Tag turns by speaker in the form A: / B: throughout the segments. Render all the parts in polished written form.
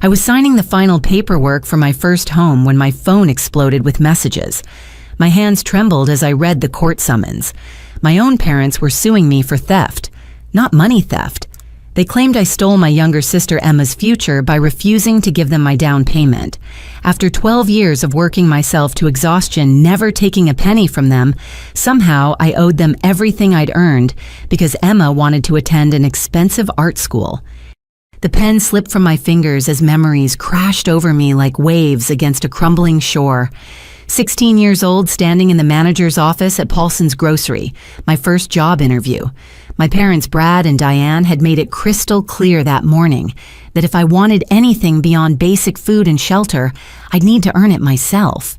A: I was signing the final paperwork for my first home when my phone exploded with messages. My hands trembled as I read the court summons. My own parents were suing me for theft, not money theft. They claimed I stole my younger sister Emma's future by refusing to give them my down payment. After 12 years of working myself to exhaustion, never taking a penny from them, somehow I owed them everything I'd earned because Emma wanted to attend an expensive art school. The pen slipped from my fingers as memories crashed over me like waves against a crumbling shore. 16 years old, standing in the manager's office at Paulson's Grocery, my first job interview. My parents, Brad and Diane, had made it crystal clear that morning that if I wanted anything beyond basic food and shelter, I'd need to earn it myself.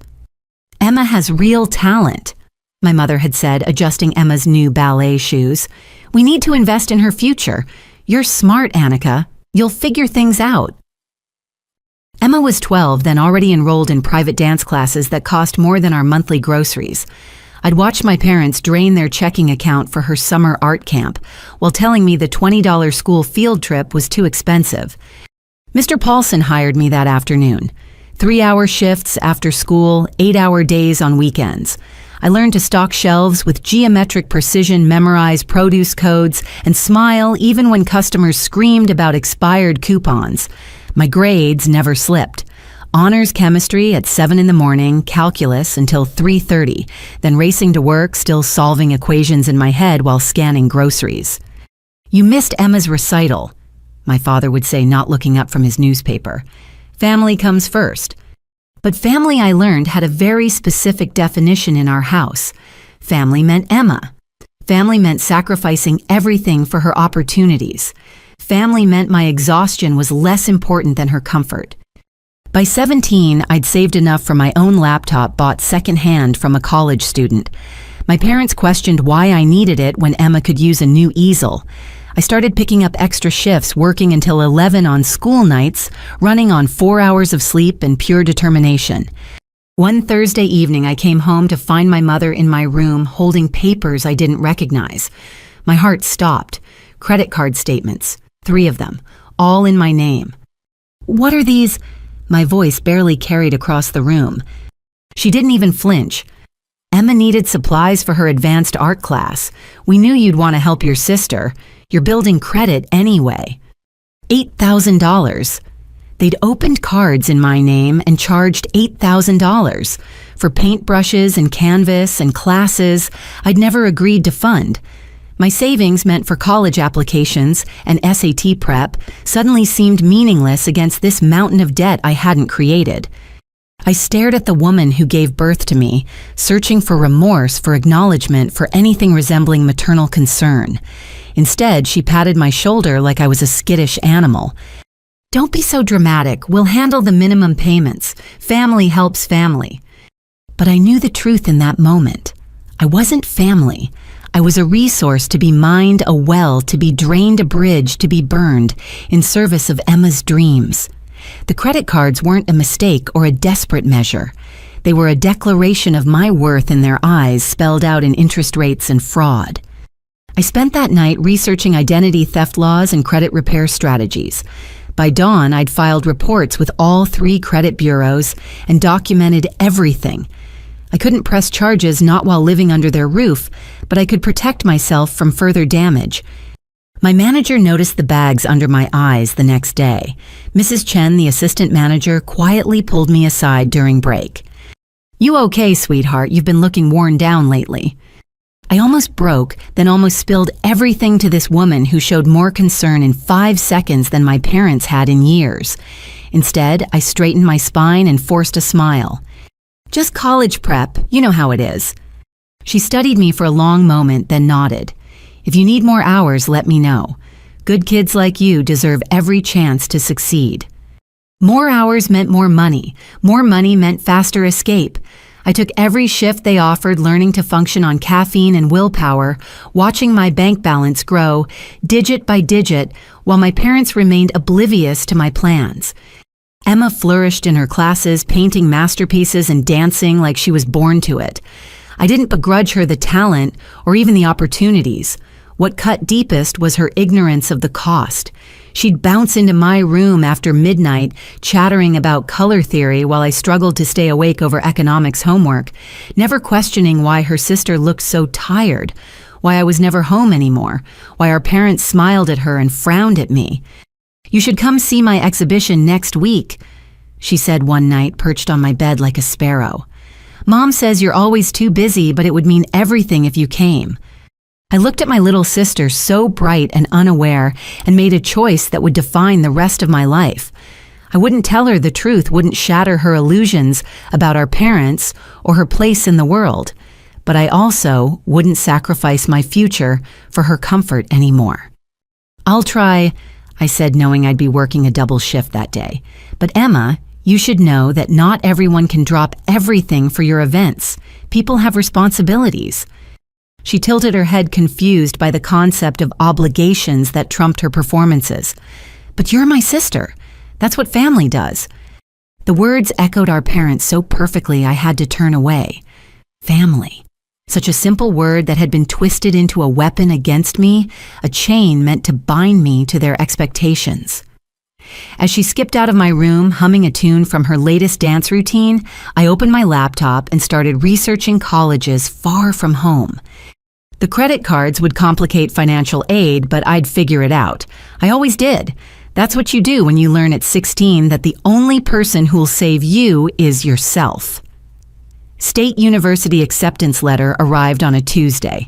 A: Emma has real talent, my mother had said, adjusting Emma's new ballet shoes. We need to invest in her future. You're smart, Annika. You'll figure things out. Emma was 12, then already enrolled in private dance classes that cost more than our monthly groceries. I'd watched my parents drain their checking account for her summer art camp while telling me the $20 school field trip was too expensive. Mr. Paulson hired me that afternoon. 3-hour shifts after school, 8-hour days on weekends. I learned to stock shelves with geometric precision, memorize produce codes, and smile even when customers screamed about expired coupons. My grades never slipped. Honors chemistry at 7 in the morning, calculus until 3:30, then racing to work, still solving equations in my head while scanning groceries. You missed Emma's recital, my father would say, not looking up from his newspaper. Family comes first. But family, I learned, had a very specific definition in our house. Family meant Emma. Family meant sacrificing everything for her opportunities. Family meant my exhaustion was less important than her comfort. By 17, I'd saved enough for my own laptop bought secondhand from a college student. My parents questioned why I needed it when Emma could use a new easel. I started picking up extra shifts, working until 11 on school nights, running on 4 hours of sleep and pure determination. One Thursday evening, I came home to find my mother in my room holding papers I didn't recognize. My heart stopped. Credit card statements, 3 of them, all in my name. What are these? My voice barely carried across the room. She didn't even flinch. Emma needed supplies for her advanced art class. We knew you'd want to help your sister. You're building credit anyway. $8,000. They'd opened cards in my name and charged $8,000 for paintbrushes and canvas and classes I'd never agreed to fund. My savings meant for college applications and SAT prep suddenly seemed meaningless against this mountain of debt I hadn't created. I stared at the woman who gave birth to me, searching for remorse, for acknowledgement, for anything resembling maternal concern. Instead, she patted my shoulder like I was a skittish animal. Don't be so dramatic. We'll handle the minimum payments. Family helps family. But I knew the truth in that moment. I wasn't family. I was a resource to be mined, a well, to be drained, a bridge, to be burned, in service of Emma's dreams. The credit cards weren't a mistake or a desperate measure. They were a declaration of my worth in their eyes, spelled out in interest rates and fraud. I spent that night researching identity theft laws and credit repair strategies. By dawn, I'd filed reports with all 3 credit bureaus and documented everything. I couldn't press charges, not while living under their roof, but I could protect myself from further damage. My manager noticed the bags under my eyes the next day. Mrs. Chen, the assistant manager, quietly pulled me aside during break. "You okay, sweetheart? You've been looking worn down lately." I almost broke, then almost spilled everything to this woman who showed more concern in 5 seconds than my parents had in years. Instead, I straightened my spine and forced a smile. "Just college prep, you know how it is." She studied me for a long moment, then nodded. "If you need more hours, let me know. Good kids like you deserve every chance to succeed." More hours meant more money. More money meant faster escape. I took every shift they offered, learning to function on caffeine and willpower, watching my bank balance grow, digit by digit, while my parents remained oblivious to my plans. Emma flourished in her classes, painting masterpieces and dancing like she was born to it. I didn't begrudge her the talent or even the opportunities. What cut deepest was her ignorance of the cost. She'd bounce into my room after midnight, chattering about color theory while I struggled to stay awake over economics homework, never questioning why her sister looked so tired, why I was never home anymore, why our parents smiled at her and frowned at me. "You should come see my exhibition next week," she said one night, perched on my bed like a sparrow. "Mom says you're always too busy, but it would mean everything if you came." I looked at my little sister, so bright and unaware, and made a choice that would define the rest of my life. I wouldn't tell her the truth, wouldn't shatter her illusions about our parents or her place in the world, but I also wouldn't sacrifice my future for her comfort anymore. "I'll try," I said, knowing I'd be working a double shift that day. "But Emma, you should know that not everyone can drop everything for your events. People have responsibilities." She tilted her head, confused by the concept of obligations that trumped her performances. "But you're my sister. That's what family does." The words echoed our parents so perfectly I had to turn away. Family. Such a simple word that had been twisted into a weapon against me, a chain meant to bind me to their expectations. As she skipped out of my room, humming a tune from her latest dance routine, I opened my laptop and started researching colleges far from home. The credit cards would complicate financial aid, but I'd figure it out. I always did. That's what you do when you learn at 16 that the only person who'll save you is yourself. State University acceptance letter arrived on a Tuesday.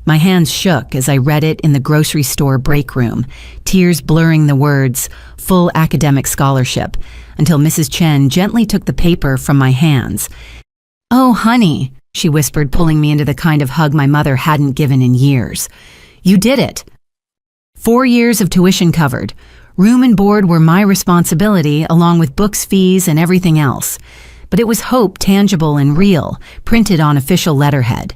A: My hands shook as I read it in the grocery store break room, tears blurring the words, "full academic scholarship," until Mrs. Chen gently took the paper from my hands. "Oh, honey," she whispered, pulling me into the kind of hug my mother hadn't given in years. "You did it." 4 years of tuition covered. Room and board were my responsibility, along with books, fees, and everything else. But it was hope, tangible and real, printed on official letterhead.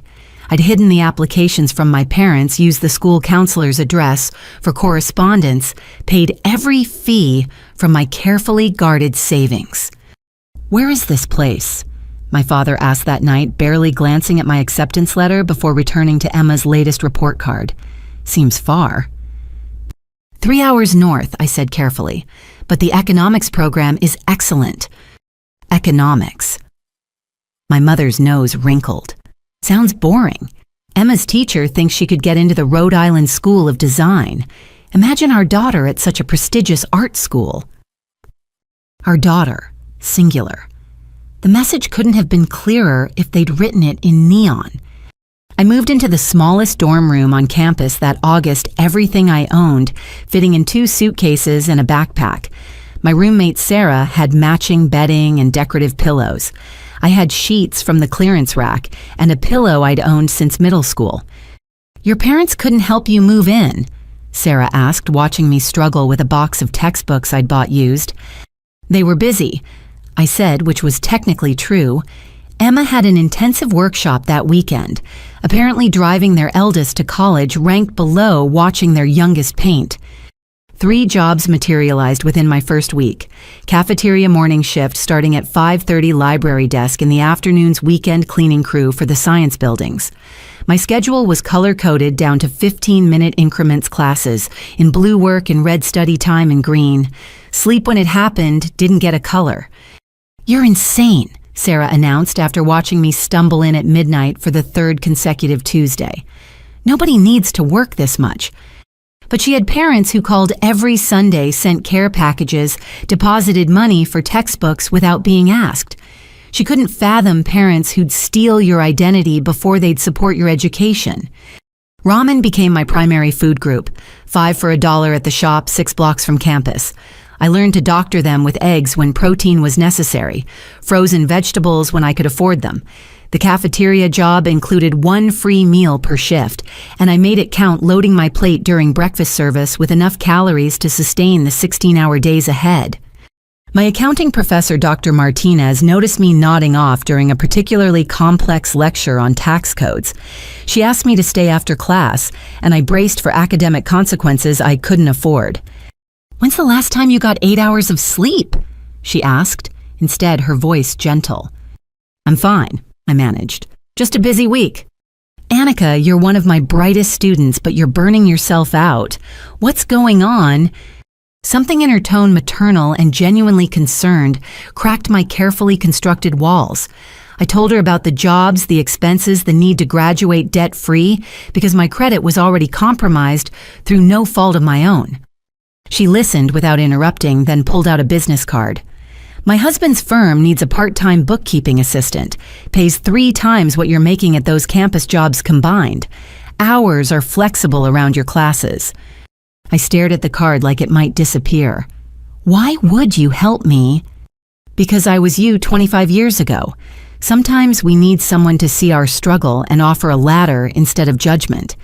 A: I'd hidden the applications from my parents, used the school counselor's address for correspondence, paid every fee from my carefully guarded savings. "Where is this place?" my father asked that night, barely glancing at my acceptance letter before returning to Emma's latest report card. "Seems far." 3 hours north, I said carefully, "but the economics program is excellent." Economics. My mother's nose wrinkled. Sounds boring. Emma's teacher thinks she could get into the Rhode Island School of Design. Imagine our daughter at such a prestigious art school. Our daughter, singular. The message couldn't have been clearer if they'd written it in neon. I moved into the smallest dorm room on campus that August, everything I owned, fitting in 2 suitcases and a backpack. My roommate Sarah had matching bedding and decorative pillows. I had sheets from the clearance rack and a pillow I'd owned since middle school. "Your parents couldn't help you move in?" Sarah asked, watching me struggle with a box of textbooks I'd bought used. "They were busy," I said, which was technically true. Emma had an intensive workshop that weekend. Apparently driving their eldest to college ranked below watching their youngest paint. 3 jobs materialized within my first week. Cafeteria morning shift starting at 5:30, library desk in the afternoon's weekend cleaning crew for the science buildings. My schedule was color-coded down to 15-minute increments classes, in blue work and red study time in green. Sleep when it happened, didn't get a color. "You're insane," Sarah announced after watching me stumble in at midnight for the 3rd consecutive Tuesday. "Nobody needs to work this much." But she had parents who called every Sunday, sent care packages, deposited money for textbooks without being asked. She couldn't fathom parents who'd steal your identity before they'd support your education. Ramen became my primary food group, 5 for $1 at the shop 6 blocks from campus. I learned to doctor them with eggs when protein was necessary, frozen vegetables when I could afford them. The cafeteria job included 1 free meal per shift, and I made it count, loading my plate during breakfast service with enough calories to sustain the 16-hour days ahead. My accounting professor, Dr. Martinez, noticed me nodding off during a particularly complex lecture on tax codes. She asked me to stay after class, and I braced for academic consequences I couldn't afford. "When's the last time you got 8 hours of sleep?" she asked, instead her voice gentle. "I'm fine," I managed. "Just a busy week." "Annika, you're one of my brightest students, but you're burning yourself out. What's going on?" Something in her tone, maternal and genuinely concerned, cracked my carefully constructed walls. I told her about the jobs, the expenses, the need to graduate debt-free because my credit was already compromised through no fault of my own. She listened without interrupting, then pulled out a business card. My husband's firm needs a part-time bookkeeping assistant, pays 3 times what you're making at those campus jobs combined. Hours are flexible around your classes. I stared at the card like it might disappear. Why would you help me? Because I was you 25 years ago. Sometimes we need someone to see our struggle and offer a ladder instead of judgment.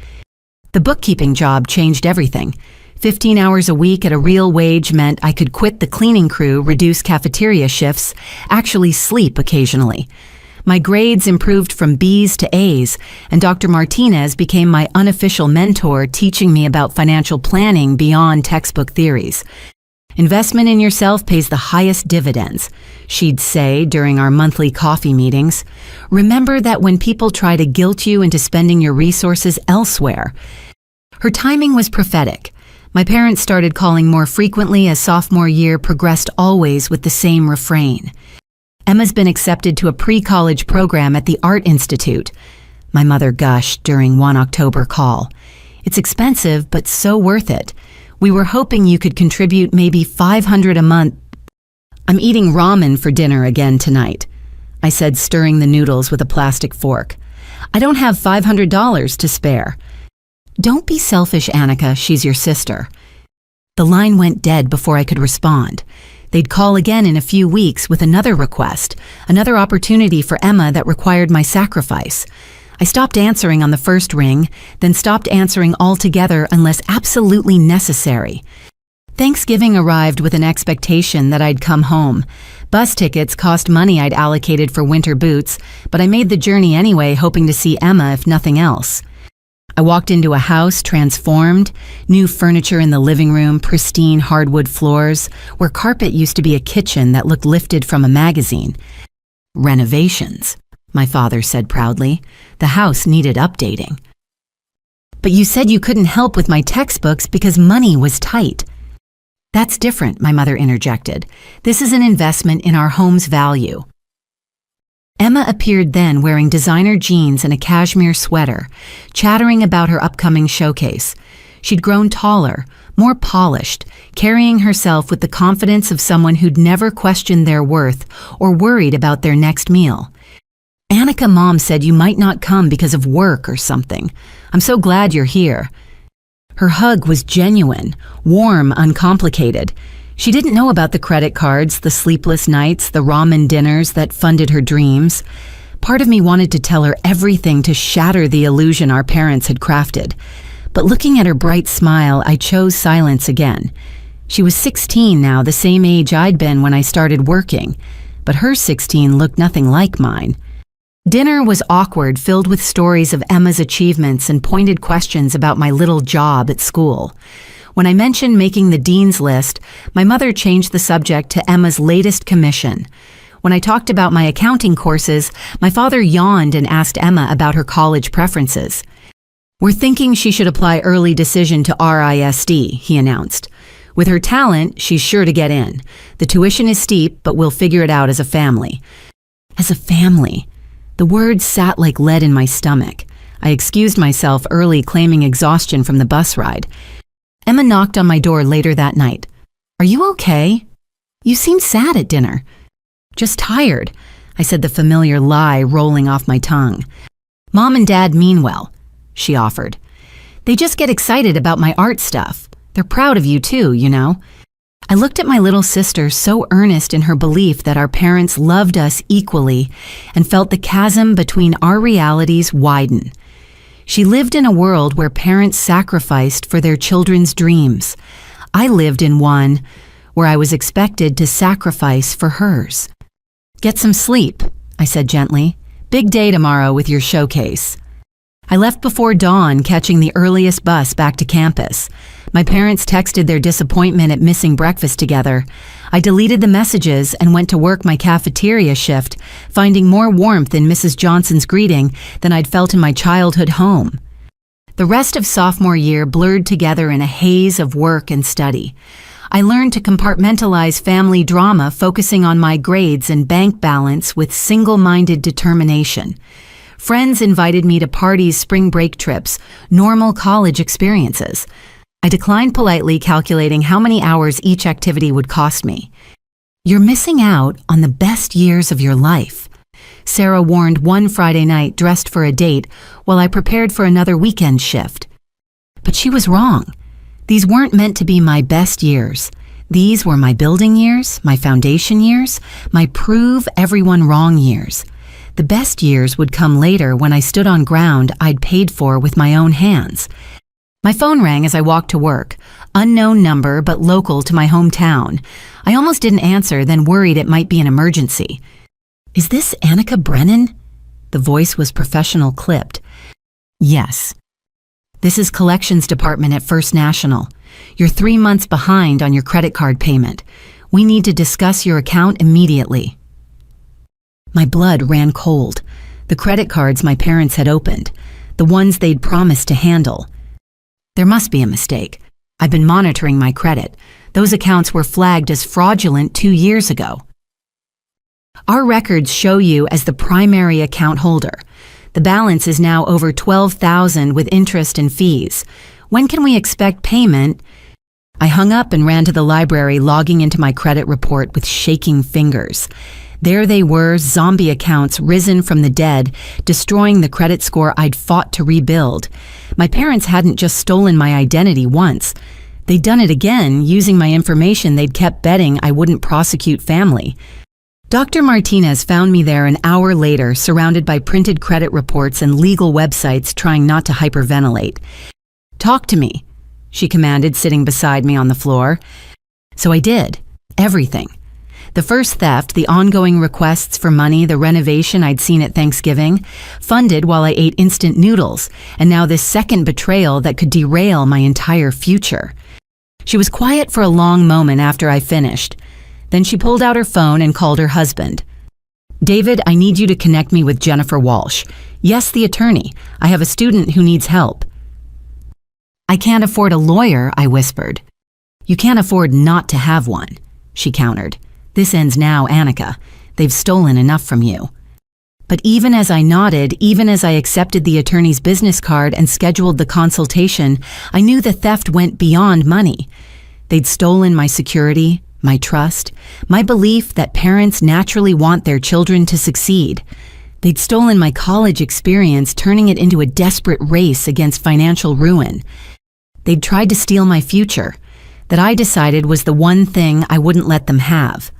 A: The bookkeeping job changed everything. 15 hours a week at a real wage meant I could quit the cleaning crew, reduce cafeteria shifts, actually sleep occasionally. My grades improved from B's to A's, and Dr. Martinez became my unofficial mentor, teaching me about financial planning beyond textbook theories. Investment in yourself pays the highest dividends, she'd say during our monthly coffee meetings. Remember that when people try to guilt you into spending your resources elsewhere. Her timing was prophetic. My parents started calling more frequently as sophomore year progressed, always with the same refrain. Emma's been accepted to a pre-college program at the Art Institute. My mother gushed during one October call. It's expensive, but so worth it. We were hoping you could contribute maybe $500 a month. I'm eating ramen for dinner again tonight, I said, stirring the noodles with a plastic fork. I don't have $500 to spare. Don't be selfish, Annika, she's your sister. The line went dead before I could respond. They'd call again in a few weeks with another request, another opportunity for Emma that required my sacrifice. I stopped answering on the first ring, then stopped answering altogether unless absolutely necessary. Thanksgiving arrived with an expectation that I'd come home. Bus tickets cost money I'd allocated for winter boots, but I made the journey anyway, hoping to see Emma if nothing else. I walked into a house transformed, new furniture in the living room, pristine hardwood floors, where carpet used to be a kitchen that looked lifted from a magazine. Renovations, my father said proudly. The house needed updating. But you said you couldn't help with my textbooks because money was tight. That's different, my mother interjected. This is an investment in our home's value. Emma appeared then wearing designer jeans and a cashmere sweater, chattering about her upcoming showcase. She'd grown taller, more polished, carrying herself with the confidence of someone who'd never questioned their worth or worried about their next meal. Annika, Mom said you might not come because of work or something. I'm so glad you're here. Her hug was genuine, warm, uncomplicated. She didn't know about the credit cards, the sleepless nights, the ramen dinners that funded her dreams. Part of me wanted to tell her everything to shatter the illusion our parents had crafted. But looking at her bright smile, I chose silence again. She was 16 now, the same age I'd been when I started working. But her 16 looked nothing like mine. Dinner was awkward, filled with stories of Emma's achievements and pointed questions about my little job at school. When I mentioned making the dean's list, my mother changed the subject to Emma's latest commission. When I talked about my accounting courses, my father yawned and asked Emma about her college preferences. We're thinking she should apply early decision to RISD, he announced. With her talent, she's sure to get in. The tuition is steep, but we'll figure it out as a family. As a family. The words sat like lead in my stomach. I excused myself early, claiming exhaustion from the bus ride. Emma knocked on my door later that night. Are you okay? You seemed sad at dinner. Just tired, I said, the familiar lie rolling off my tongue. Mom and Dad mean well, she offered. They just get excited about my art stuff. They're proud of you too, you know. I looked at my little sister, so earnest in her belief that our parents loved us equally, and felt the chasm between our realities widen. She lived in a world where parents sacrificed for their children's dreams. I lived in one where I was expected to sacrifice for hers. Get some sleep, I said gently. Big day tomorrow with your showcase. I left before dawn, catching the earliest bus back to campus. My parents texted their disappointment at missing breakfast together. I deleted the messages and went to work my cafeteria shift, finding more warmth in Mrs. Johnson's greeting than I'd felt in my childhood home. The rest of sophomore year blurred together in a haze of work and study. I learned to compartmentalize family drama, focusing on my grades and bank balance with single-minded determination. Friends invited me to parties, spring break trips, normal college experiences. I declined politely, calculating how many hours each activity would cost me. "You're missing out on the best years of your life," Sarah warned one Friday night, dressed for a date, while I prepared for another weekend shift. But she was wrong. These weren't meant to be my best years. These were my building years, my foundation years, my prove everyone wrong years. The best years would come later, when I stood on ground I'd paid for with my own hands. My phone rang as I walked to work. Unknown number, but local to my hometown. I almost didn't answer, then worried it might be an emergency. "Is this Annika Brennan?" The voice was professional, clipped. "Yes. This is collections department at First National. You're 3 months behind on your credit card payment. We need to discuss your account immediately." My blood ran cold. The credit cards my parents had opened, the ones they'd promised to handle. There must be a mistake. I've been monitoring my credit. Those accounts were flagged as fraudulent 2 years ago. "Our records show you as the primary account holder. The balance is now over $12,000 with interest and fees. When can we expect payment?" I hung up and ran to the library, logging into my credit report with shaking fingers. There they were, zombie accounts risen from the dead, destroying the credit score I'd fought to rebuild. My parents hadn't just stolen my identity once. They'd done it again, using my information they'd kept betting I wouldn't prosecute family. Dr. Martinez found me there an hour later, surrounded by printed credit reports and legal websites, trying not to hyperventilate. "Talk to me," she commanded, sitting beside me on the floor. So I did. Everything. The first theft, the ongoing requests for money, the renovation I'd seen at Thanksgiving, funded while I ate instant noodles, and now this second betrayal that could derail my entire future. She was quiet for a long moment after I finished. Then she pulled out her phone and called her husband. "David, I need you to connect me with Jennifer Walsh. Yes, the attorney. I have a student who needs help." "I can't afford a lawyer," I whispered. "You can't afford not to have one," she countered. "This ends now, Annika. They've stolen enough from you." But even as I nodded, even as I accepted the attorney's business card and scheduled the consultation, I knew the theft went beyond money. They'd stolen my security, my trust, my belief that parents naturally want their children to succeed. They'd stolen my college experience, turning it into a desperate race against financial ruin. They'd tried to steal my future, that I decided was the one thing I wouldn't let them have.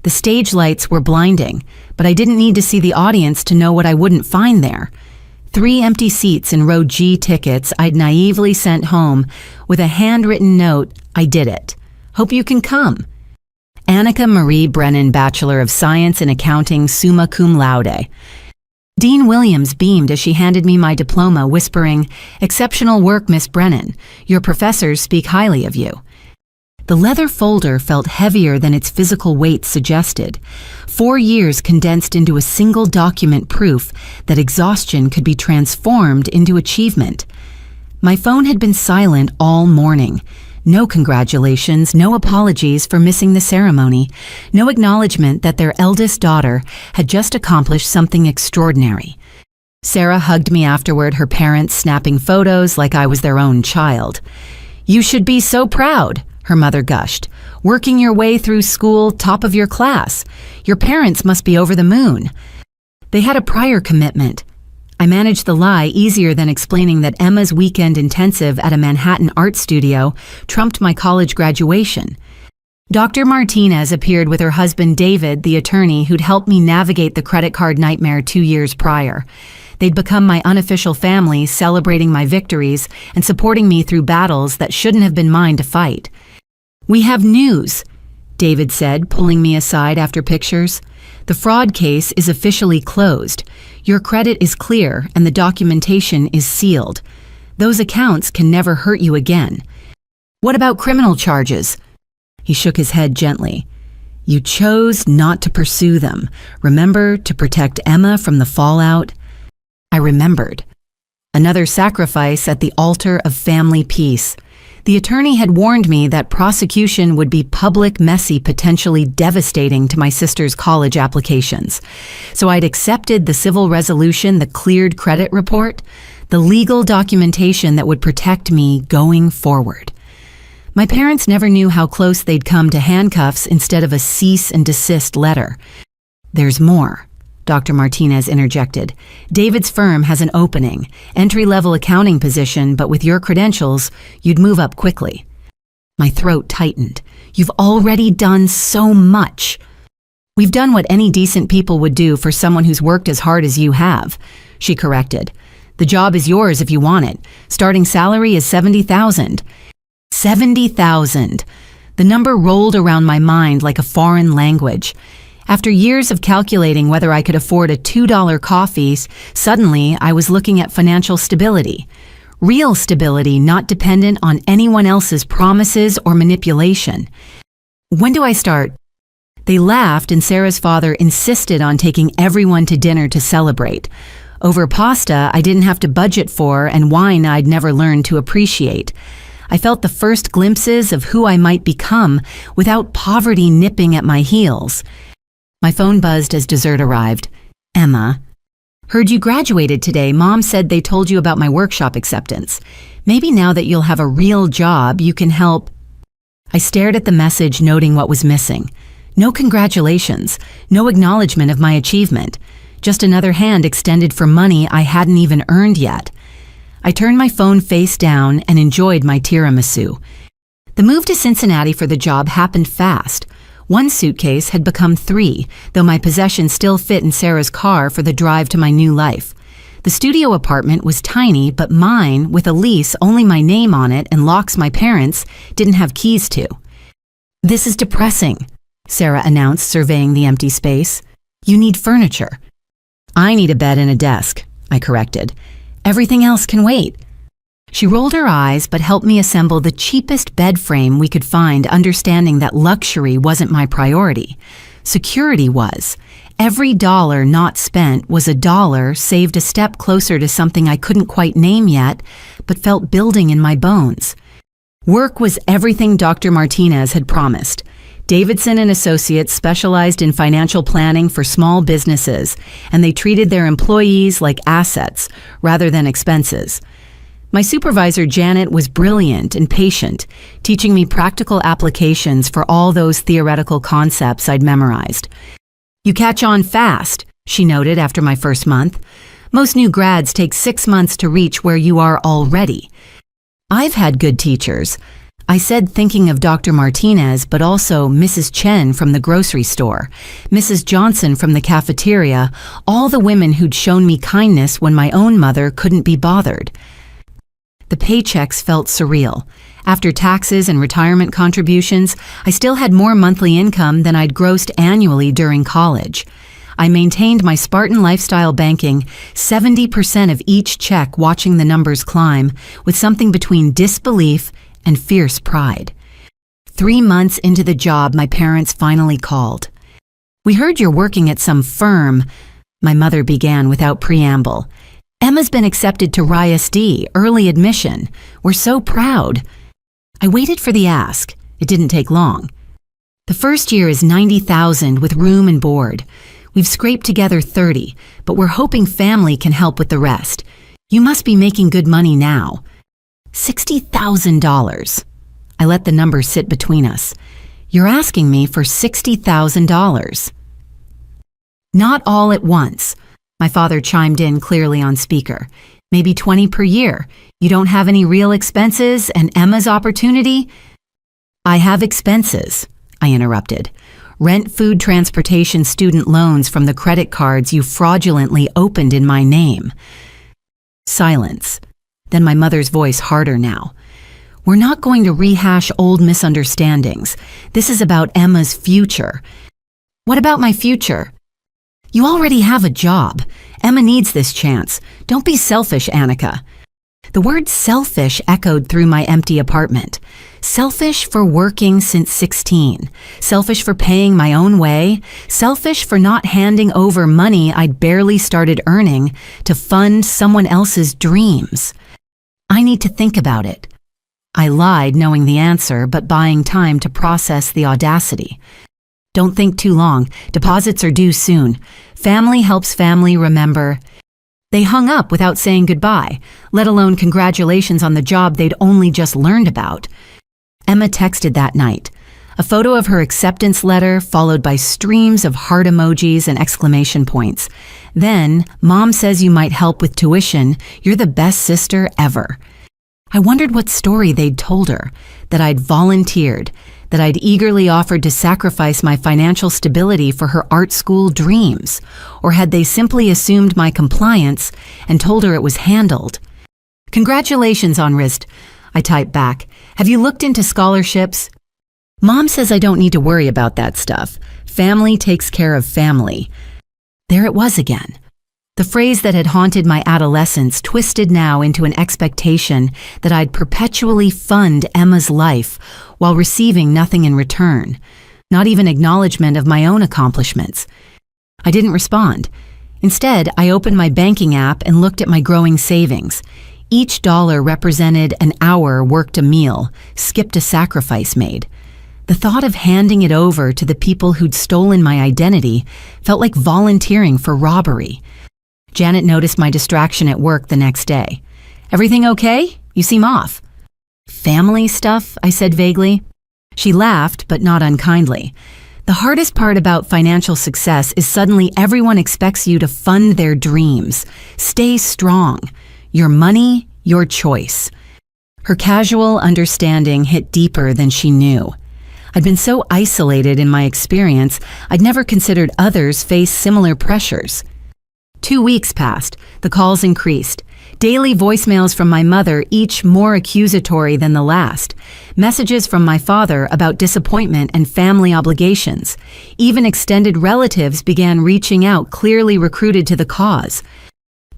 A: The stage lights were blinding, but I didn't need to see the audience to know what I wouldn't find there. 3 empty seats and row G tickets I'd naively sent home with a handwritten note, "I did it. Hope you can come. Annika Marie Brennan, Bachelor of Science in Accounting, summa cum laude." Dean Williams beamed as she handed me my diploma, whispering, "Exceptional work, Miss Brennan. Your professors speak highly of you." The leather folder felt heavier than its physical weight suggested. 4 years condensed into a single document, proof that exhaustion could be transformed into achievement. My phone had been silent all morning. No congratulations, no apologies for missing the ceremony, no acknowledgement that their eldest daughter had just accomplished something extraordinary. Sarah hugged me afterward, her parents snapping photos like I was their own child. "You should be so proud," her mother gushed. "Working your way through school, top of your class. Your parents must be over the moon." They had a prior commitment. I managed the lie easier than explaining that Emma's weekend intensive at a Manhattan art studio trumped my college graduation. Dr. Martinez appeared with her husband David, the attorney who'd helped me navigate the credit card nightmare 2 years prior. They'd become my unofficial family, celebrating my victories and supporting me through battles that shouldn't have been mine to fight. "We have news," David said, pulling me aside after pictures. "The fraud case is officially closed. Your credit is clear and the documentation is sealed. Those accounts can never hurt you again." "What about criminal charges?" He shook his head gently. "You chose not to pursue them. Remember, to protect Emma from the fallout?" I remembered. Another sacrifice at the altar of family peace. The attorney had warned me that prosecution would be public, messy, potentially devastating to my sister's college applications. So I'd accepted the civil resolution, the cleared credit report, the legal documentation that would protect me going forward. My parents never knew how close they'd come to handcuffs instead of a cease and desist letter. "There's more," Dr. Martinez interjected. "David's firm has an opening, entry-level accounting position, but with your credentials, you'd move up quickly." My throat tightened. "You've already done so much." "We've done what any decent people would do for someone who's worked as hard as you have," she corrected. "The job is yours if you want it. Starting salary is $70,000. $70,000. The number rolled around my mind like a foreign language. After years of calculating whether I could afford a $2 coffee, suddenly I was looking at financial stability. Real stability, not dependent on anyone else's promises or manipulation. "When do I start?" They laughed, and Sarah's father insisted on taking everyone to dinner to celebrate. Over pasta I didn't have to budget for, and wine I'd never learned to appreciate. I felt the first glimpses of who I might become without poverty nipping at my heels. My phone buzzed as dessert arrived. "Emma, heard you graduated today. Mom said they told you about my workshop acceptance. Maybe now that you'll have a real job, you can help." I stared at the message, noting what was missing. No congratulations, no acknowledgement of my achievement, just another hand extended for money I hadn't even earned yet. I turned my phone face down and enjoyed my tiramisu. The move to Cincinnati for the job happened fast. One suitcase had become 3, though my possessions still fit in Sarah's car for the drive to my new life. The studio apartment was tiny, but mine, with a lease only my name on it and locks my parents didn't have keys to. "This is depressing," Sarah announced, surveying the empty space. "You need furniture." "I need a bed and a desk," I corrected. "Everything else can wait." She rolled her eyes but helped me assemble the cheapest bed frame we could find, understanding that luxury wasn't my priority. Security was. Every dollar not spent was a dollar saved a step closer to something I couldn't quite name yet, but felt building in my bones. Work was everything Dr. Martinez had promised. Davidson and Associates specialized in financial planning for small businesses, and they treated their employees like assets rather than expenses. My supervisor, Janet, was brilliant and patient, teaching me practical applications for all those theoretical concepts I'd memorized. "You catch on fast," she noted after my first month. "Most new grads take 6 months to reach where you are already." "I've had good teachers," I said, thinking of Dr. Martinez, but also Mrs. Chen from the grocery store, Mrs. Johnson from the cafeteria, all the women who'd shown me kindness when my own mother couldn't be bothered. The paychecks felt surreal. After taxes and retirement contributions, I still had more monthly income than I'd grossed annually during college. I maintained my Spartan lifestyle banking, 70% of each check watching the numbers climb, with something between disbelief and fierce pride. 3 months into the job, my parents finally called. "We heard you're working at some firm," my mother began without preamble. "Emma's been accepted to RISD, early admission. We're so proud." I waited for the ask. It didn't take long. "The first year is $90,000 with room and board. We've scraped together 30, but we're hoping family can help with the rest. You must be making good money now." $60,000. I let the number sit between us. "You're asking me for $60,000. "Not all at once," my father chimed in clearly on speaker. "Maybe 20 per year. You don't have any real expenses, and Emma's opportunity?" "I have expenses," I interrupted. "Rent, food, transportation, student loans from the credit cards you fraudulently opened in my name." Silence. Then my mother's voice harder now. "We're not going to rehash old misunderstandings. This is about Emma's future." "What about my future?" "You already have a job. Emma needs this chance. Don't be selfish, Annika." The word selfish echoed through my empty apartment. Selfish for working since 16. Selfish for paying my own way. Selfish for not handing over money I'd barely started earning to fund someone else's dreams. I need to think about it. I lied, knowing the answer, but buying time to process the audacity. Don't think too long. Deposits are due soon. Family helps family remember. They hung up without saying goodbye, let alone congratulations on the job they'd only just learned about. Emma texted that night. A photo of her acceptance letter, followed by streams of heart emojis and exclamation points. Then, Mom says you might help with tuition. You're the best sister ever. I wondered what story they'd told her, that I'd volunteered, that I'd eagerly offered to sacrifice my financial stability for her art school dreams, or had they simply assumed my compliance and told her it was handled? Congratulations, Onrist, I typed back. Have you looked into scholarships? Mom says I don't need to worry about that stuff. Family takes care of family. There it was again. The phrase that had haunted my adolescence twisted now into an expectation that I'd perpetually fund Emma's life while receiving nothing in return, not even acknowledgement of my own accomplishments. I didn't respond. Instead, I opened my banking app and looked at my growing savings. Each dollar represented an hour worked a meal, skipped a sacrifice made. The thought of handing it over to the people who'd stolen my identity felt like volunteering for robbery. Janet noticed my distraction at work the next day. Everything okay? You seem off. Family stuff, I said vaguely. She laughed, but not unkindly. The hardest part about financial success is suddenly everyone expects you to fund their dreams. Stay strong. Your money, your choice. Her casual understanding hit deeper than she knew. I'd been so isolated in my experience, I'd never considered others face similar pressures. 2 weeks passed. The calls increased. Daily voicemails from my mother, each more accusatory than the last. Messages from my father about disappointment and family obligations. Even extended relatives began reaching out, clearly recruited to the cause.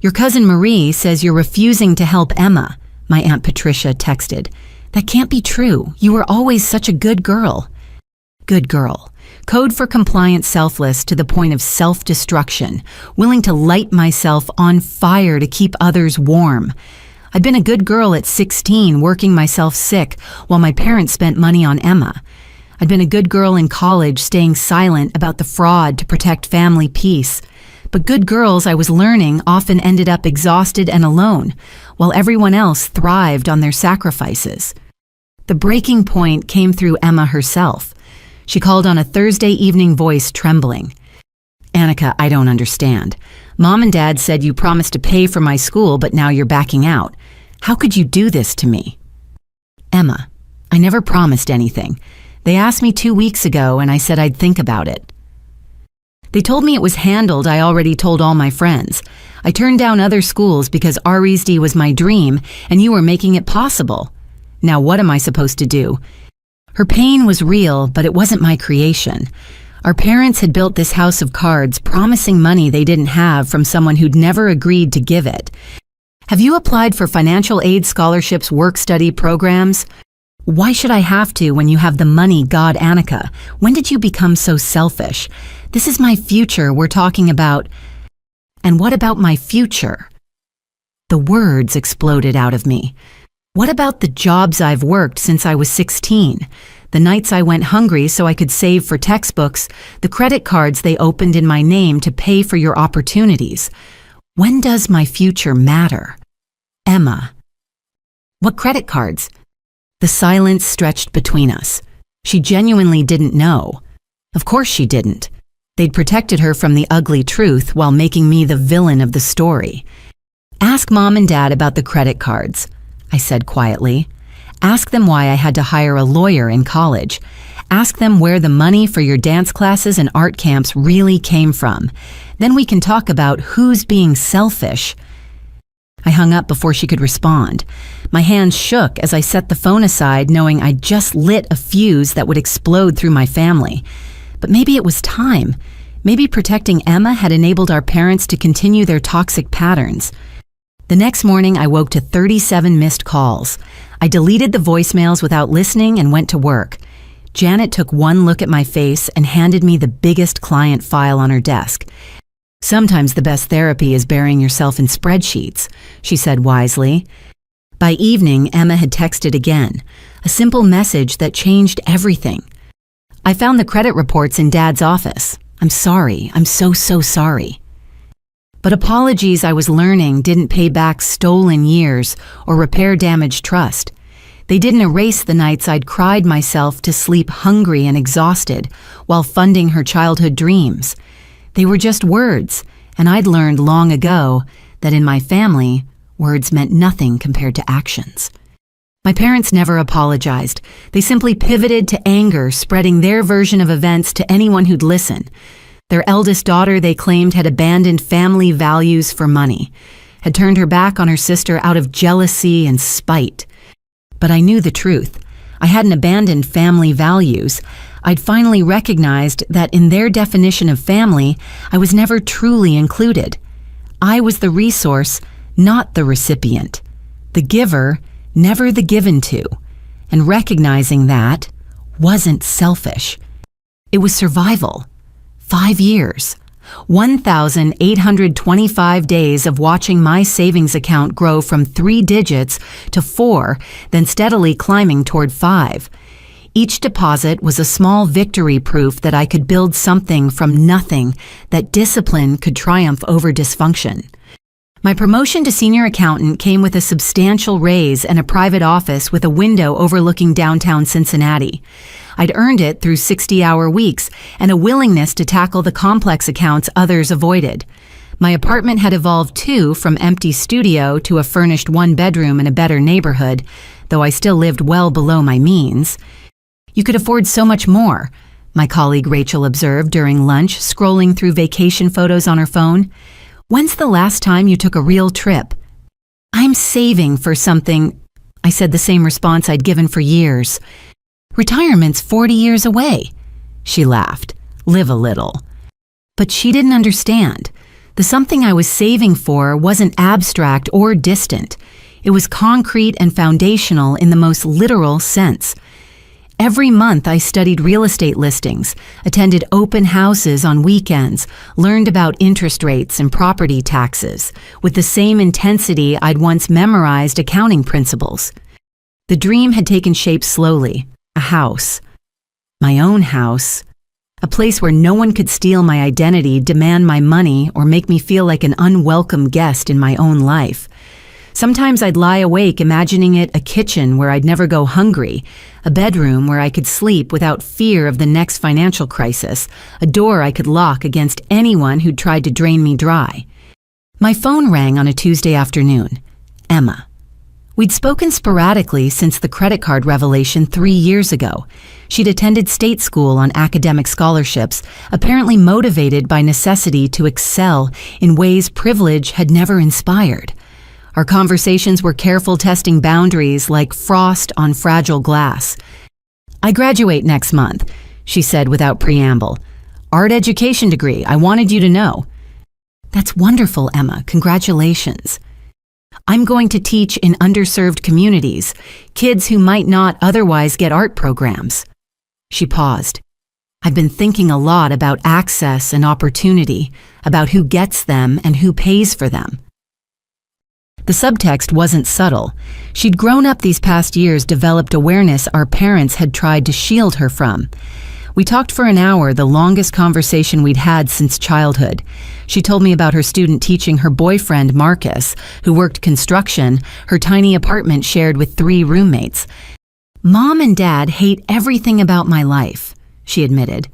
A: Your cousin Marie says you're refusing to help Emma, my Aunt Patricia texted. That can't be true. You were always such a good girl. Good girl. Code for compliant selfless to the point of self-destruction, willing to light myself on fire to keep others warm. I'd been a good girl at 16, working myself sick while my parents spent money on Emma. I'd been a good girl in college, staying silent about the fraud to protect family peace. But good girls, I was learning, often ended up exhausted and alone, while everyone else thrived on their sacrifices. The breaking point came through Emma herself. She called on a Thursday evening voice, trembling. Annika, I don't understand. Mom and Dad said you promised to pay for my school, but now you're backing out. How could you do this to me? Emma, I never promised anything. They asked me 2 weeks ago, and I said I'd think about it. They told me it was handled. I already told all my friends. I turned down other schools because RESD was my dream, and you were making it possible. Now what am I supposed to do? Her pain was real, but it wasn't my creation. Our parents had built this house of cards, promising money they didn't have from someone who'd never agreed to give it. Have you applied for financial aid scholarships, work-study programs? Why should I have to when you have the money, God, Annika? When did you become so selfish? This is my future we're talking about. And what about my future? The words exploded out of me. What about the jobs I've worked since I was 16? The nights I went hungry so I could save for textbooks, the credit cards they opened in my name to pay for your opportunities. When does my future matter? Emma. What credit cards? The silence stretched between us. She genuinely didn't know. Of course she didn't. They'd protected her from the ugly truth while making me the villain of the story. Ask Mom and Dad about the credit cards, I said quietly. Ask them why I had to hire a lawyer in college. Ask them where the money for your dance classes and art camps really came from. Then we can talk about who's being selfish. I hung up before she could respond. My hands shook as I set the phone aside, knowing I'd just lit a fuse that would explode through my family. But maybe it was time. Maybe protecting Emma had enabled our parents to continue their toxic patterns. The next morning, I woke to 37 missed calls. I deleted the voicemails without listening and went to work. Janet took one look at my face and handed me the biggest client file on her desk. Sometimes the best therapy is burying yourself in spreadsheets, she said wisely. By evening, Emma had texted again, a simple message that changed everything. I found the credit reports in Dad's office. I'm sorry. I'm so sorry. But apologies, I was learning, didn't pay back stolen years or repair damaged trust. They didn't erase the nights I'd cried myself to sleep hungry and exhausted while funding her childhood dreams. They were just words, and I'd learned long ago that in my family, words meant nothing compared to actions. My parents never apologized. They simply pivoted to anger, spreading their version of events to anyone who'd listen. Their eldest daughter, they claimed, had abandoned family values for money, had turned her back on her sister out of jealousy and spite. But I knew the truth. I hadn't abandoned family values. I'd finally recognized that in their definition of family, I was never truly included. I was the resource, not the recipient. The giver, never the given to. And recognizing that wasn't selfish. It was survival. 5 years. 1,825 days of watching my savings account grow from 3 digits to 4, then steadily climbing toward 5. Each deposit was a small victory, proof that I could build something from nothing, that discipline could triumph over dysfunction. My promotion to senior accountant came with a substantial raise and a private office with a window overlooking downtown Cincinnati. I'd earned it through 60-hour weeks and a willingness to tackle the complex accounts others avoided. My apartment had evolved too, from empty studio to a furnished 1-bedroom in a better neighborhood, though I still lived well below my means. You could afford so much more, my colleague Rachel observed during lunch, scrolling through vacation photos on her phone. When's the last time you took a real trip? I'm saving for something. I said the same response I'd given for years. Retirement's 40 years away. She laughed. Live a little. But she didn't understand. The something I was saving for wasn't abstract or distant. It was concrete and foundational in the most literal sense. Every month I studied real estate listings, attended open houses on weekends, learned about interest rates and property taxes, with the same intensity I'd once memorized accounting principles. The dream had taken shape slowly. A house. My own house. A place where no one could steal my identity, demand my money, or make me feel like an unwelcome guest in my own life. Sometimes I'd lie awake imagining it a kitchen where I'd never go hungry, a bedroom where I could sleep without fear of the next financial crisis, a door I could lock against anyone who'd tried to drain me dry. My phone rang on a Tuesday afternoon. Emma. We'd spoken sporadically since the credit card revelation 3 years ago. She'd attended state school on academic scholarships, apparently motivated by necessity to excel in ways privilege had never inspired. Our conversations were careful, testing boundaries like frost on fragile glass. I graduate next month, she said without preamble. Art education degree, I wanted you to know. That's wonderful, Emma. Congratulations. I'm going to teach in underserved communities, kids who might not otherwise get art programs. She paused. I've been thinking a lot about access and opportunity, about who gets them and who pays for them. The subtext wasn't subtle. She'd grown up these past years, developed awareness our parents had tried to shield her from. We talked for an hour, the longest conversation we'd had since childhood. She told me about her student teaching her boyfriend, Marcus, who worked construction, her tiny apartment shared with 3 roommates. Mom and Dad hate everything about my life, she admitted.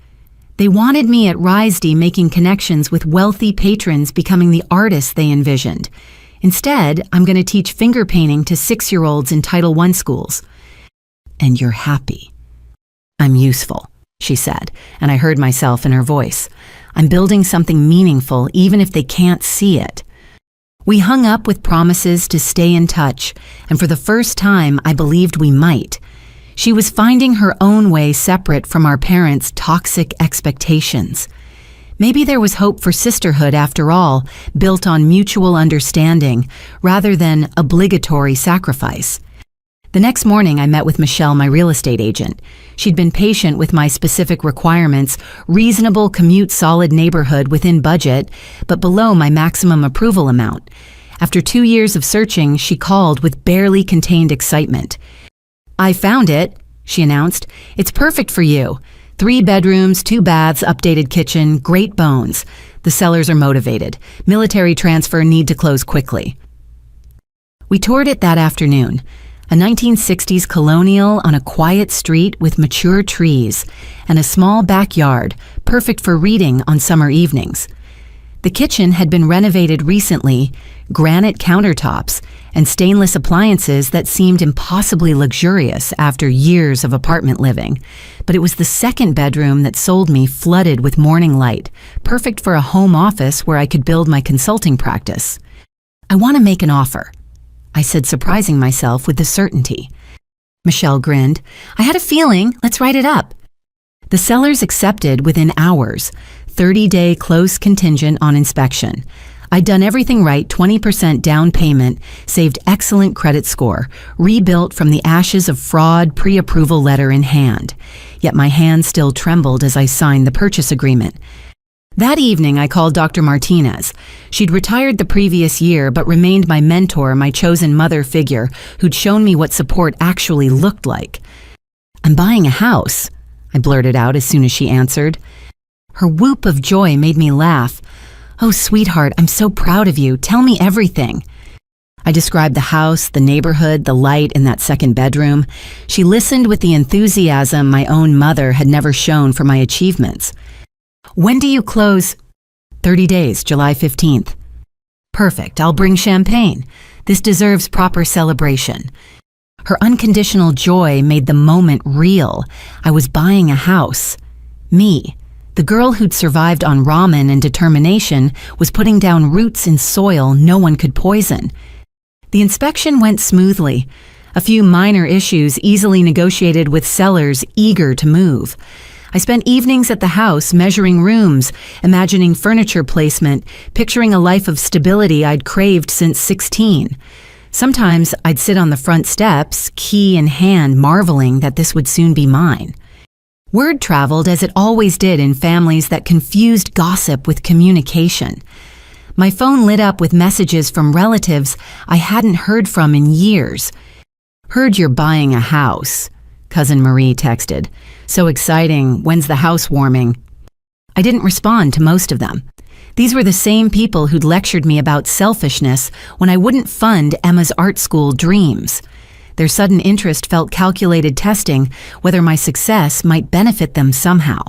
A: They wanted me at RISD making connections with wealthy patrons, becoming the artist they envisioned. Instead, I'm going to teach finger painting to 6-year-olds in Title I schools. And you're happy. I'm useful, she said, and I heard myself in her voice. I'm building something meaningful, even if they can't see it. We hung up with promises to stay in touch, and for the first time, I believed we might. She was finding her own way separate from our parents' toxic expectations. Maybe there was hope for sisterhood after all, built on mutual understanding rather than obligatory sacrifice. The next morning, I met with Michelle, my real estate agent. She'd been patient with my specific requirements, reasonable commute, solid neighborhood within budget, but below my maximum approval amount. After 2 years of searching, she called with barely contained excitement. "I found it," she announced. "It's perfect for you. 3 bedrooms, 2 baths, updated kitchen, great bones. The sellers are motivated. Military transfer, need to close quickly." We toured it that afternoon. A 1960s colonial on a quiet street with mature trees and a small backyard, perfect for reading on summer evenings. The kitchen had been renovated recently, granite countertops and stainless appliances that seemed impossibly luxurious after years of apartment living. But it was the second bedroom that sold me, flooded with morning light, perfect for a home office where I could build my consulting practice. "I want to make an offer," I said, surprising myself with the certainty. Michelle grinned. "I had a feeling. Let's write it up." The sellers accepted within hours, 30-day close contingent on inspection. I'd done everything right, 20% down payment, saved excellent credit score, rebuilt from the ashes of fraud, pre-approval letter in hand. Yet my hand still trembled as I signed the purchase agreement. That evening, I called Dr. Martinez. She'd retired the previous year, but remained my mentor, my chosen mother figure, who'd shown me what support actually looked like. "I'm buying a house," I blurted out as soon as she answered. Her whoop of joy made me laugh. "Oh, sweetheart, I'm so proud of you. Tell me everything." I described the house, the neighborhood, the light in that second bedroom. She listened with the enthusiasm my own mother had never shown for my achievements. "When do you close?" 30 days, July 15th. "Perfect. I'll bring champagne. This deserves proper celebration." Her unconditional joy made the moment real. I was buying a house. Me, the girl who'd survived on ramen and determination, was putting down roots in soil no one could poison. The inspection went smoothly. A few minor issues easily negotiated with sellers eager to move. I spent evenings at the house measuring rooms, imagining furniture placement, picturing a life of stability I'd craved since 16. Sometimes I'd sit on the front steps, key in hand, marveling that this would soon be mine. Word traveled as it always did in families that confused gossip with communication. My phone lit up with messages from relatives I hadn't heard from in years. "Heard you're buying a house," Cousin Marie texted. "So exciting. When's the housewarming?" I didn't respond to most of them. These were the same people who'd lectured me about selfishness when I wouldn't fund Emma's art school dreams. Their sudden interest felt calculated testing whether my success might benefit them somehow.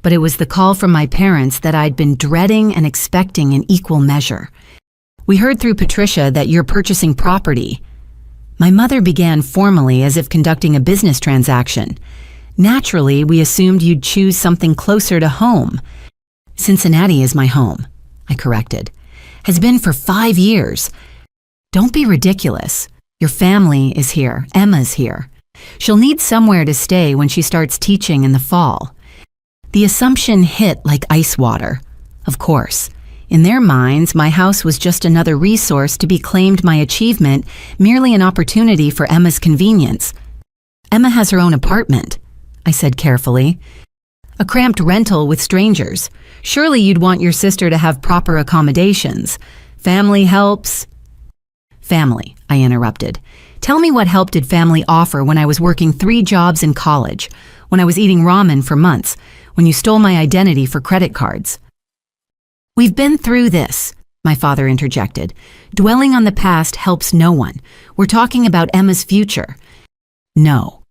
A: But it was the call from my parents that I'd been dreading and expecting in equal measure. "We heard through Patricia that you're purchasing property." My mother began formally as if conducting a business transaction. "Naturally, we assumed you'd choose something closer to home." "Cincinnati is my home," I corrected. "Has been for 5 years." "Don't be ridiculous. Your family is here. Emma's here. She'll need somewhere to stay when she starts teaching in the fall." The assumption hit like ice water. Of course, in their minds, my house was just another resource to be claimed my achievement, merely an opportunity for Emma's convenience. "Emma has her own apartment," I said carefully. "A cramped rental with strangers. Surely you'd want your sister to have proper accommodations. Family helps." "Family," I interrupted. "Tell me what help did family offer when I was working 3 jobs in college, when I was eating ramen for months, when you stole my identity for credit cards?" "We've been through this," my father interjected. "Dwelling on the past helps no one. We're talking about Emma's future." "No,"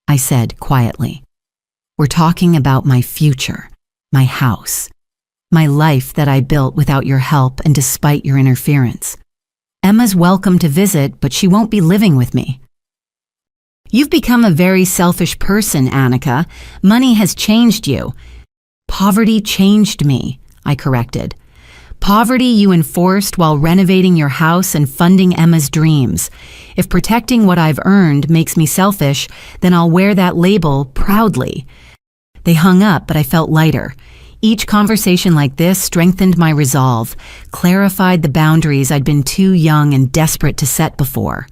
A: I said quietly. "We're talking about my future, my house, my life that I built without your help and despite your interference. Emma's welcome to visit, but she won't be living with me." "You've become a very selfish person, Annika. Money has changed you." "Poverty changed me," I corrected. "Poverty you enforced while renovating your house and funding Emma's dreams. If protecting what I've earned makes me selfish, then I'll wear that label proudly." They hung up, but I felt lighter. Each conversation like this strengthened my resolve, clarified the boundaries I'd been too young and desperate to set before.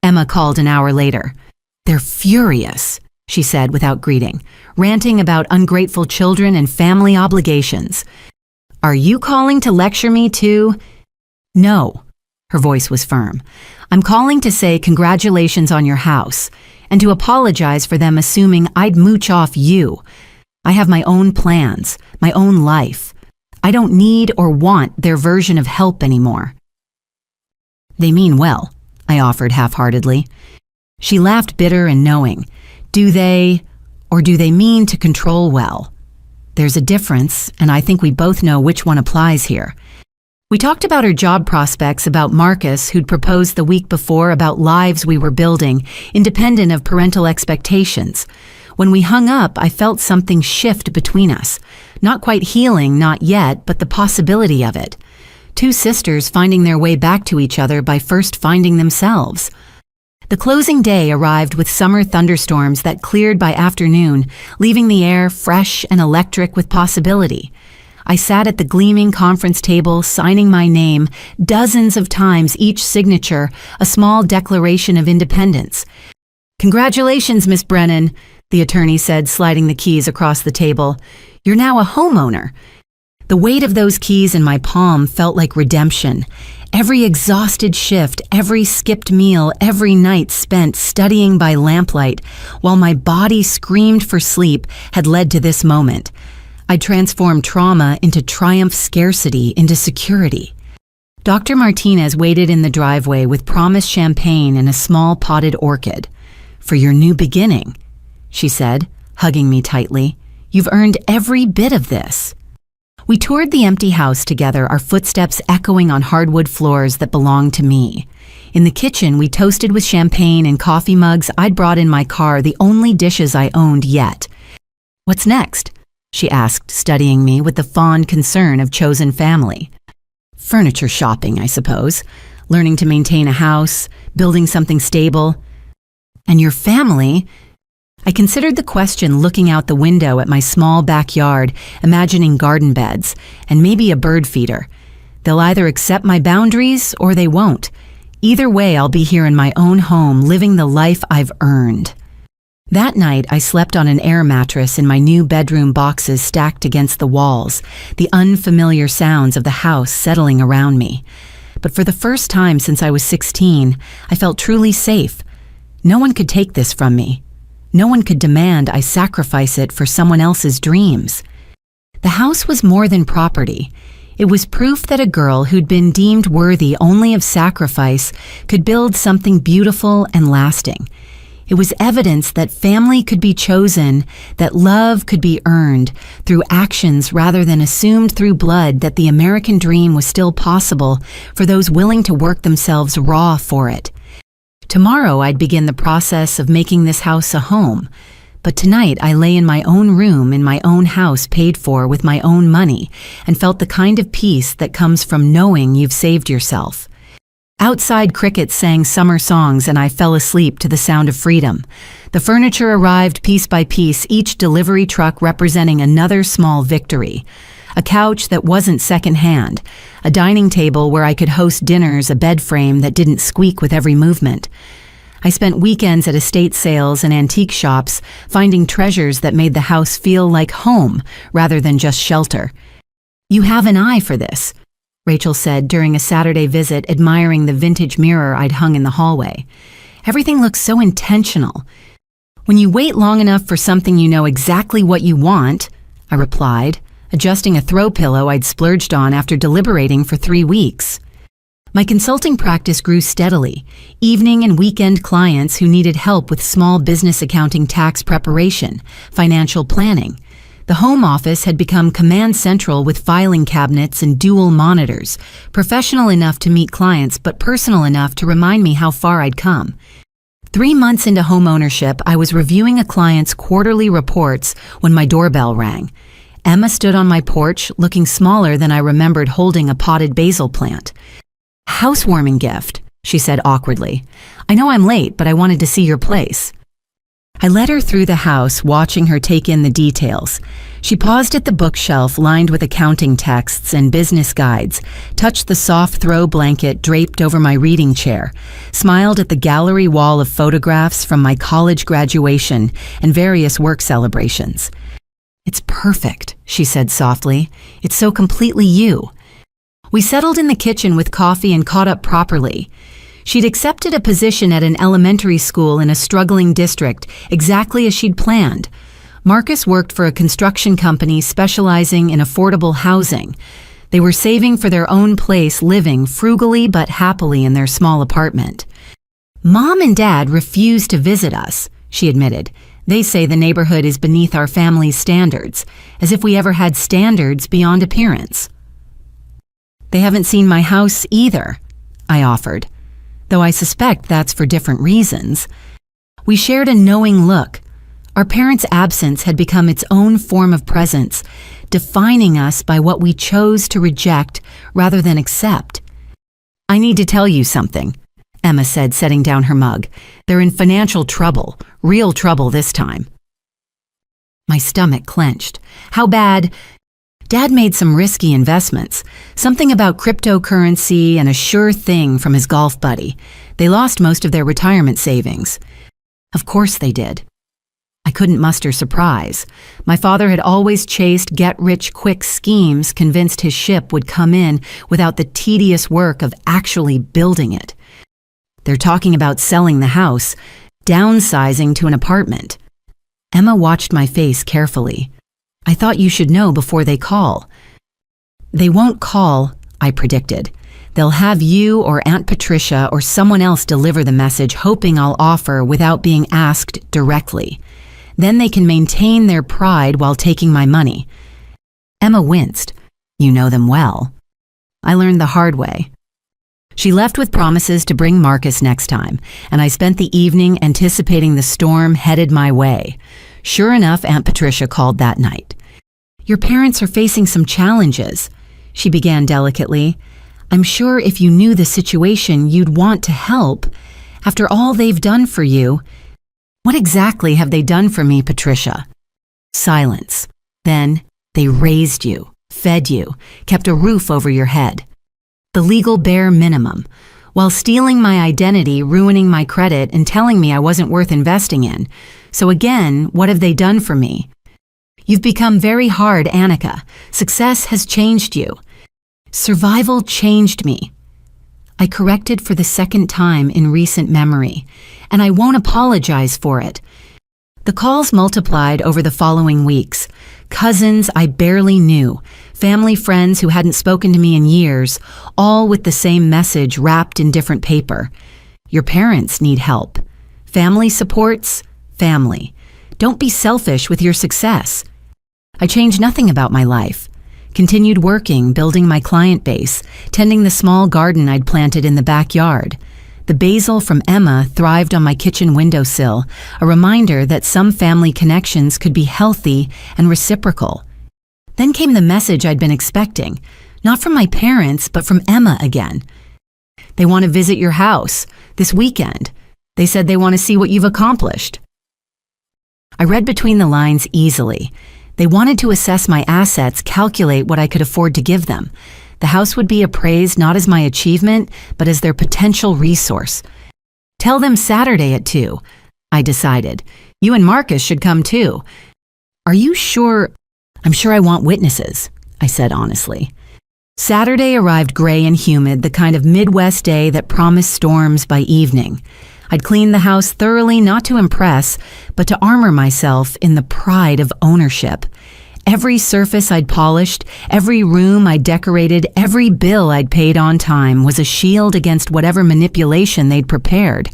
A: Emma called an hour later. "They're furious," she said without greeting, ranting about ungrateful children and family obligations. "Are you calling to lecture me too?" "No," Her voice was firm. "I'm calling to say congratulations on your house, and to apologize for them assuming I'd mooch off you. I have my own plans, my own life. I don't need or want their version of help anymore." "They mean well," I offered half-heartedly. She laughed, bitter and knowing. "Do they, or do they mean to control well? There's a difference, and I think we both know which one applies here." We talked about her job prospects, about Marcus, who'd proposed the week before, about lives we were building, independent of parental expectations. When we hung up, I felt something shift between us. Not quite healing, not yet, but the possibility of it. Two sisters finding their way back to each other by first finding themselves. The closing day arrived with summer thunderstorms that cleared by afternoon, leaving the air fresh and electric with possibility. I sat at the gleaming conference table, signing my name, dozens of times, each signature a small declaration of independence. "Congratulations, Miss Brennan," the attorney said, sliding the keys across the table. "You're now a homeowner." The weight of those keys in my palm felt like redemption. Every exhausted shift, every skipped meal, every night spent studying by lamplight, while my body screamed for sleep, had led to this moment. I transformed trauma into triumph, scarcity into security. Dr. Martinez waited in the driveway with promised champagne and a small potted orchid. "For your new beginning," she said, hugging me tightly. "You've earned every bit of this." We toured the empty house together, our footsteps echoing on hardwood floors that belonged to me. In the kitchen, we toasted with champagne and coffee mugs I'd brought in my car, the only dishes I owned yet. "What's next?" she asked, studying me with the fond concern of chosen family. "Furniture shopping, I suppose. Learning to maintain a house, building something stable." "And your family?" I considered the question, looking out the window at my small backyard, imagining garden beds, and maybe a bird feeder. They'll either accept my boundaries or they won't. Either way, I'll be here in my own home, living the life I've earned. That night, I slept on an air mattress in my new bedroom boxes stacked against the walls, the unfamiliar sounds of the house settling around me. But for the first time since I was 16, I felt truly safe. No one could take this from me. No one could demand I sacrifice it for someone else's dreams. The house was more than property. It was proof that a girl who'd been deemed worthy only of sacrifice could build something beautiful and lasting. It was evidence that family could be chosen, that love could be earned through actions rather than assumed through blood, that the American dream was still possible for those willing to work themselves raw for it. Tomorrow I'd begin the process of making this house a home, but tonight I lay in my own room in my own house, paid for with my own money, and felt the kind of peace that comes from knowing you've saved yourself. Outside, crickets sang summer songs and I fell asleep to the sound of freedom. The furniture arrived piece by piece, each delivery truck representing another small victory. A couch that wasn't secondhand, a dining table where I could host dinners, a bed frame that didn't squeak with every movement. I spent weekends at estate sales and antique shops, finding treasures that made the house feel like home rather than just shelter. "You have an eye for this," Rachel said during a Saturday visit, admiring the vintage mirror I'd hung in the hallway. "Everything looks so intentional." "When you wait long enough for something, you know exactly what you want," I replied, adjusting a throw pillow I'd splurged on after deliberating for 3 weeks. My consulting practice grew steadily, evening and weekend clients who needed help with small business accounting, tax preparation, financial planning. The home office had become command central with filing cabinets and dual monitors, professional enough to meet clients but personal enough to remind me how far I'd come. 3 months into home ownership, I was reviewing a client's quarterly reports when my doorbell rang. Emma stood on my porch, looking smaller than I remembered holding a potted basil plant. "Housewarming gift," she said awkwardly. "I know I'm late, but I wanted to see your place." I led her through the house, watching her take in the details. She paused at the bookshelf lined with accounting texts and business guides, touched the soft throw blanket draped over my reading chair, smiled at the gallery wall of photographs from my college graduation and various work celebrations. "It's perfect," she said softly. "It's so completely you." We settled in the kitchen with coffee and caught up properly. She'd accepted a position at an elementary school in a struggling district, exactly as she'd planned. Marcus worked for a construction company specializing in affordable housing. They were saving for their own place, living frugally but happily in their small apartment. Mom and Dad refuse to visit us, she admitted. They say the neighborhood is beneath our family's standards, as if we ever had standards beyond appearance. They haven't seen my house either, I offered, though I suspect that's for different reasons. We shared a knowing look. Our parents' absence had become its own form of presence, defining us by what we chose to reject rather than accept. I need to tell you something, Emma said, setting down her mug. They're in financial trouble, real trouble this time. My stomach clenched. How bad? Dad made some risky investments, something about cryptocurrency and a sure thing from his golf buddy. They lost most of their retirement savings. Of course they did. I couldn't muster surprise. My father had always chased get-rich-quick schemes, convinced his ship would come in without the tedious work of actually building it. They're talking about selling the house, downsizing to an apartment. Emma watched my face carefully. I thought you should know before they call. They won't call, I predicted. They'll have you or Aunt Patricia or someone else deliver the message, hoping I'll offer without being asked directly. Then they can maintain their pride while taking my money. Emma winced. You know them well. I learned the hard way. She left with promises to bring Marcus next time, and I spent the evening anticipating the storm headed my way. Sure enough, Aunt Patricia called that night. Your parents are facing some challenges, she began delicately. I'm sure if you knew the situation, you'd want to help. After all they've done for you. What exactly have they done for me, Patricia? Silence. Then they raised you, fed you, kept a roof over your head. The legal bare minimum, while stealing my identity, ruining my credit, and telling me I wasn't worth investing in. So again, what have they done for me? You've become very hard, Annika. Success has changed you. Survival changed me. I corrected for the second time in recent memory, and I won't apologize for it. The calls multiplied over the following weeks. Cousins I barely knew, family friends who hadn't spoken to me in years, all with the same message wrapped in different paper. Your parents need help. Family supports, family. Don't be selfish with your success. I changed nothing about my life. Continued working, building my client base, tending the small garden I'd planted in the backyard. The basil from Emma thrived on my kitchen windowsill, a reminder that some family connections could be healthy and reciprocal. Then came the message I'd been expecting, not from my parents, but from Emma again. They want to visit your house this weekend. They said they want to see what you've accomplished. I read between the lines easily. They wanted to assess my assets, calculate what I could afford to give them. The house would be appraised not as my achievement, but as their potential resource. Tell them Saturday at 2, I decided. You and Marcus should come too. Are you sure? I'm sure I want witnesses, I said honestly. Saturday arrived gray and humid, the kind of Midwest day that promised storms by evening. I'd cleaned the house thoroughly, not to impress, but to armor myself in the pride of ownership. Every surface I'd polished, every room I'd decorated, every bill I'd paid on time was a shield against whatever manipulation they'd prepared.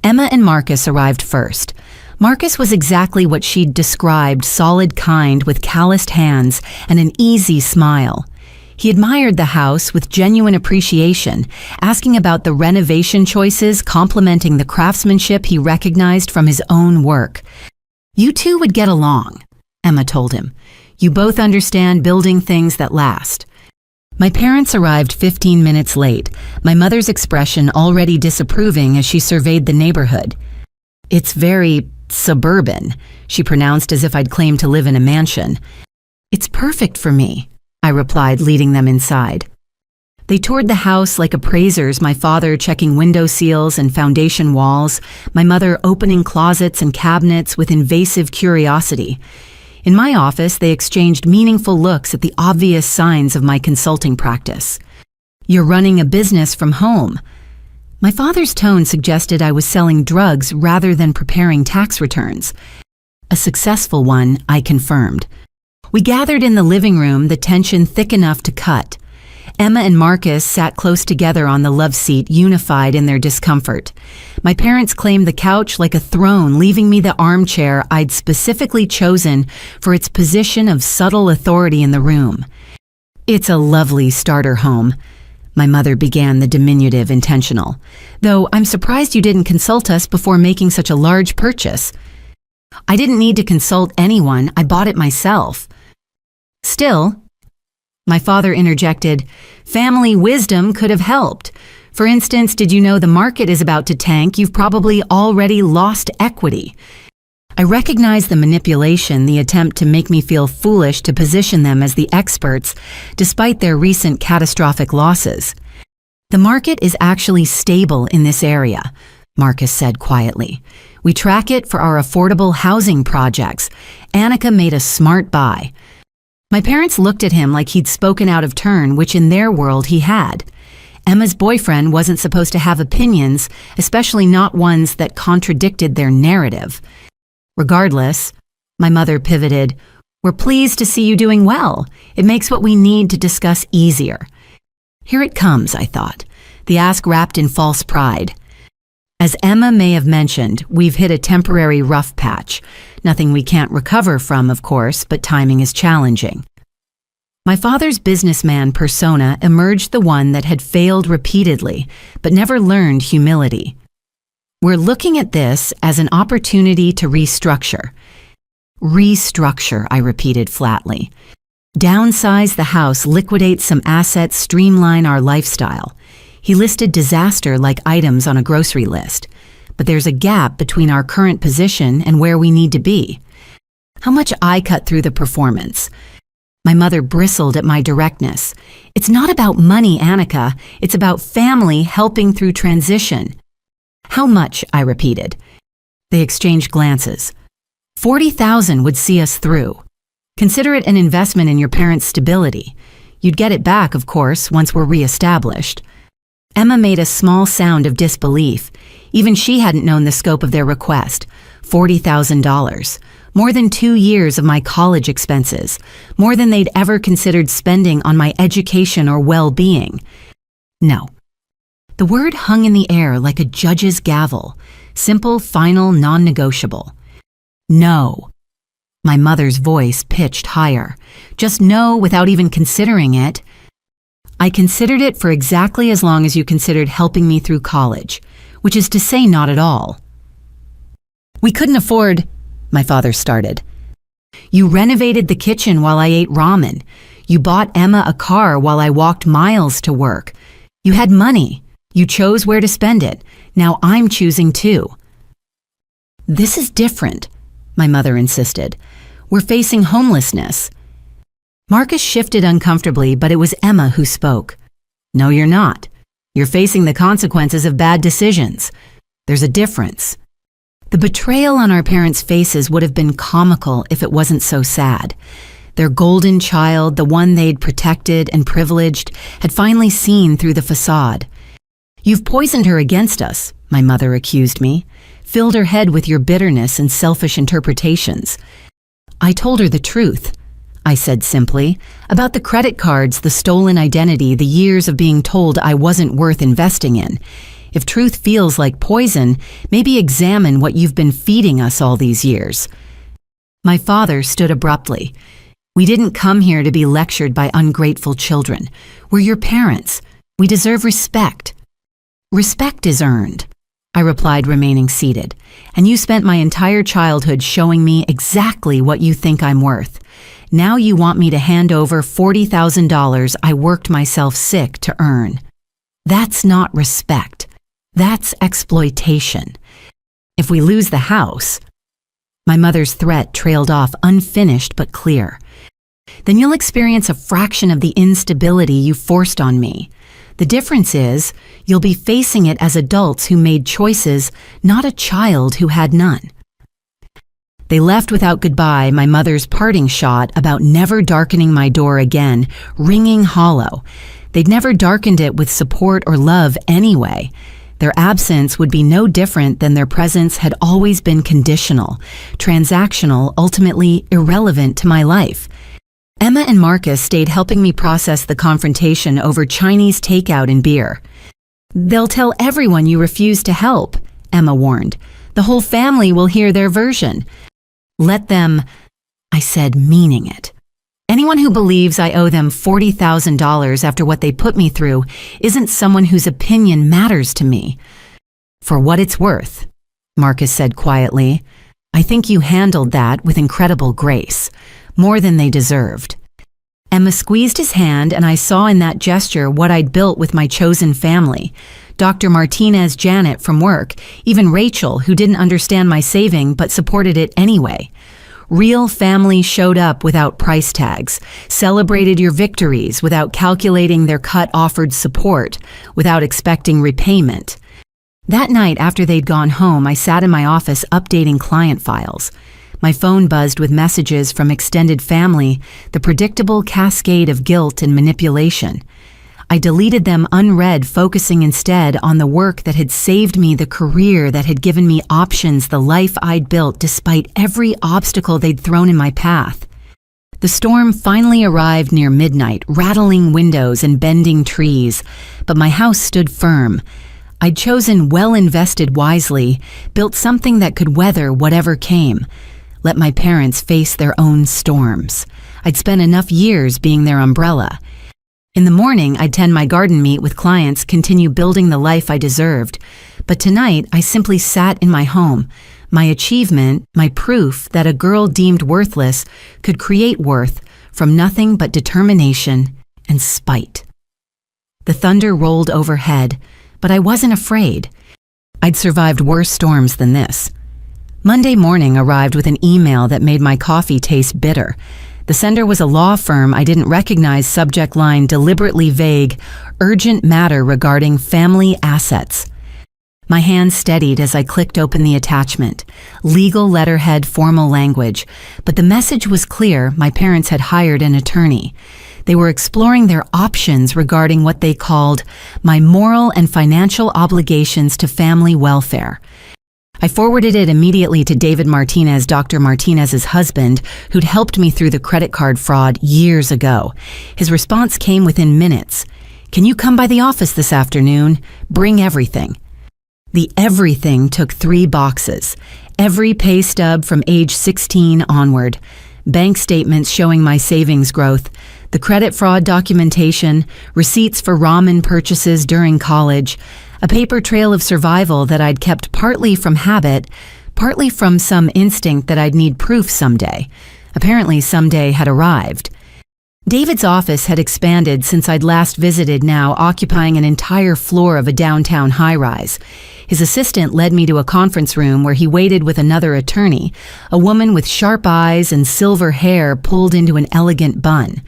A: Emma and Marcus arrived first. Marcus was exactly what she'd described, solid kind with calloused hands and an easy smile. He admired the house with genuine appreciation, asking about the renovation choices, complimenting the craftsmanship he recognized from his own work. You two would get along, Emma told him. You both understand building things that last. My parents arrived 15 minutes late, my mother's expression already disapproving as she surveyed the neighborhood. It's very suburban, she pronounced as if I'd claimed to live in a mansion. It's perfect for me, I replied, leading them inside. They toured the house like appraisers, my father checking window seals and foundation walls, my mother opening closets and cabinets with invasive curiosity. In my office, they exchanged meaningful looks at the obvious signs of my consulting practice. "You're running a business from home." My father's tone suggested I was selling drugs rather than preparing tax returns. A successful one, I confirmed. We gathered in the living room, the tension thick enough to cut. Emma and Marcus sat close together on the love seat, unified in their discomfort. My parents claimed the couch like a throne, leaving me the armchair I'd specifically chosen for its position of subtle authority in the room. "It's a lovely starter home." My mother began the diminutive intentional. "Though I'm surprised you didn't consult us before making such a large purchase." "I didn't need to consult anyone. I bought it myself." "Still," my father interjected, "family wisdom could have helped. For instance, did you know the market is about to tank? You've probably already lost equity." I recognize the manipulation, the attempt to make me feel foolish to position them as the experts, despite their recent catastrophic losses. "The market is actually stable in this area," Marcus said quietly. "We track it for our affordable housing projects. Annika made a smart buy." My parents looked at him like he'd spoken out of turn, which in their world he had. Emma's boyfriend wasn't supposed to have opinions, especially not ones that contradicted their narrative. "Regardless," my mother pivoted, "we're pleased to see you doing well. It makes what we need to discuss easier." Here it comes, I thought, the ask wrapped in false pride. As Emma may have mentioned, we've hit a temporary rough patch. Nothing we can't recover from, of course, but timing is challenging. My father's businessman persona emerged, the one that had failed repeatedly, but never learned humility. "We're looking at this as an opportunity to restructure." "Restructure," I repeated flatly. "Downsize the house, liquidate some assets, streamline our lifestyle." He listed disaster like items on a grocery list. But there's a gap between our current position and where we need to be. How much I cut through the performance. My mother bristled at my directness. "It's not about money, Annika. It's about family helping through transition." "How much?" I repeated. They exchanged glances. 40,000 would see us through. Consider it an investment in your parents' stability. You'd get it back, of course, once we're reestablished. Emma made a small sound of disbelief. Even she hadn't known the scope of their request. $40,000. More than 2 years of my college expenses. More than they'd ever considered spending on my education or well-being. No. The word hung in the air like a judge's gavel. Simple, final, non-negotiable. "No." My mother's voice pitched higher. "Just no without even considering it." "I considered it for exactly as long as you considered helping me through college, which is to say not at all." "We couldn't afford," my father started. "You renovated the kitchen while I ate ramen. You bought Emma a car while I walked miles to work. You had money. You chose where to spend it. Now I'm choosing too." "This is different," my mother insisted. "We're facing homelessness." Marcus shifted uncomfortably, but it was Emma who spoke. "No, you're not. You're facing the consequences of bad decisions. There's a difference." The betrayal on our parents' faces would have been comical if it wasn't so sad. Their golden child, the one they'd protected and privileged, had finally seen through the facade. "You've poisoned her against us," my mother accused me. "Filled her head with your bitterness and selfish interpretations." "I told her the truth," I said simply, "about the credit cards, the stolen identity, the years of being told I wasn't worth investing in. If truth feels like poison, maybe examine what you've been feeding us all these years." My father stood abruptly. "We didn't come here to be lectured by ungrateful children. We're your parents. We deserve respect." "Respect is earned," I replied, remaining seated. "And you spent my entire childhood showing me exactly what you think I'm worth. Now you want me to hand over $40,000 I worked myself sick to earn. That's not respect. That's exploitation. If we lose the house..." My mother's threat trailed off unfinished but clear. "Then you'll experience a fraction of the instability you forced on me. The difference is, you'll be facing it as adults who made choices, not a child who had none." They left without goodbye, my mother's parting shot about never darkening my door again, ringing hollow. They'd never darkened it with support or love anyway. Their absence would be no different than their presence had always been conditional, transactional, ultimately irrelevant to my life. Emma and Marcus stayed helping me process the confrontation over Chinese takeout and beer. "They'll tell everyone you refuse to help," Emma warned. "The whole family will hear their version." "Let them," I said, meaning it. "Anyone who believes I owe them $40,000 after what they put me through isn't someone whose opinion matters to me." "For what it's worth," Marcus said quietly, "I think you handled that with incredible grace, more than they deserved." Emma squeezed his hand, and I saw in that gesture what I'd built with my chosen family. Dr. Martinez, Janet from work, even Rachel, who didn't understand my saving but supported it anyway. Real family showed up without price tags, celebrated your victories without calculating their cut, offered support without expecting repayment. That night after they'd gone home, I sat in my office updating client files. My phone buzzed with messages from extended family, the predictable cascade of guilt and manipulation. I deleted them unread, focusing instead on the work that had saved me, the career that had given me options, the life I'd built despite every obstacle they'd thrown in my path. The storm finally arrived near midnight, rattling windows and bending trees, but my house stood firm. I'd chosen well invested wisely, built something that could weather whatever came. Let my parents face their own storms. I'd spent enough years being their umbrella. In the morning, I'd tend my garden meet with clients, continue building the life I deserved. But tonight, I simply sat in my home, my achievement, my proof that a girl deemed worthless could create worth from nothing but determination and spite. The thunder rolled overhead, but I wasn't afraid. I'd survived worse storms than this. Monday morning arrived with an email that made my coffee taste bitter. The sender was a law firm I didn't recognize, subject line deliberately vague, urgent matter regarding family assets. My hand steadied as I clicked open the attachment. Legal letterhead, formal language. But the message was clear: my parents had hired an attorney. They were exploring their options regarding what they called my moral and financial obligations to family welfare. I forwarded it immediately to David Martinez, Dr. Martinez's husband, who'd helped me through the credit card fraud years ago. His response came within minutes. "Can you come by the office this afternoon? Bring everything." The everything took 3 boxes. Every pay stub from age 16 onward. Bank statements showing my savings growth, the credit fraud documentation, receipts for ramen purchases during college, a paper trail of survival that I'd kept partly from habit, partly from some instinct that I'd need proof someday. Apparently someday had arrived. David's office had expanded since I'd last visited, now occupying an entire floor of a downtown high-rise. His assistant led me to a conference room where he waited with another attorney, a woman with sharp eyes and silver hair pulled into an elegant bun.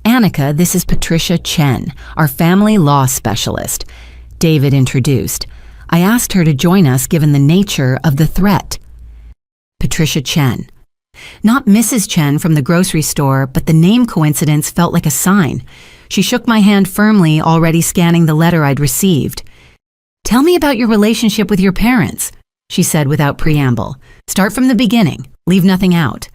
A: "Annika, this is Patricia Chen, our family law specialist," David introduced. I asked her to join us given the nature of the threat. Patricia Chen. Not Mrs. Chen from the grocery store, but the name coincidence felt like a sign. She shook my hand firmly, already scanning the letter I'd received. "Tell me about your relationship with your parents," she said without preamble. "Start from the beginning. Leave nothing out."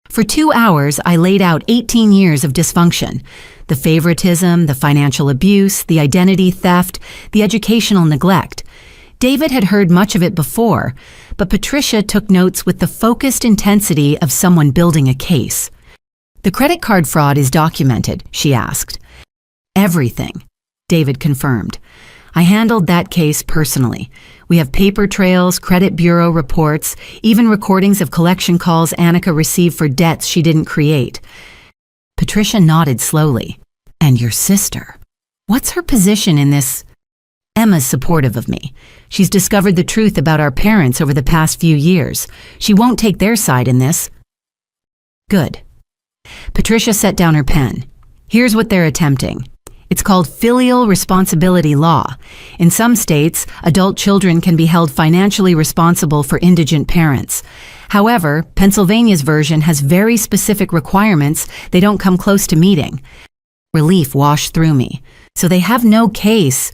A: For 2 hours, I laid out 18 years of dysfunction. The favoritism, the financial abuse, the identity theft, the educational neglect. David had heard much of it before, but Patricia took notes with the focused intensity of someone building a case. "The credit card fraud is documented," she asked. "Everything," David confirmed. "I handled that case personally. We have paper trails, credit bureau reports, even recordings of collection calls Annika received for debts she didn't create." Patricia nodded slowly. "And your sister? What's her position in this?" "Emma's supportive of me. She's discovered the truth about our parents over the past few years. She won't take their side in this." "Good." Patricia set down her pen. "Here's what they're attempting. It's called filial responsibility law. In some states, adult children can be held financially responsible for indigent parents. However, Pennsylvania's version has very specific requirements they don't come close to meeting. Relief washed through me. So they have no case.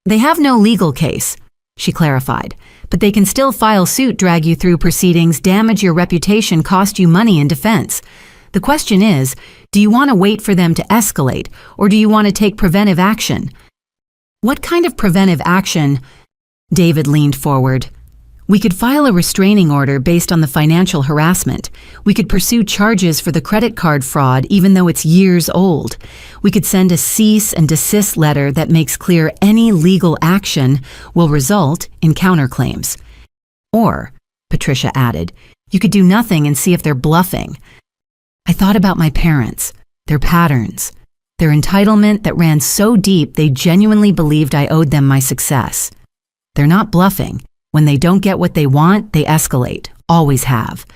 A: They have no legal case, she clarified, but they can still file suit, drag you through proceedings, damage your reputation, cost you money in defense. The question is, do you want to wait for them to escalate, or do you want to take preventive action? What kind of preventive action? David leaned forward. We could file a restraining order based on the financial harassment. We could pursue charges for the credit card fraud even though it's years old. We could send a cease and desist letter that makes clear any legal action will result in counterclaims. Or, Patricia added, you could do nothing and see if they're bluffing. I thought about my parents, their patterns, their entitlement that ran so deep they genuinely believed I owed them my success. They're not bluffing. When they don't get what they want, they escalate, always have.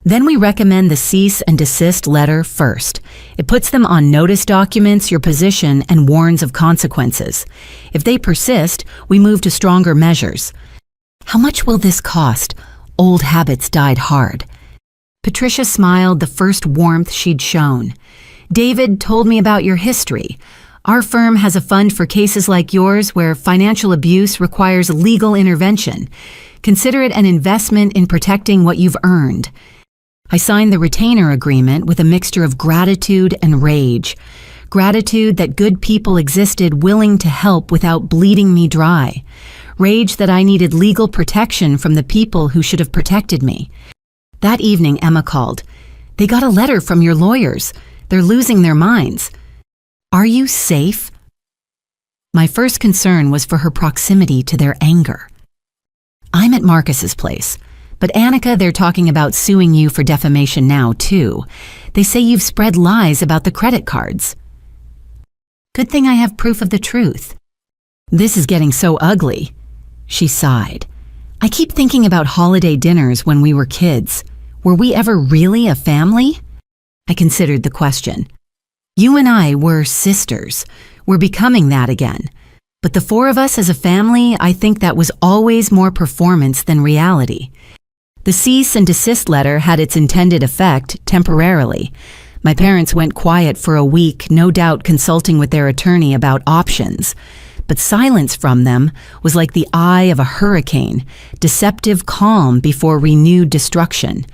A: Then we recommend the cease and desist letter first. It puts them on notice documents, your position, and warns of consequences. If they persist, we move to stronger measures. How much will this cost? Old habits died hard. Patricia smiled, the first warmth she'd shown. David told me about your history. Our firm has a fund for cases like yours where financial abuse requires legal intervention. Consider it an investment in protecting what you've earned. I signed the retainer agreement with a mixture of gratitude and rage. Gratitude that good people existed willing to help without bleeding me dry. Rage that I needed legal protection from the people who should have protected me. That evening, Emma called. They got a letter from your lawyers. They're losing their minds. Are you safe? My first concern was for her proximity to their anger. I'm at Marcus's place, but Annika, they're talking about suing you for defamation now, too. They say you've spread lies about the credit cards. Good thing I have proof of the truth. This is getting so ugly. She sighed. I keep thinking about holiday dinners when we were kids. Were we ever really a family? I considered the question. You and I were sisters. We're becoming that again. But the four of us as a family, I think that was always more performance than reality. The cease and desist letter had its intended effect temporarily. My parents went quiet for a week, no doubt consulting with their attorney about options. But silence from them was like the eye of a hurricane, deceptive calm before renewed destruction.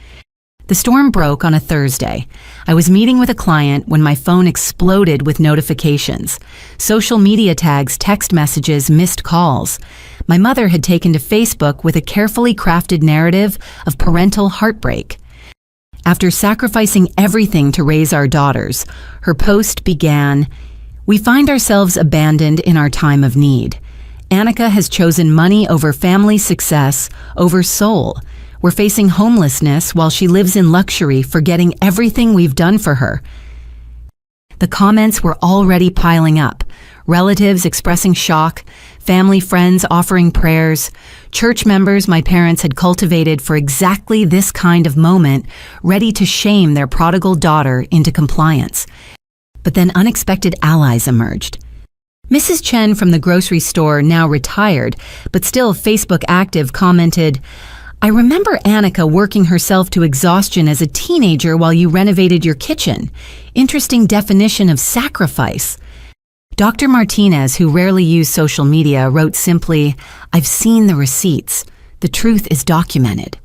A: The storm broke on a Thursday. I was meeting with a client when my phone exploded with notifications. Social media tags, text messages, missed calls. My mother had taken to Facebook with a carefully crafted narrative of parental heartbreak. After sacrificing everything to raise our daughters, her post began, "We find ourselves abandoned in our time of need. Annika has chosen money over family success, over soul. We're facing homelessness while she lives in luxury, forgetting everything we've done for her." The comments were already piling up. Relatives expressing shock, family friends offering prayers, church members my parents had cultivated for exactly this kind of moment, ready to shame their prodigal daughter into compliance. But then unexpected allies emerged. Mrs. Chen from the grocery store, now retired, but still Facebook active, commented, "I remember Annika working herself to exhaustion as a teenager while you renovated your kitchen. Interesting definition of sacrifice." Dr. Martinez, who rarely used social media, wrote simply, "I've seen the receipts. The truth is documented."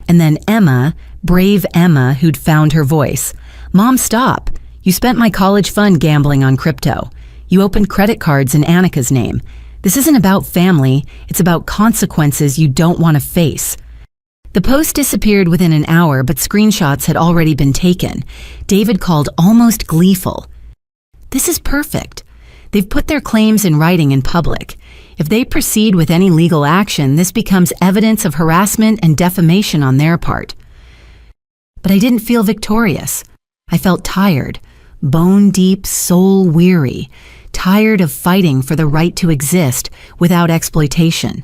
A: And then Emma, brave Emma, who'd found her voice. "Mom, stop. You spent my college fund gambling on crypto. You opened credit cards in Annika's name. This isn't about family, it's about consequences you don't want to face." The post disappeared within an hour, but screenshots had already been taken. David called almost gleeful. "This is perfect. They've put their claims in writing in public. If they proceed with any legal action, this becomes evidence of harassment and defamation on their part." But I didn't feel victorious. I felt tired, bone deep, soul weary. Tired of fighting for the right to exist without exploitation.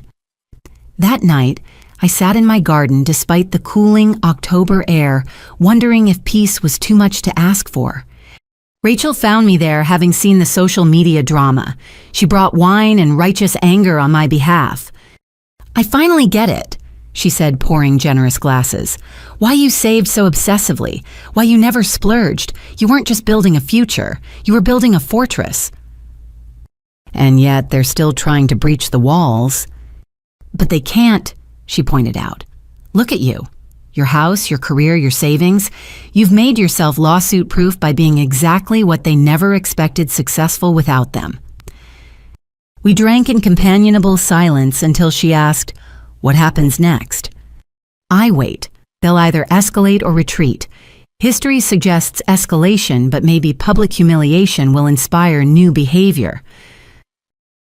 A: That night, I sat in my garden despite the cooling October air, wondering if peace was too much to ask for. Rachel found me there, having seen the social media drama. She brought wine and righteous anger on my behalf. "I finally get it. she said, pouring generous glasses. Why you saved so obsessively. Why you never splurged. You weren't just building a future. You were building a fortress. And yet they're still trying to breach the walls. But they can't, she pointed out. Look at you. Your house, your career, your savings. You've made yourself lawsuit-proof by being exactly what they never expected successful without them. We drank in companionable silence until she asked, "What happens next?" I wait. They'll either escalate or retreat. History suggests escalation, but maybe public humiliation will inspire new behavior.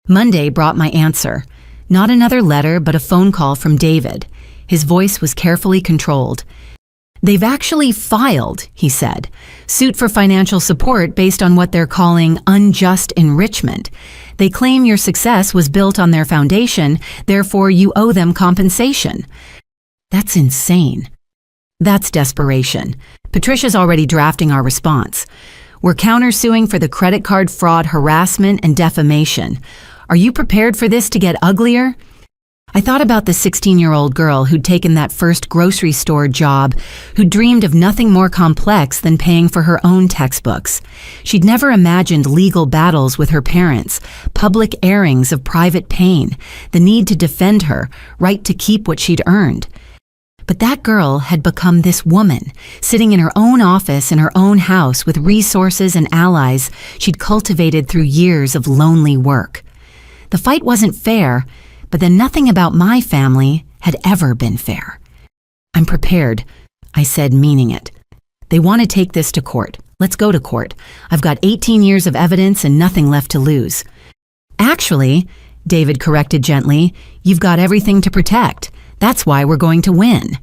A: Monday brought my answer. Not another letter, but a phone call from David. His voice was carefully controlled. They've actually filed, he said, suit for financial support based on what they're calling unjust enrichment. They claim your success was built on their foundation, therefore you owe them compensation. That's insane. That's desperation. Patricia's already drafting our response. We're countersuing for the credit card fraud, harassment, and defamation. Are you prepared for this to get uglier? I thought about the 16-year-old girl who'd taken that first grocery store job, who dreamed of nothing more complex than paying for her own textbooks. She'd never imagined legal battles with her parents, public airings of private pain, the need to defend her, right to keep what she'd earned. But that girl had become this woman, sitting in her own office in her own house with resources and allies she'd cultivated through years of lonely work. The fight wasn't fair, but then nothing about my family had ever been fair. I'm prepared, I said, meaning it. They want to take this to court. Let's go to court. I've got 18 years of evidence and nothing left to lose. Actually, David corrected gently, you've got everything to protect. That's why we're going to win.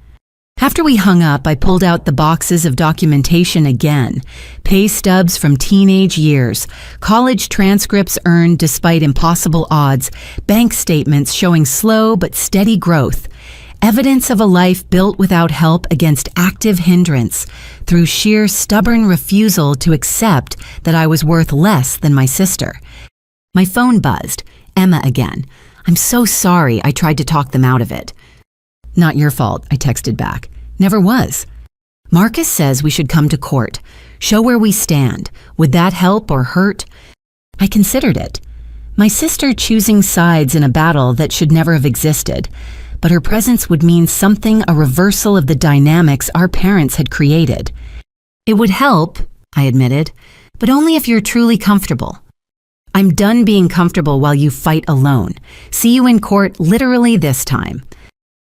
A: After we hung up, I pulled out the boxes of documentation again. Pay stubs from teenage years, college transcripts earned despite impossible odds, bank statements showing slow but steady growth, evidence of a life built without help against active hindrance, through sheer stubborn refusal to accept that I was worth less than my sister. My phone buzzed. Emma again. I'm so sorry I tried to talk them out of it. Not your fault, I texted back. Never was. Marcus says we should come to court. Show where we stand. Would that help or hurt? I considered it. My sister choosing sides in a battle that should never have existed, but her presence would mean something, a reversal of the dynamics our parents had created. It would help, I admitted, but only if you're truly comfortable. I'm done being comfortable while you fight alone. See you in court literally this time.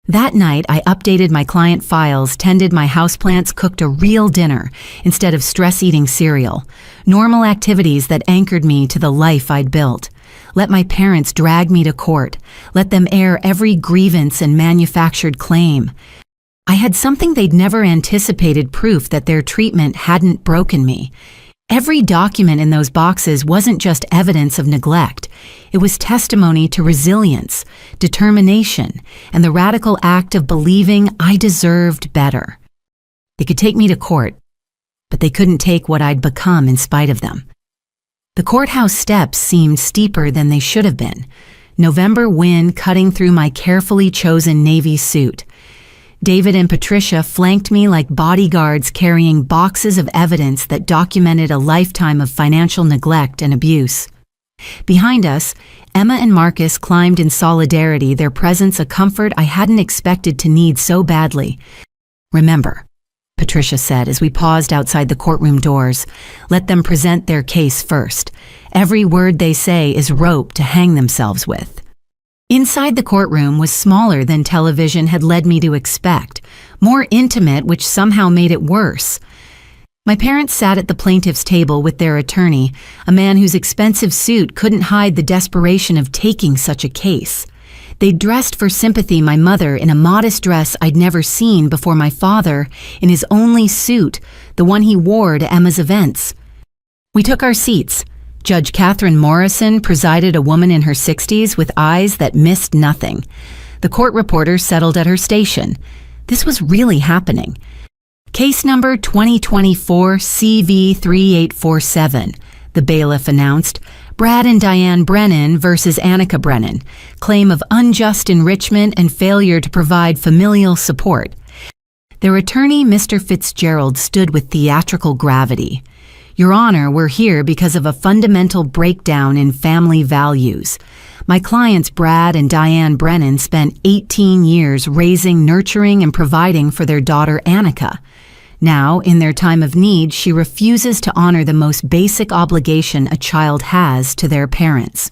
A: That night, I updated my client files, tended my houseplants, cooked a real dinner instead of stress-eating cereal. Normal activities that anchored me to the life I'd built. Let my parents drag me to court. Let them air every grievance and manufactured claim. I had something they'd never anticipated, proof that their treatment hadn't broken me. Every document in those boxes wasn't just evidence of neglect. It was testimony to resilience, determination, and the radical act of believing I deserved better. They could take me to court, but they couldn't take what I'd become in spite of them. The courthouse steps seemed steeper than they should have been. November wind cutting through my carefully chosen navy suit. David and Patricia flanked me like bodyguards carrying boxes of evidence that documented a lifetime of financial neglect and abuse. Behind us, Emma and Marcus climbed in solidarity, their presence a comfort I hadn't expected to need so badly. Remember, Patricia said as we paused outside the courtroom doors, let them present their case first. Every word they say is rope to hang themselves with. Inside the courtroom was smaller than television had led me to expect, more intimate, which somehow made it worse. My parents sat at the plaintiff's table with their attorney, a man whose expensive suit couldn't hide the desperation of taking such a case. They'd dressed for sympathy, my mother in a modest dress I'd never seen before, my father in his only suit, the one he wore to Emma's events. We took our seats. Judge Catherine Morrison presided, a woman in her 60s with eyes that missed nothing. The court reporter settled at her station. This was really happening. Case number 2024 CV3847. the bailiff announced. Brad and Diane Brennan versus Annika Brennan. Claim of unjust enrichment and failure to provide familial support. Their attorney, Mr. Fitzgerald, stood with theatrical gravity. Your Honor, we're here because of a fundamental breakdown in family values. My clients Brad and Diane Brennan spent 18 years raising, nurturing, and providing for their daughter Annika. Now, in their time of need, she refuses to honor the most basic obligation a child has to their parents.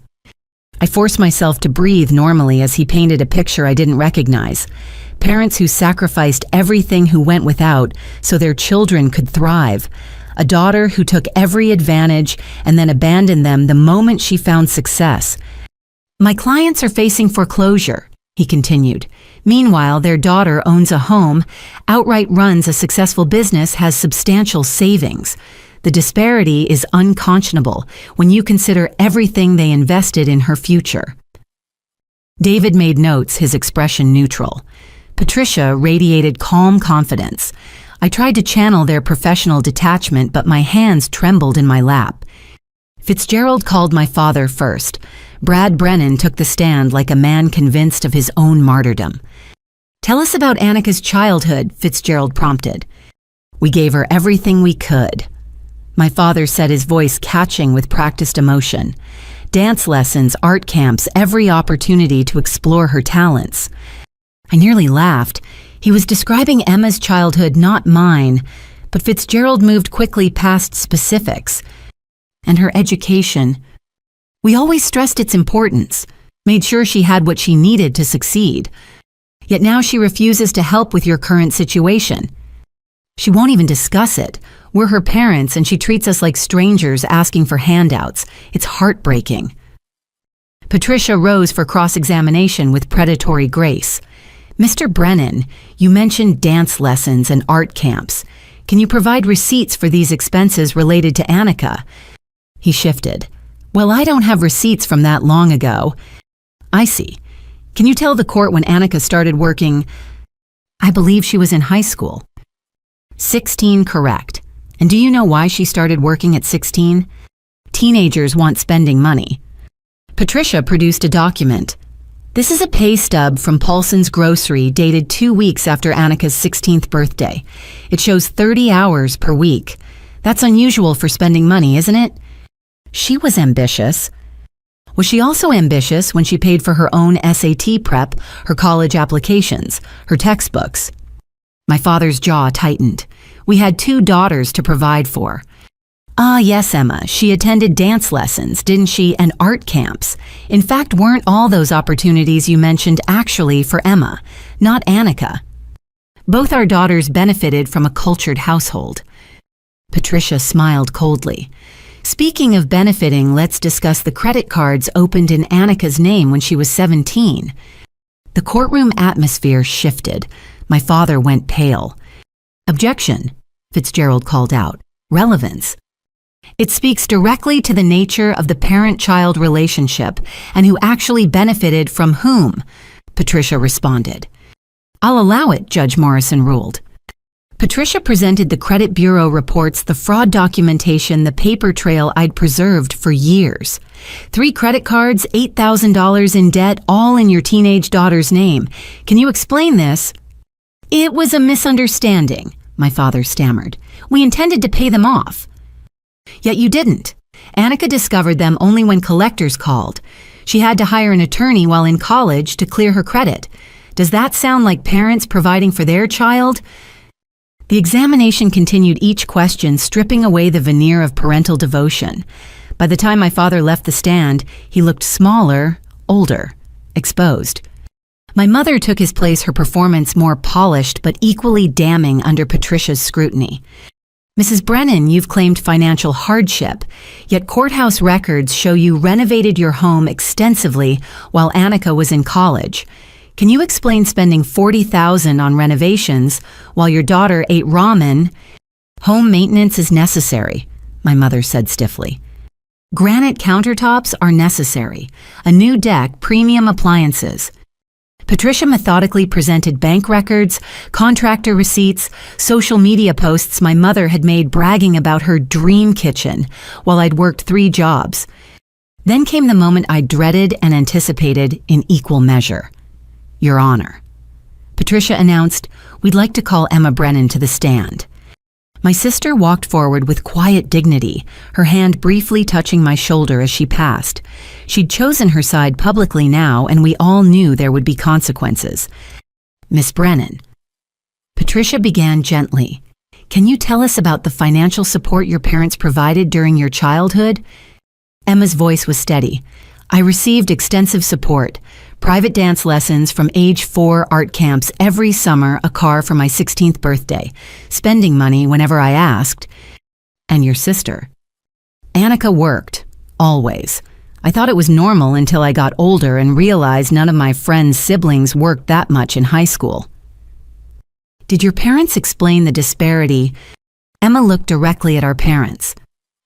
A: I forced myself to breathe normally as he painted a picture I didn't recognize. Parents who sacrificed everything who went without so their children could thrive. A daughter who took every advantage and then abandoned them the moment she found success. My clients are facing foreclosure, he continued. Meanwhile, their daughter owns a home, outright runs a successful business, has substantial savings. The disparity is unconscionable when you consider everything they invested in her future. David made notes, his expression neutral. Patricia radiated calm confidence. I tried to channel their professional detachment, but my hands trembled in my lap. Fitzgerald called my father first. Brad Brennan took the stand like a man convinced of his own martyrdom. Tell us about Annika's childhood, Fitzgerald prompted. We gave her everything we could. My father said, his voice catching with practiced emotion. Dance lessons, art camps, every opportunity to explore her talents. I nearly laughed. He was describing Emma's childhood, not mine, but Fitzgerald moved quickly past specifics. And her education. We always stressed its importance, made sure she had what she needed to succeed. Yet now she refuses to help with your current situation. She won't even discuss it. We're her parents and she treats us like strangers asking for handouts. It's heartbreaking. Patricia rose for cross-examination with predatory grace. Mr. Brennan, you mentioned dance lessons and art camps. Can you provide receipts for these expenses related to Annika? He shifted. Well, I don't have receipts from that long ago. I see. Can you tell the court when Annika started working? I believe she was in high school. 16, correct. And do you know why she started working at 16? Teenagers want spending money. Patricia produced a document. This is a pay stub from Paulson's Grocery dated 2 weeks after Annika's 16th birthday. It shows 30 hours per week. That's unusual for spending money, isn't it? She was ambitious. Was she also ambitious when she paid for her own SAT prep, her college applications, her textbooks? My father's jaw tightened. We had 2 daughters to provide for. Ah, yes, Emma, she attended dance lessons, didn't she, and art camps. In fact, weren't all those opportunities you mentioned actually for Emma, not Annika? Both our daughters benefited from a cultured household. Patricia smiled coldly. Speaking of benefiting, let's discuss the credit cards opened in Annika's name when she was 17. The courtroom atmosphere shifted. My father went pale. Objection, Fitzgerald called out. Relevance. It speaks directly to the nature of the parent-child relationship and who actually benefited from whom, Patricia responded. I'll allow it, Judge Morrison ruled. Patricia presented the credit bureau reports, the fraud documentation, the paper trail I'd preserved for years. 3 credit cards, $8,000 in debt, all in your teenage daughter's name. Can you explain this? It was a misunderstanding, my father stammered. We intended to pay them off. Yet you didn't. Annika discovered them only when collectors called. She had to hire an attorney while in college to clear her credit. Does that sound like parents providing for their child? The examination continued, each question stripping away the veneer of parental devotion. By the time my father left the stand, he looked smaller, older, exposed. My mother took his place, her performance more polished but equally damning under Patricia's scrutiny. Mrs. Brennan, you've claimed financial hardship, yet courthouse records show you renovated your home extensively while Annika was in college. Can you explain spending $40,000 on renovations while your daughter ate ramen? Home maintenance is necessary, my mother said stiffly. Granite countertops are necessary. A new deck, premium appliances. Patricia methodically presented bank records, contractor receipts, social media posts my mother had made bragging about her dream kitchen while I'd worked 3 jobs. Then came the moment I dreaded and anticipated in equal measure. Your Honor. Patricia announced, "We'd like to call Emma Brennan to the stand." My sister walked forward with quiet dignity, her hand briefly touching my shoulder as she passed. She'd chosen her side publicly now, and we all knew there would be consequences. "Miss Brennan." Patricia began gently. "Can you tell us about the financial support your parents provided during your childhood?" Emma's voice was steady. "I received extensive support. Private dance lessons from age 4, art camps every summer, a car for my 16th birthday, spending money whenever I asked." "And your sister?" "Annika worked, always. I thought it was normal until I got older and realized none of my friends' siblings worked that much in high school." "Did your parents explain the disparity?" Emma looked directly at our parents.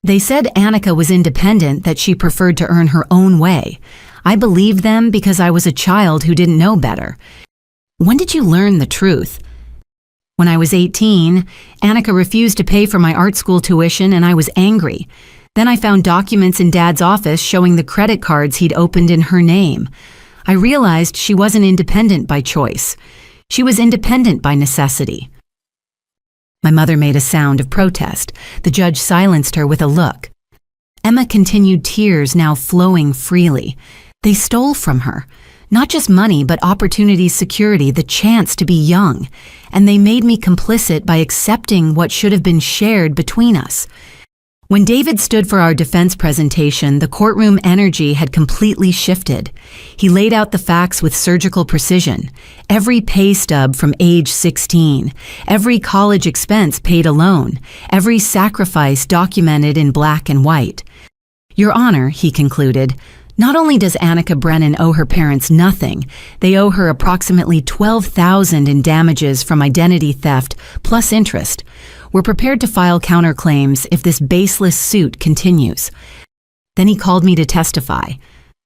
A: "They said Annika was independent, that she preferred to earn her own way. I believed them because I was a child who didn't know better." "When did you learn the truth?" "When I was 18, Annika refused to pay for my art school tuition and I was angry. Then I found documents in Dad's office showing the credit cards he'd opened in her name. I realized she wasn't independent by choice. She was independent by necessity." My mother made a sound of protest. The judge silenced her with a look. Emma continued, tears now flowing freely. "They stole from her. Not just money, but opportunity, security, the chance to be young. And they made me complicit by accepting what should have been shared between us." When David stood for our defense presentation, the courtroom energy had completely shifted. He laid out the facts with surgical precision. Every pay stub from age 16, every college expense paid alone, every sacrifice documented in black and white. "Your Honor," he concluded, "not only does Annika Brennan owe her parents nothing, they owe her approximately $12,000 in damages from identity theft plus interest. We're prepared to file counterclaims if this baseless suit continues." Then he called me to testify.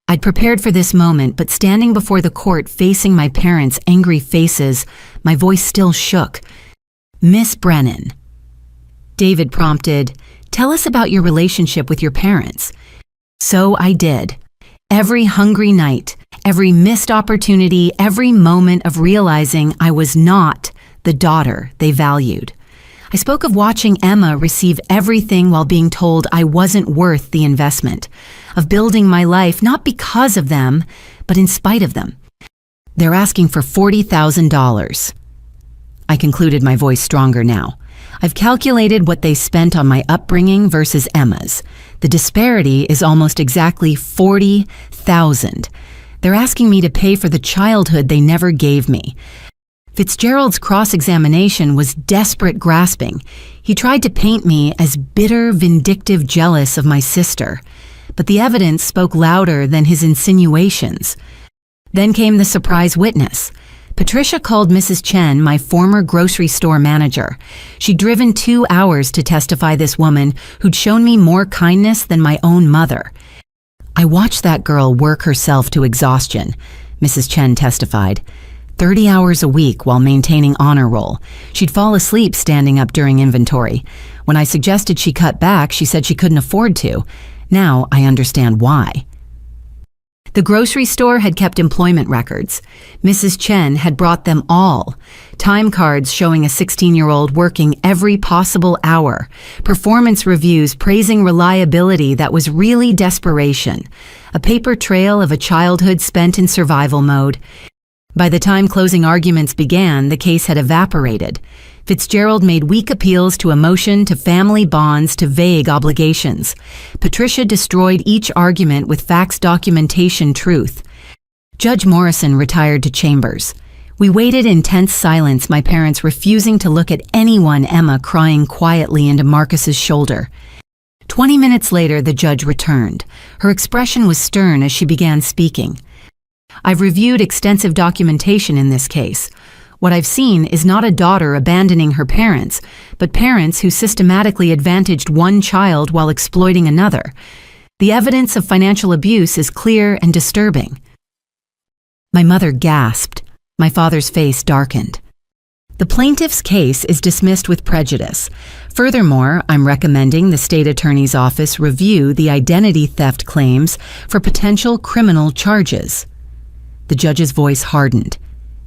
A: I'd prepared for this moment, but standing before the court facing my parents' angry faces, my voice still shook. "Miss Brennan." David prompted, "Tell us about your relationship with your parents." So I did. Every hungry night, every missed opportunity, every moment of realizing I was not the daughter they valued. I spoke of watching Emma receive everything while being told I wasn't worth the investment, of building my life not because of them, but in spite of them. "They're asking for $40,000. I concluded, my voice stronger now. "I've calculated what they spent on my upbringing versus Emma's. The disparity is almost exactly $40,000. They're asking me to pay for the childhood they never gave me." Fitzgerald's cross-examination was desperate grasping. He tried to paint me as bitter, vindictive, jealous of my sister. But the evidence spoke louder than his insinuations. Then came the surprise witness. Patricia called Mrs. Chen, my former grocery store manager. She'd driven 2 hours to testify this woman who'd shown me more kindness than my own mother. "I watched that girl work herself to exhaustion," Mrs. Chen testified. 30 hours a week while maintaining honor roll. She'd fall asleep standing up during inventory. When I suggested she cut back, she said she couldn't afford to. Now I understand why. The grocery store had kept employment records. Mrs. Chen had brought them all. Time cards showing a 16-year-old working every possible hour. Performance reviews praising reliability that was really desperation. A paper trail of a childhood spent in survival mode. By the time closing arguments began, the case had evaporated. Fitzgerald made weak appeals to emotion, to family bonds, to vague obligations. Patricia destroyed each argument with facts, documentation, truth. Judge Morrison retired to chambers. We waited in tense silence, my parents refusing to look at anyone, Emma crying quietly into Marcus's shoulder. 20 minutes later, the judge returned. Her expression was stern as she began speaking. "I've reviewed extensive documentation in this case. What I've seen is not a daughter abandoning her parents, but parents who systematically advantaged one child while exploiting another. The evidence of financial abuse is clear and disturbing." My mother gasped. My father's face darkened. The plaintiff's case is dismissed with prejudice. Furthermore, I'm recommending the state attorney's office review the identity theft claims for potential criminal charges. The judge's voice hardened.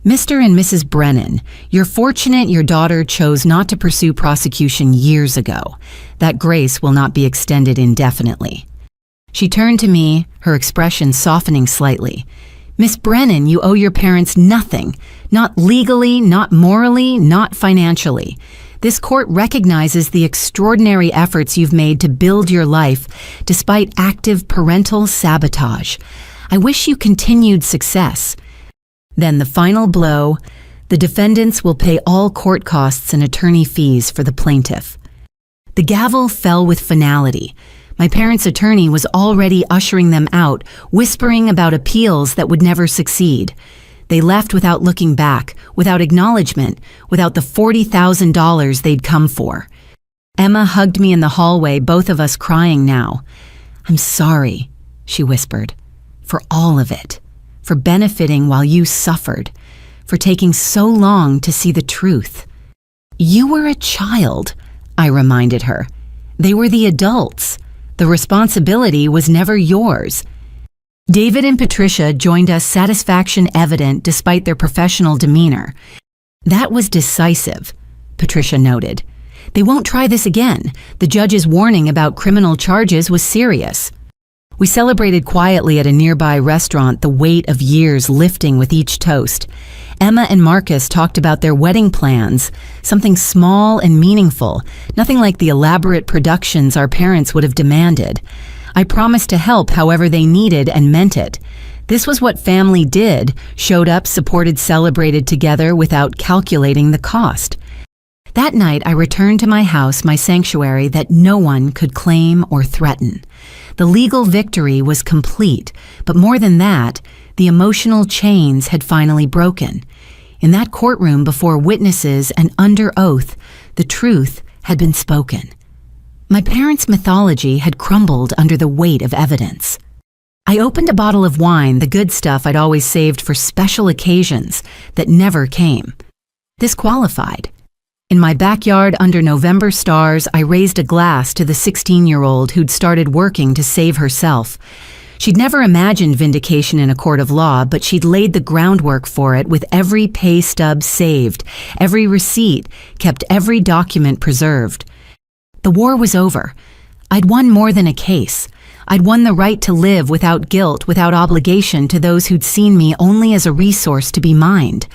A: Mr. and Mrs. Brennan, you're fortunate your daughter chose not to pursue prosecution years ago. That grace will not be extended indefinitely. She turned to me, her expression softening slightly. Miss Brennan, you owe your parents nothing. Not legally, not morally, not financially. This court recognizes the extraordinary efforts you've made to build your life despite active parental sabotage. I wish you continued success. Then the final blow, the defendants will pay all court costs and attorney fees for the plaintiff. The gavel fell with finality. My parents' attorney was already ushering them out, whispering about appeals that would never succeed. They left without looking back, without acknowledgement, without the $40,000 they'd come for. Emma hugged me in the hallway, both of us crying now. I'm sorry, she whispered, for all of it, for benefiting while you suffered, for taking so long to see the truth. You were a child, I reminded her. They were the adults. The responsibility was never yours. David and Patricia joined us, satisfaction evident despite their professional demeanor. That was decisive, Patricia noted. They won't try this again. The judge's warning about criminal charges was serious. We celebrated quietly at a nearby restaurant, the weight of years lifting with each toast. Emma and Marcus talked about their wedding plans, something small and meaningful, nothing like the elaborate productions our parents would have demanded. I promised to help however they needed and meant it. This was what family did, showed up, supported, celebrated together without calculating the cost. That night, I returned to my house, my sanctuary that no one could claim or threaten. The legal victory was complete, but more than that, the emotional chains had finally broken. In that courtroom before witnesses and under oath, the truth had been spoken. My parents' mythology had crumbled under the weight of evidence. I opened a bottle of wine, the good stuff I'd always saved for special occasions that never came. This qualified. In my backyard under November stars, I raised a glass to the 16-year-old who'd started working to save herself. She'd never imagined vindication in a court of law, but she'd laid the groundwork for it with every pay stub saved, every receipt, kept every document preserved. The war was over. I'd won more than a case. I'd won the right to live without guilt, without obligation to those who'd seen me only as a resource to be mined.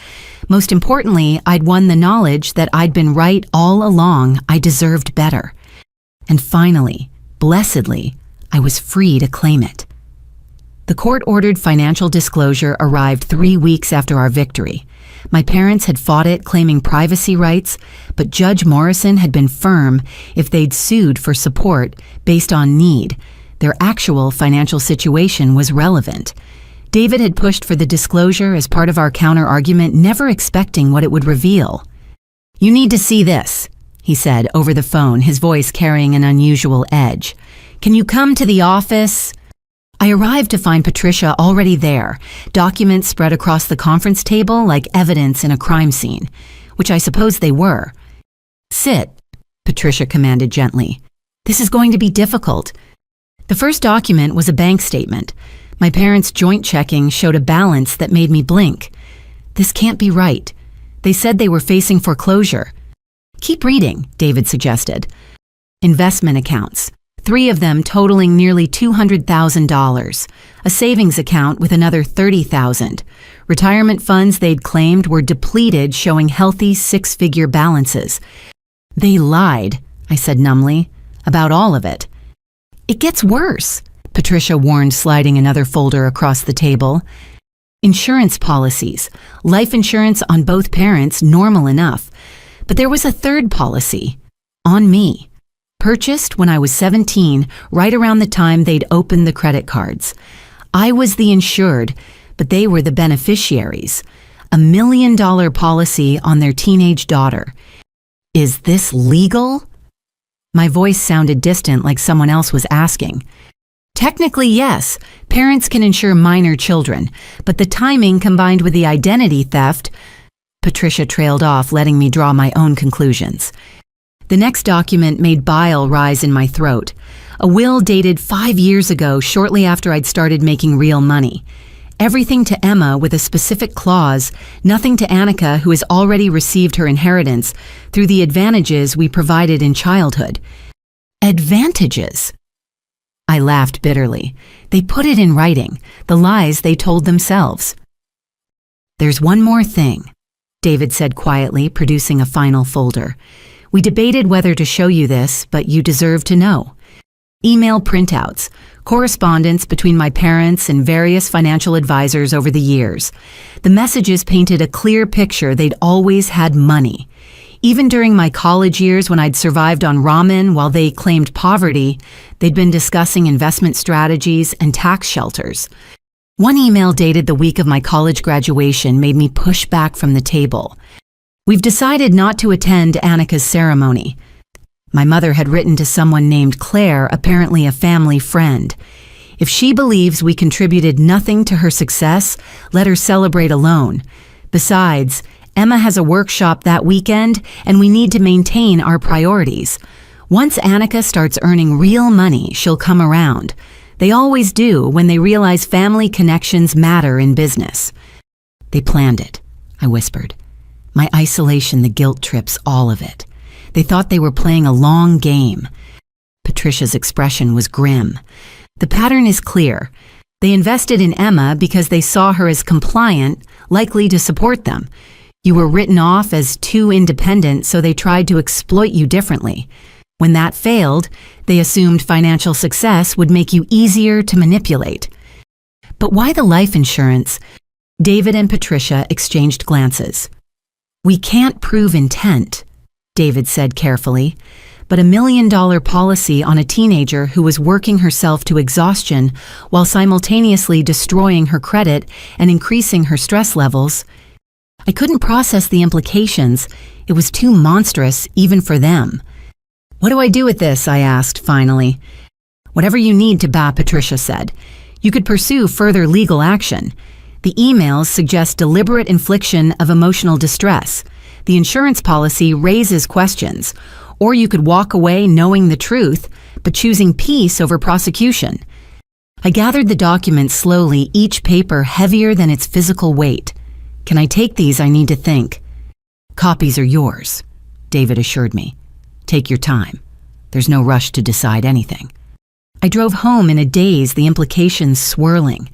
A: Most importantly, I'd won the knowledge that I'd been right all along. I deserved better. And finally, blessedly, I was free to claim it. The court-ordered financial disclosure arrived 3 weeks after our victory. My parents had fought it, claiming privacy rights, but Judge Morrison had been firm if they'd sued for support based on need. Their actual financial situation was relevant. David had pushed for the disclosure as part of our counter-argument, never expecting what it would reveal. "You need to see this," he said over the phone, his voice carrying an unusual edge. "Can you come to the office?" I arrived to find Patricia already there, documents spread across the conference table like evidence in a crime scene, which I suppose they were. "Sit," Patricia commanded gently. "This is going to be difficult." The first document was a bank statement. My parents' joint checking showed a balance that made me blink. This can't be right. They said they were facing foreclosure. "Keep reading," David suggested. Investment accounts. 3 of them totaling nearly $200,000, a savings account with another $30,000. Retirement funds they'd claimed were depleted, showing healthy 6-figure balances. "They lied," I said numbly, "about all of it." "It gets worse," Patricia warned, sliding another folder across the table. Insurance policies, life insurance on both parents, normal enough. But there was a third policy, on me. Purchased when I was 17, right around the time they'd opened the credit cards. I was the insured, but they were the beneficiaries. $1 million policy on their teenage daughter. Is this legal? My voice sounded distant, like someone else was asking. Technically, yes, parents can insure minor children, but the timing combined with the identity theft, Patricia trailed off, letting me draw my own conclusions. The next document made bile rise in my throat. A will dated 5 years ago, shortly after I'd started making real money. Everything to Emma with a specific clause, nothing to Annika, who has already received her inheritance through the advantages we provided in childhood. Advantages? I laughed bitterly. They put it in writing, the lies they told themselves. There's one more thing, David said quietly, producing a final folder. We debated whether to show you this, but you deserve to know. Email printouts, correspondence between my parents and various financial advisors over the years. The messages painted a clear picture they'd always had money. Even during my college years when I'd survived on ramen while they claimed poverty, they'd been discussing investment strategies and tax shelters. One email dated the week of my college graduation made me push back from the table. We've decided not to attend Annika's ceremony. My mother had written to someone named Claire, apparently a family friend. If she believes we contributed nothing to her success, let her celebrate alone. Besides, Emma has a workshop that weekend, and we need to maintain our priorities. Once Annika starts earning real money, she'll come around. They always do when they realize family connections matter in business. They planned it, I whispered. My isolation, the guilt trips, all of it. They thought they were playing a long game. Patricia's expression was grim. The pattern is clear. They invested in Emma because they saw her as compliant, likely to support them. You were written off as too independent, so they tried to exploit you differently. When that failed, they assumed financial success would make you easier to manipulate. But why the life insurance? David and Patricia exchanged glances. We can't prove intent, David said carefully, but $1 million policy on a teenager who was working herself to exhaustion while simultaneously destroying her credit and increasing her stress levels. I couldn't process the implications. It was too monstrous, even for them. What do I do with this? I asked, finally. Whatever you need to, Patricia said. You could pursue further legal action. The emails suggest deliberate infliction of emotional distress. The insurance policy raises questions. Or you could walk away knowing the truth, but choosing peace over prosecution. I gathered the documents slowly, each paper heavier than its physical weight. Can I take these? I need to think. Copies are yours, David assured me. Take your time. There's no rush to decide anything. I drove home in a daze, the implications swirling.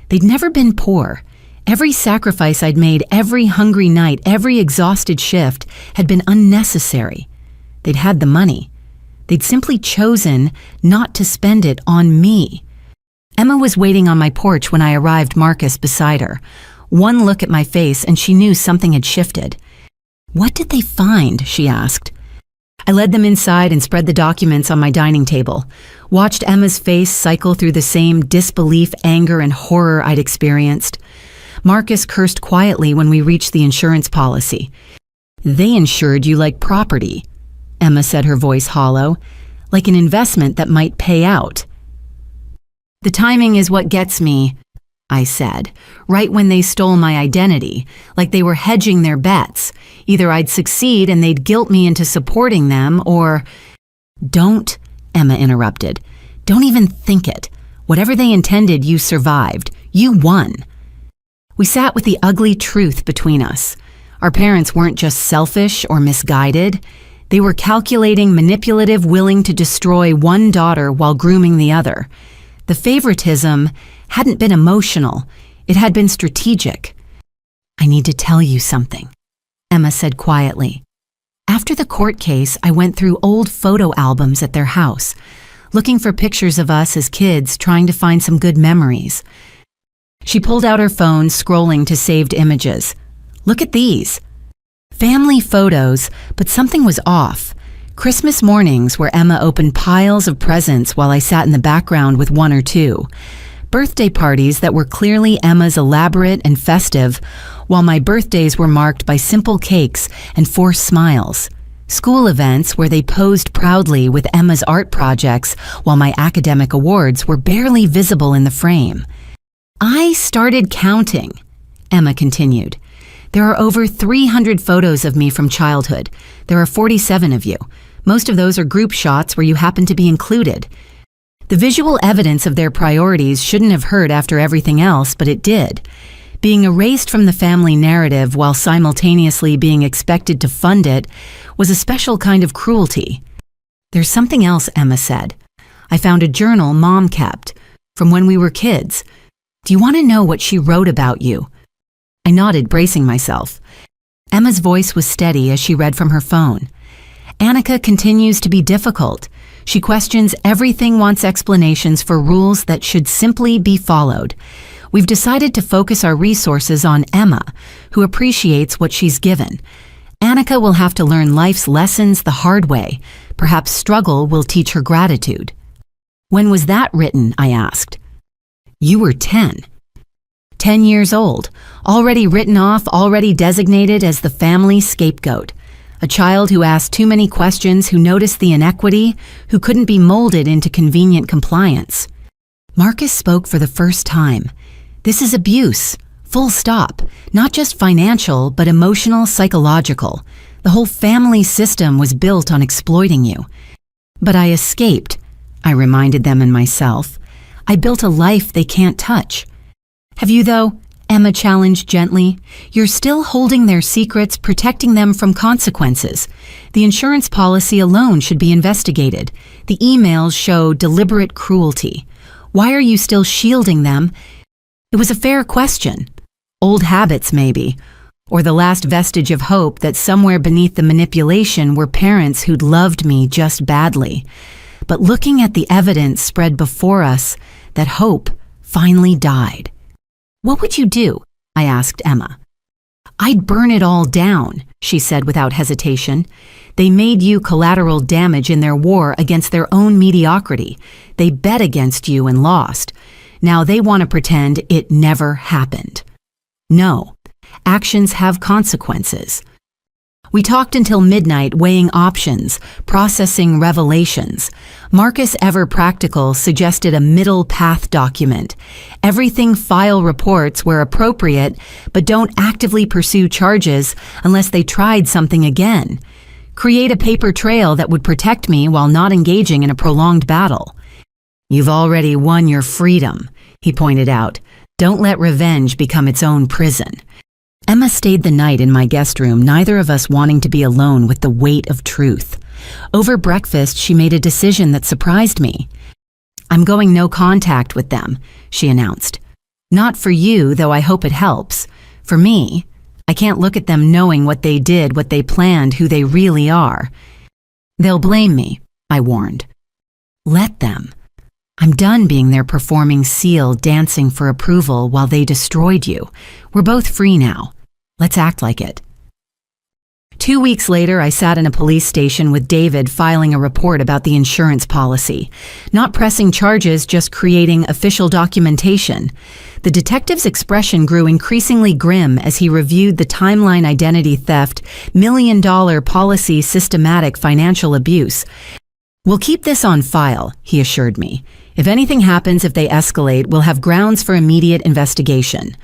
A: They'd never been poor. Every sacrifice I'd made, every hungry night, every exhausted shift had been unnecessary. They'd had the money. They'd simply chosen not to spend it on me. Emma was waiting on my porch when I arrived, Marcus beside her. One look at my face and she knew something had shifted. What did they find? She asked. I led them inside and spread the documents on my dining table, watched Emma's face cycle through the same disbelief, anger, and horror I'd experienced. Marcus cursed quietly when we reached the insurance policy. They insured you like property, Emma said, her voice hollow, like an investment that might pay out. The timing is what gets me, I said, right when they stole my identity, like they were hedging their bets. Either I'd succeed and they'd guilt me into supporting them, or... Don't, Emma interrupted. Don't even think it. Whatever they intended, you survived. You won. We sat with the ugly truth between us. Our parents weren't just selfish or misguided. They were calculating, manipulative, willing to destroy one daughter while grooming the other. The favoritism hadn't been emotional. It had been strategic. I need to tell you something, Emma said quietly. After the court case, I went through old photo albums at their house, looking for pictures of us as kids, trying to find some good memories. She pulled out her phone, scrolling to saved images. Look at these. Family photos, but something was off. Christmas mornings where Emma opened piles of presents while I sat in the background with one or two. Birthday parties that were clearly Emma's elaborate and festive, while my birthdays were marked by simple cakes and forced smiles. School events where they posed proudly with Emma's art projects while my academic awards were barely visible in the frame. I started counting, Emma continued. There are over 300 photos of me from childhood. There are 47 of you. Most of those are group shots where you happen to be included. The visual evidence of their priorities shouldn't have hurt after everything else, but it did. Being erased from the family narrative while simultaneously being expected to fund it was a special kind of cruelty. There's something else, Emma said. I found a journal Mom kept, from when we were kids. Do you want to know what she wrote about you? I nodded, bracing myself. Emma's voice was steady as she read from her phone. Annika continues to be difficult. She questions everything, wants explanations for rules that should simply be followed. We've decided to focus our resources on Emma, who appreciates what she's given. Annika will have to learn life's lessons the hard way. Perhaps struggle will teach her gratitude. When was that written? I asked. You were 10. 10 years old, already written off, already designated as the family scapegoat. A child who asked too many questions, who noticed the inequity, who couldn't be molded into convenient compliance. Marcus spoke for the first time. This is abuse, full stop, not just financial, but emotional, psychological. The whole family system was built on exploiting you. But I escaped, I reminded them and myself. I built a life they can't touch. Have you, though? Emma challenged gently. You're still holding their secrets, protecting them from consequences. The insurance policy alone should be investigated. The emails show deliberate cruelty. Why are you still shielding them? It was a fair question. Old habits, maybe. Or the last vestige of hope that somewhere beneath the manipulation were parents who'd loved me just badly. But looking at the evidence spread before us, that hope finally died. What would you do? I asked Emma. I'd burn it all down, she said without hesitation. They made you collateral damage in their war against their own mediocrity. They bet against you and lost. Now they want to pretend it never happened. No, actions have consequences. We talked until midnight, weighing options, processing revelations. Marcus, ever practical, suggested a middle path document. Everything file reports where appropriate, but don't actively pursue charges unless they tried something again. Create a paper trail that would protect me while not engaging in a prolonged battle. You've already won your freedom, he pointed out. Don't let revenge become its own prison. Emma stayed the night in my guest room, neither of us wanting to be alone with the weight of truth. Over breakfast, she made a decision that surprised me. I'm going no contact with them, she announced. Not for you, though I hope it helps. For me, I can't look at them knowing what they did, what they planned, who they really are. They'll blame me, I warned. Let them. I'm done being their performing seal dancing for approval while they destroyed you. We're both free now. Let's act like it. 2 weeks later, I sat in a police station with David filing a report about the insurance policy. Not pressing charges, just creating official documentation. The detective's expression grew increasingly grim as he reviewed the timeline identity theft, million-dollar policy systematic financial abuse. We'll keep this on file, he assured me. If anything happens, if they escalate, we'll have grounds for immediate investigation.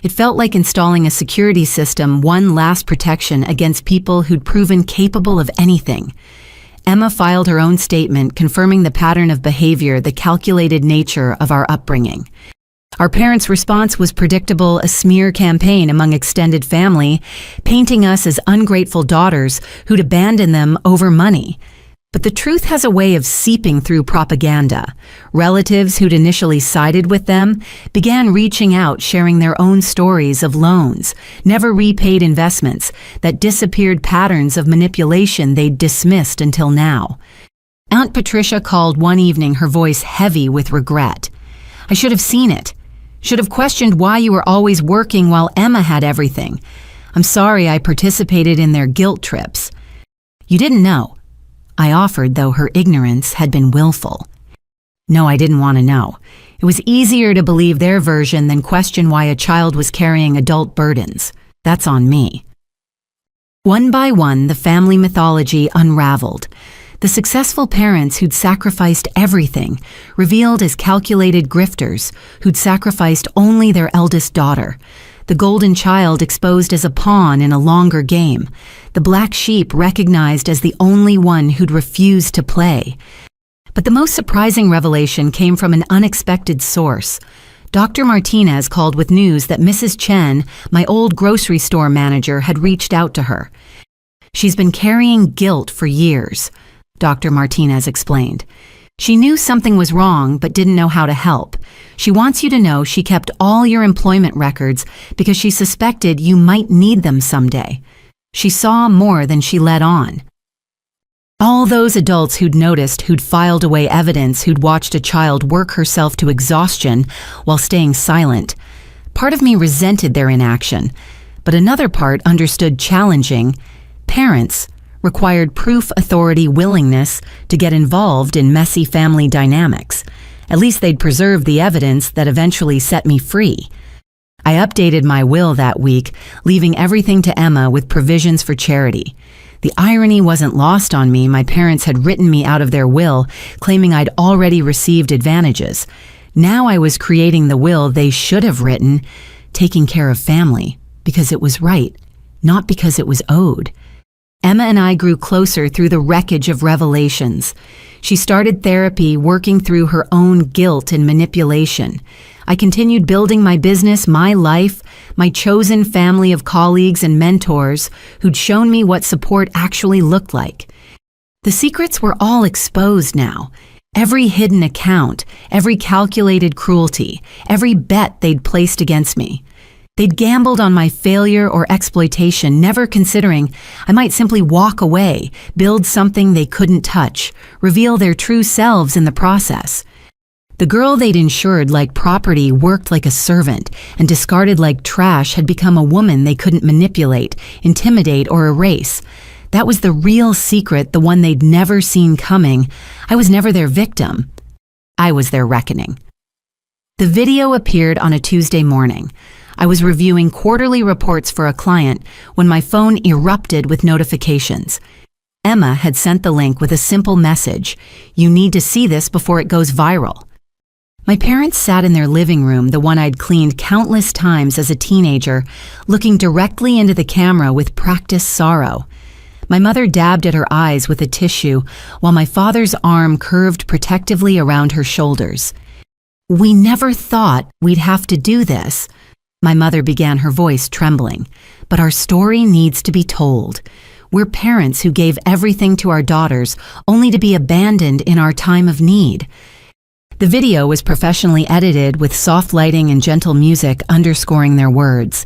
A: It felt like installing a security system, one last protection against people who'd proven capable of anything. Emma filed her own statement confirming the pattern of behavior, the calculated nature of our upbringing. Our parents' response was predictable, a smear campaign among extended family, painting us as ungrateful daughters who'd abandon them over money. But the truth has a way of seeping through propaganda. Relatives who'd initially sided with them began reaching out, sharing their own stories of loans, never repaid investments, that disappeared patterns of manipulation they'd dismissed until now. Aunt Patricia called one evening, her voice heavy with regret. I should have seen it. Should have questioned why you were always working while Emma had everything. I'm sorry I participated in their guilt trips. You didn't know, I offered, though her ignorance had been willful. No, I didn't want to know. It was easier to believe their version than question why a child was carrying adult burdens. That's on me. One by one, the family mythology unraveled. The successful parents who'd sacrificed everything, revealed as calculated grifters who'd sacrificed only their eldest daughter. The golden child exposed as a pawn in a longer game. The black sheep recognized as the only one who'd refused to play. But the most surprising revelation came from an unexpected source. Dr. Martinez called with news that Mrs. Chen, my old grocery store manager, had reached out to her. She's been carrying guilt for years, Dr. Martinez explained. She knew something was wrong but didn't know how to help. She wants you to know she kept all your employment records because she suspected you might need them someday. She saw more than she let on. All those adults who'd noticed, who'd filed away evidence, who'd watched a child work herself to exhaustion while staying silent. Part of me resented their inaction, but another part understood challenging. Parents required proof, authority, willingness to get involved in messy family dynamics. At least they'd preserve the evidence that eventually set me free. I updated my will that week, leaving everything to Emma with provisions for charity. The irony wasn't lost on me. My parents had written me out of their will, claiming I'd already received advantages. Now I was creating the will they should have written, taking care of family, because it was right, not because it was owed. Emma and I grew closer through the wreckage of revelations. She started therapy, working through her own guilt and manipulation. I continued building my business, my life, my chosen family of colleagues and mentors who'd shown me what support actually looked like. The secrets were all exposed now. Every hidden account, every calculated cruelty, every bet they'd placed against me. They'd gambled on my failure or exploitation, never considering I might simply walk away, build something they couldn't touch, reveal their true selves in the process. The girl they'd insured like property, worked like a servant, and discarded like trash had become a woman they couldn't manipulate, intimidate, or erase. That was the real secret, the one they'd never seen coming. I was never their victim. I was their reckoning. The video appeared on a Tuesday morning. I was reviewing quarterly reports for a client when my phone erupted with notifications. Emma had sent the link with a simple message: "You need to see this before it goes viral." My parents sat in their living room, the one I'd cleaned countless times as a teenager, looking directly into the camera with practiced sorrow. My mother dabbed at her eyes with a tissue, while my father's arm curved protectively around her shoulders. "We never thought we'd have to do this," my mother began, her voice trembling. "But our story needs to be told. We're parents who gave everything to our daughters, only to be abandoned in our time of need." The video was professionally edited with soft lighting and gentle music underscoring their words.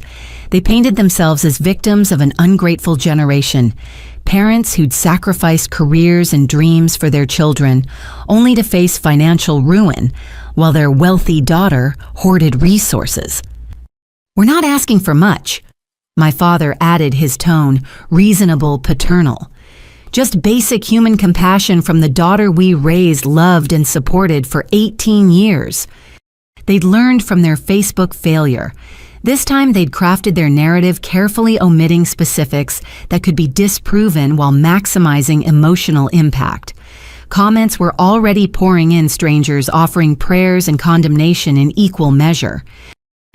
A: They painted themselves as victims of an ungrateful generation, parents who'd sacrificed careers and dreams for their children, only to face financial ruin, while their wealthy daughter hoarded resources. "We're not asking for much," my father added, his tone reasonable, paternal. "Just basic human compassion from the daughter we raised, loved, and supported for 18 years. They'd learned from their Facebook failure. This time they'd crafted their narrative, carefully omitting specifics that could be disproven while maximizing emotional impact. Comments were already pouring in, strangers offering prayers and condemnation in equal measure.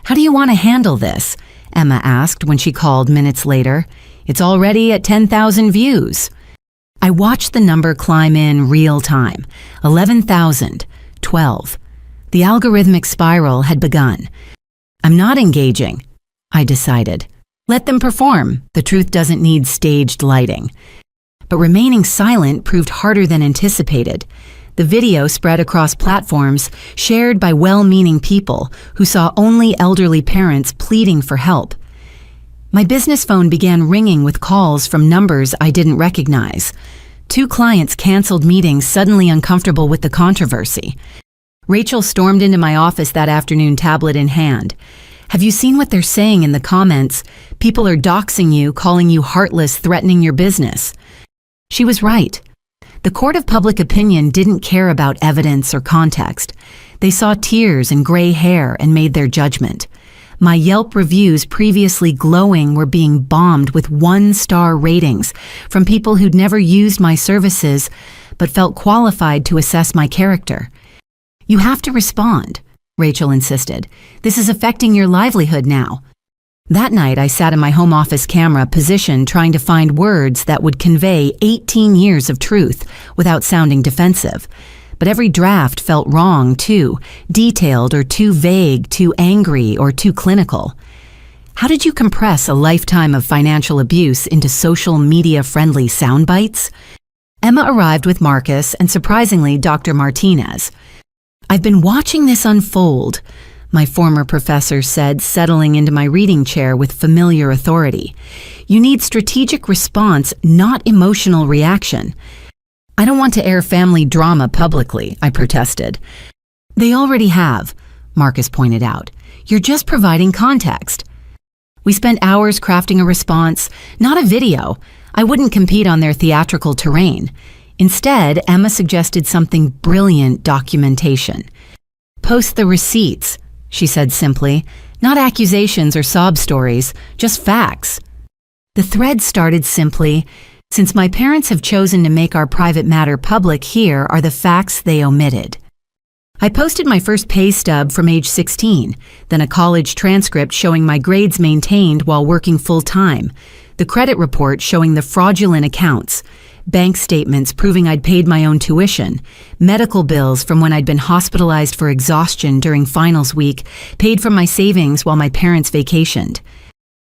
A: "How do you want to handle this?" Emma asked when she called minutes later. "It's already at 10,000 views." I watched the number climb in real time. 11,000, 12. The algorithmic spiral had begun. "I'm not engaging," I decided. "Let them perform. The truth doesn't need staged lighting." But remaining silent proved harder than anticipated. The video spread across platforms, shared by well-meaning people who saw only elderly parents pleading for help. My business phone began ringing with calls from numbers I didn't recognize. 2 clients canceled meetings, suddenly uncomfortable with the controversy. Rachel stormed into my office that afternoon, tablet in hand. "Have you seen what they're saying in the comments? People are doxing you, calling you heartless, threatening your business." She was right. The court of public opinion didn't care about evidence or context. They saw tears and gray hair and made their judgment. My Yelp reviews, previously glowing, were being bombed with 1-star ratings from people who'd never used my services but felt qualified to assess my character. "You have to respond," Rachel insisted. "This is affecting your livelihood now." That night, I sat in my home office camera position trying to find words that would convey 18 years of truth without sounding defensive. But every draft felt wrong, too detailed or too vague, too angry or too clinical. How did you compress a lifetime of financial abuse into social media-friendly sound bites? Emma arrived with Marcus and, surprisingly, Dr. Martinez. "I've been watching this unfold," my former professor said, settling into my reading chair with familiar authority. "You need strategic response, not emotional reaction." "I don't want to air family drama publicly," I protested. "They already have," Marcus pointed out. "You're just providing context." We spent hours crafting a response, not a video. I wouldn't compete on their theatrical terrain. Instead, Emma suggested something brilliant: documentation. "Post the receipts," she said simply. "Not accusations or sob stories, just facts." The thread started simply: "Since my parents have chosen to make our private matter public, here are the facts they omitted." I posted my first pay stub from age 16, then a college transcript showing my grades maintained while working full-time, the credit report showing the fraudulent accounts, bank statements proving I'd paid my own tuition, medical bills from when I'd been hospitalized for exhaustion during finals week, paid from my savings while my parents vacationed.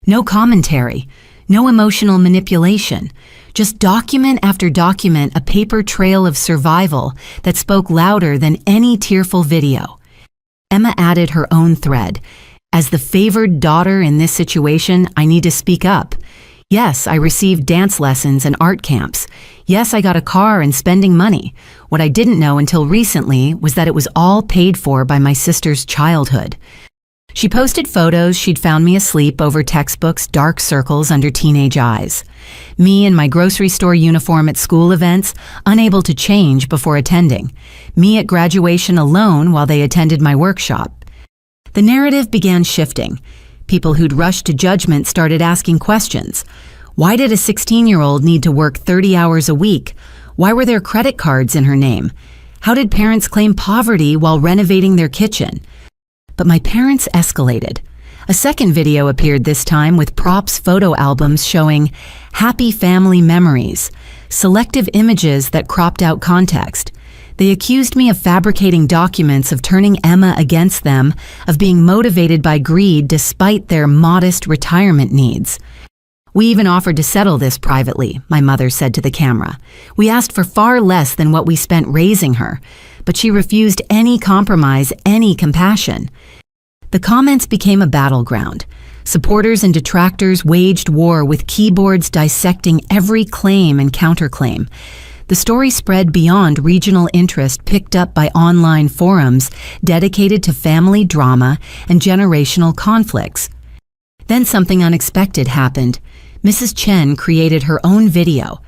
A: No commentary, no emotional manipulation, just document after document, a paper trail of survival that spoke louder than any tearful video. Emma added her own thread: "As the favored daughter in this situation, I need to speak up. Yes, I received dance lessons and art camps. Yes, I got a car and spending money. What I didn't know until recently was that it was all paid for by my sister's childhood." She posted photos she'd found me asleep over textbooks, dark circles under teenage eyes. Me in my grocery store uniform at school events, unable to change before attending. Me at graduation alone while they attended my workshop. The narrative began shifting. People who'd rushed to judgment started asking questions. Why did a 16-year-old need to work 30 hours a week? Why were there credit cards in her name? How did parents claim poverty while renovating their kitchen? But my parents escalated. A second video appeared, this time with props photo albums showing happy family memories, selective images that cropped out context. They accused me of fabricating documents, of turning Emma against them, of being motivated by greed despite their modest retirement needs. "We even offered to settle this privately," my mother said to the camera. "We asked for far less than what we spent raising her, but she refused any compromise, any compassion." The comments became a battleground. Supporters and detractors waged war with keyboards dissecting every claim and counterclaim. The story spread beyond regional interest, picked up by online forums dedicated to family drama and generational conflicts. Then something unexpected happened. Mrs. Chen created her own video.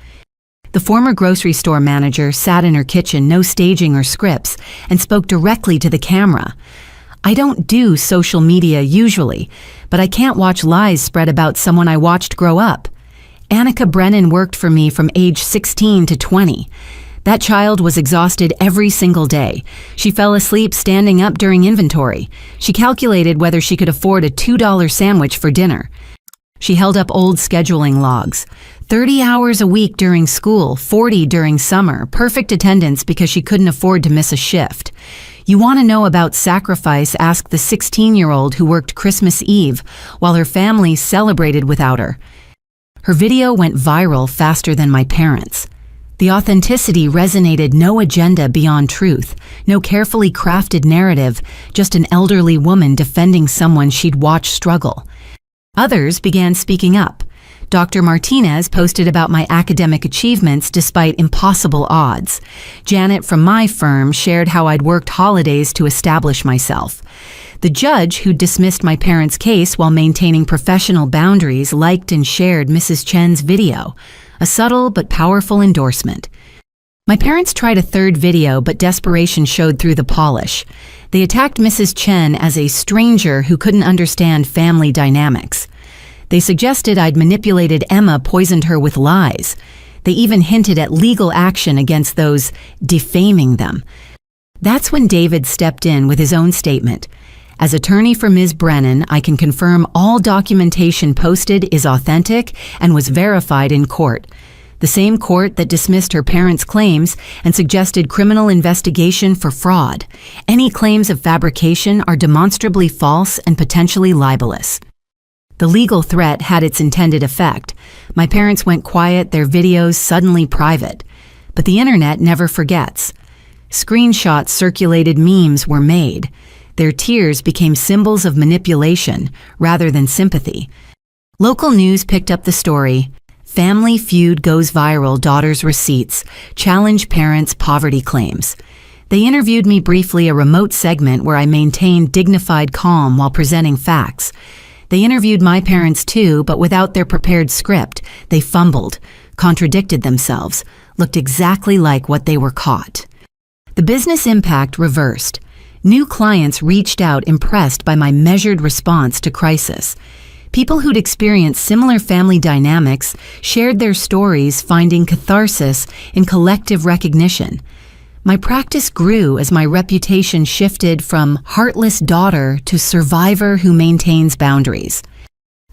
A: The former grocery store manager sat in her kitchen, no staging or scripts, and spoke directly to the camera. "I don't do social media usually, but I can't watch lies spread about someone I watched grow up. Annika Brennan worked for me from age 16 to 20. That child was exhausted every single day. She fell asleep standing up during inventory. She calculated whether she could afford a $2 sandwich for dinner. She held up old scheduling logs. 30 hours a week during school, 40 during summer, perfect attendance because she couldn't afford to miss a shift. You want to know about sacrifice? Ask the 16-year-old who worked Christmas Eve while her family celebrated without her." Her video went viral faster than my parents'. The authenticity resonated: no agenda beyond truth, no carefully crafted narrative, just an elderly woman defending someone she'd watched struggle. Others began speaking up. Dr. Martinez posted about my academic achievements despite impossible odds. Janet from my firm shared how I'd worked holidays to establish myself. The judge who dismissed my parents' case while maintaining professional boundaries liked and shared Mrs. Chen's video, a subtle but powerful endorsement. My parents tried a third video, but desperation showed through the polish. They attacked Mrs. Chen as a stranger who couldn't understand family dynamics. They suggested I'd manipulated Emma, poisoned her with lies. They even hinted at legal action against those defaming them. That's when David stepped in with his own statement. As attorney for Ms. Brennan, I can confirm all documentation posted is authentic and was verified in court. The same court that dismissed her parents' claims and suggested criminal investigation for fraud. Any claims of fabrication are demonstrably false and potentially libelous. The legal threat had its intended effect. My parents went quiet, their videos suddenly private. But the internet never forgets. Screenshots circulated, memes were made. Their tears became symbols of manipulation rather than sympathy. Local news picked up the story. Family feud goes viral, daughter's receipts, challenge parents' poverty claims. They interviewed me briefly, a remote segment where I maintained dignified calm while presenting facts. They interviewed my parents too, but without their prepared script. They fumbled, contradicted themselves, looked exactly like what they were caught. The business impact reversed. New clients reached out impressed by my measured response to crisis. People who'd experienced similar family dynamics shared their stories, finding catharsis in collective recognition. My practice grew as my reputation shifted from heartless daughter to survivor who maintains boundaries.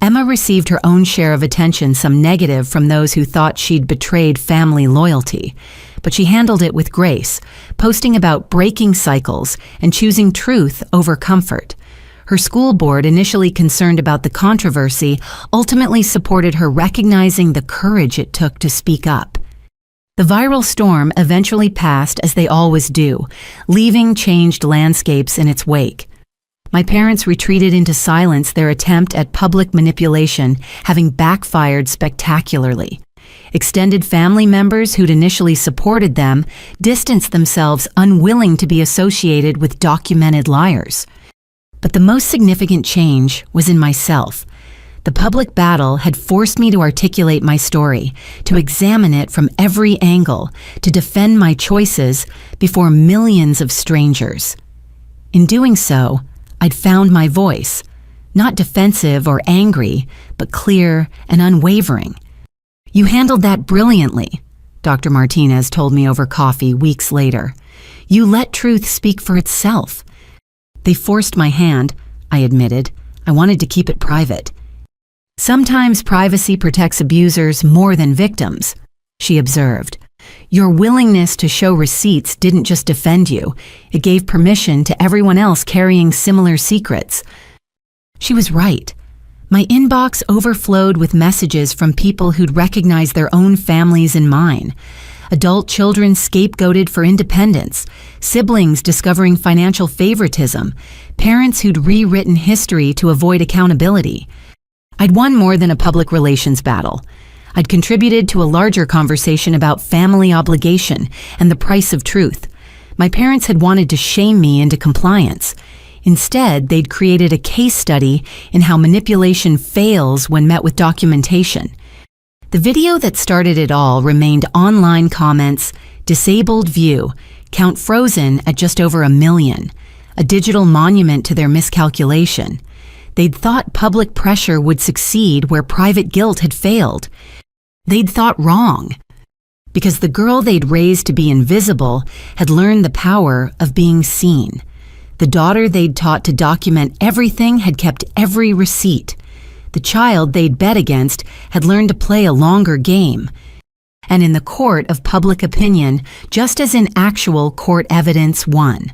A: Emma received her own share of attention, some negative from those who thought she'd betrayed family loyalty. But she handled it with grace, posting about breaking cycles and choosing truth over comfort. Her school board, initially concerned about the controversy, ultimately supported her, recognizing the courage it took to speak up. The viral storm eventually passed, as they always do, leaving changed landscapes in its wake. My parents retreated into silence, their attempt at public manipulation having backfired spectacularly. Extended family members who'd initially supported them distanced themselves, unwilling to be associated with documented liars. But the most significant change was in myself. The public battle had forced me to articulate my story, to examine it from every angle, to defend my choices before millions of strangers. In doing so, I'd found my voice, not defensive or angry, but clear and unwavering. "You handled that brilliantly," Dr. Martinez told me over coffee weeks later. "You let truth speak for itself." They forced my hand, I admitted. I wanted to keep it private. "Sometimes privacy protects abusers more than victims," she observed. "Your willingness to show receipts didn't just defend you, it gave permission to everyone else carrying similar secrets." She was right. My inbox overflowed with messages from people who'd recognized their own families in mine. Adult children scapegoated for independence, siblings discovering financial favoritism, parents who'd rewritten history to avoid accountability. I'd won more than a public relations battle. I'd contributed to a larger conversation about family obligation and the price of truth. My parents had wanted to shame me into compliance. Instead, they'd created a case study in how manipulation fails when met with documentation. The video that started it all remained online comments, disabled view, count frozen at just over 1 million, a digital monument to their miscalculation. They'd thought public pressure would succeed where private guilt had failed. They'd thought wrong, because the girl they'd raised to be invisible had learned the power of being seen. The daughter they'd taught to document everything had kept every receipt. The child they'd bet against had learned to play a longer game. And in the court of public opinion, just as in actual court evidence, won.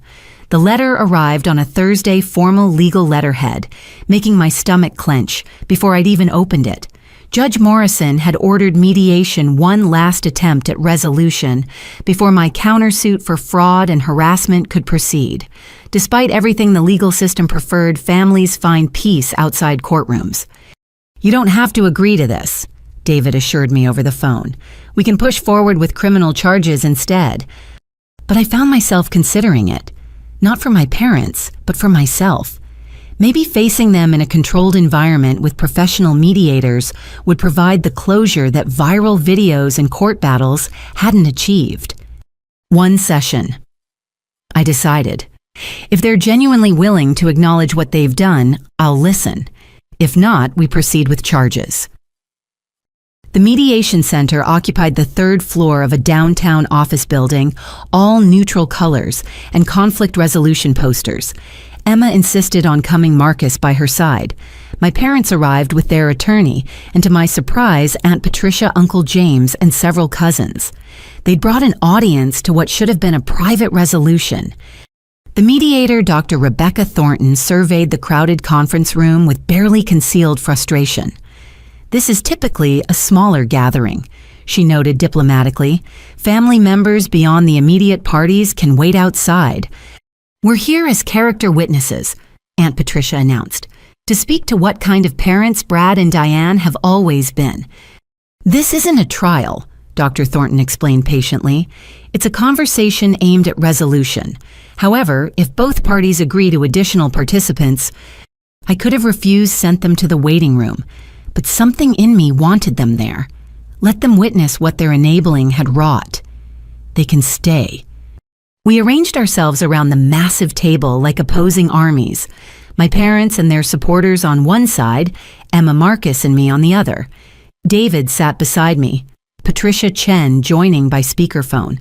A: The letter arrived on a Thursday formal legal letterhead, making my stomach clench before I'd even opened it. Judge Morrison had ordered mediation, one last attempt at resolution, before my countersuit for fraud and harassment could proceed. Despite everything the legal system preferred, families find peace outside courtrooms. "You don't have to agree to this," David assured me over the phone. "We can push forward with criminal charges instead." But I found myself considering it, not for my parents, but for myself. Maybe facing them in a controlled environment with professional mediators would provide the closure that viral videos and court battles hadn't achieved. One session. I decided. If they're genuinely willing to acknowledge what they've done, I'll listen. If not, we proceed with charges. The mediation center occupied the third floor of a downtown office building, all neutral colors and conflict resolution posters. Emma insisted on coming Marcus by her side. My parents arrived with their attorney, and to my surprise, Aunt Patricia, Uncle James, and several cousins. They'd brought an audience to what should have been a private resolution. The mediator, Dr. Rebecca Thornton, surveyed the crowded conference room with barely concealed frustration. This is typically a smaller gathering, she noted diplomatically. Family members beyond the immediate parties can wait outside. We're here as character witnesses, Aunt Patricia announced, to speak to what kind of parents Brad and Diane have always been. This isn't a trial, Dr. Thornton explained patiently. It's a conversation aimed at resolution. However, if both parties agree to additional participants, I could have refused, sent them to the waiting room. But something in me wanted them there. Let them witness what their enabling had wrought. They can stay. We arranged ourselves around the massive table like opposing armies. My parents and their supporters on one side, Emma, Marcus, and me on the other. David sat beside me, Patricia Chen joining by speakerphone.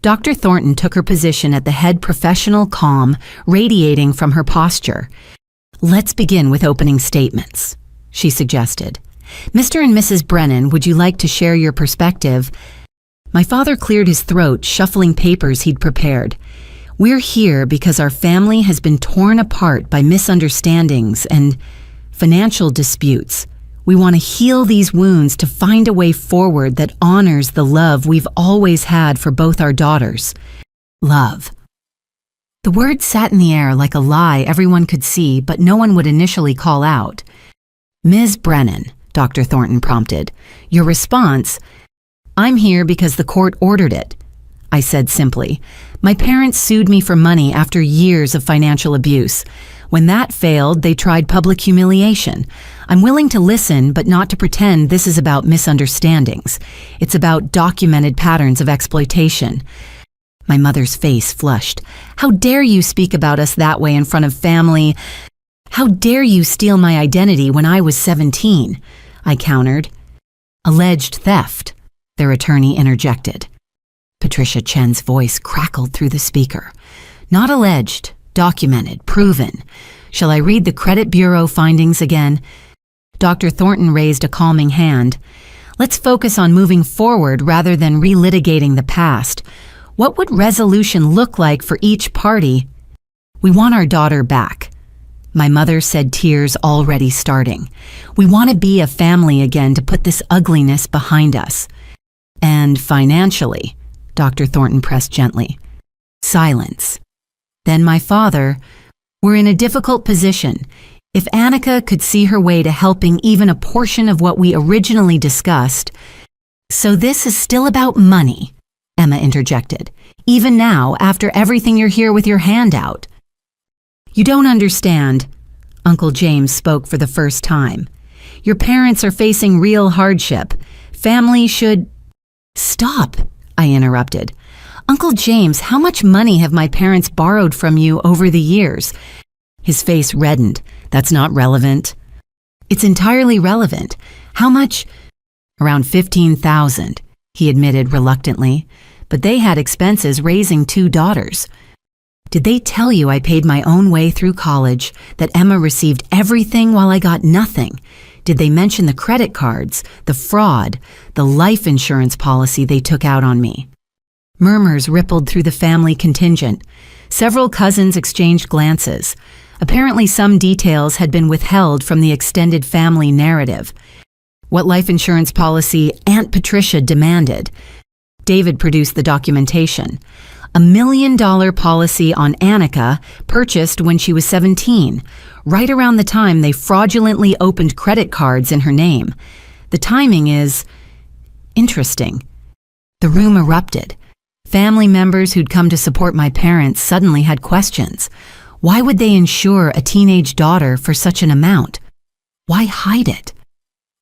A: Dr. Thornton took her position at the head, professional calm, radiating from her posture. Let's begin with opening statements, she suggested. Mr. and Mrs. Brennan, would you like to share your perspective? My father cleared his throat, shuffling papers he'd prepared. We're here because our family has been torn apart by misunderstandings and financial disputes. We want to heal these wounds to find a way forward that honors the love we've always had for both our daughters. Love. The word sat in the air like a lie everyone could see, but no one would initially call out. Ms. Brennan, Dr. Thornton prompted. Your response? I'm here because the court ordered it, I said simply. My parents sued me for money after years of financial abuse. When that failed, they tried public humiliation. I'm willing to listen, but not to pretend this is about misunderstandings. It's about documented patterns of exploitation. My mother's face flushed. How dare you speak about us that way in front of family? How dare you steal my identity when I was 17? I countered. Alleged theft, their attorney interjected. Patricia Chen's voice crackled through the speaker. Not alleged, documented, proven. Shall I read the credit bureau findings again? Dr. Thornton raised a calming hand. Let's focus on moving forward rather than relitigating the past. What would resolution look like for each party? We want our daughter back. My mother said, tears already starting. We want to be a family again to put this ugliness behind us. And financially, Dr. Thornton pressed gently. Silence. Then my father, we're in a difficult position. If Annika could see her way to helping even a portion of what we originally discussed. So this is still about money, Emma interjected. Even now, after everything you're here with your hand out. You don't understand, Uncle James spoke for the first time. Your parents are facing real hardship. Family should... Stop, I interrupted. Uncle James, how much money have my parents borrowed from you over the years? His face reddened. That's not relevant. It's entirely relevant. How much? Around $15,000, he admitted reluctantly. But they had expenses raising 2 daughters. Did they tell you I paid my own way through college, that Emma received everything while I got nothing? Did they mention the credit cards, the fraud, the life insurance policy they took out on me? Murmurs rippled through the family contingent. Several cousins exchanged glances. Apparently some details had been withheld from the extended family narrative. What life insurance policy Aunt Patricia demanded. David produced the documentation. $1 million policy on Annika, purchased when she was 17, right around the time they fraudulently opened credit cards in her name. The timing is interesting. The room erupted. Family members who'd come to support my parents suddenly had questions. Why would they insure a teenage daughter for such an amount? Why hide it?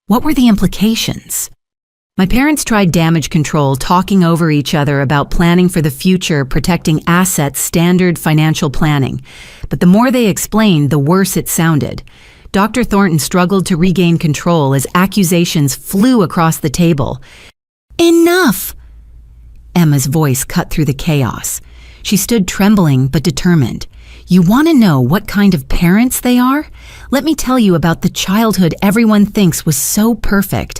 A: What were the implications? My parents tried damage control, talking over each other about planning for the future, protecting assets, standard financial planning. But the more they explained, the worse it sounded. Dr. Thornton struggled to regain control as accusations flew across the table. "Enough!" Emma's voice cut through the chaos. She stood trembling but determined. "You want to know what kind of parents they are? Let me tell you about the childhood everyone thinks was so perfect."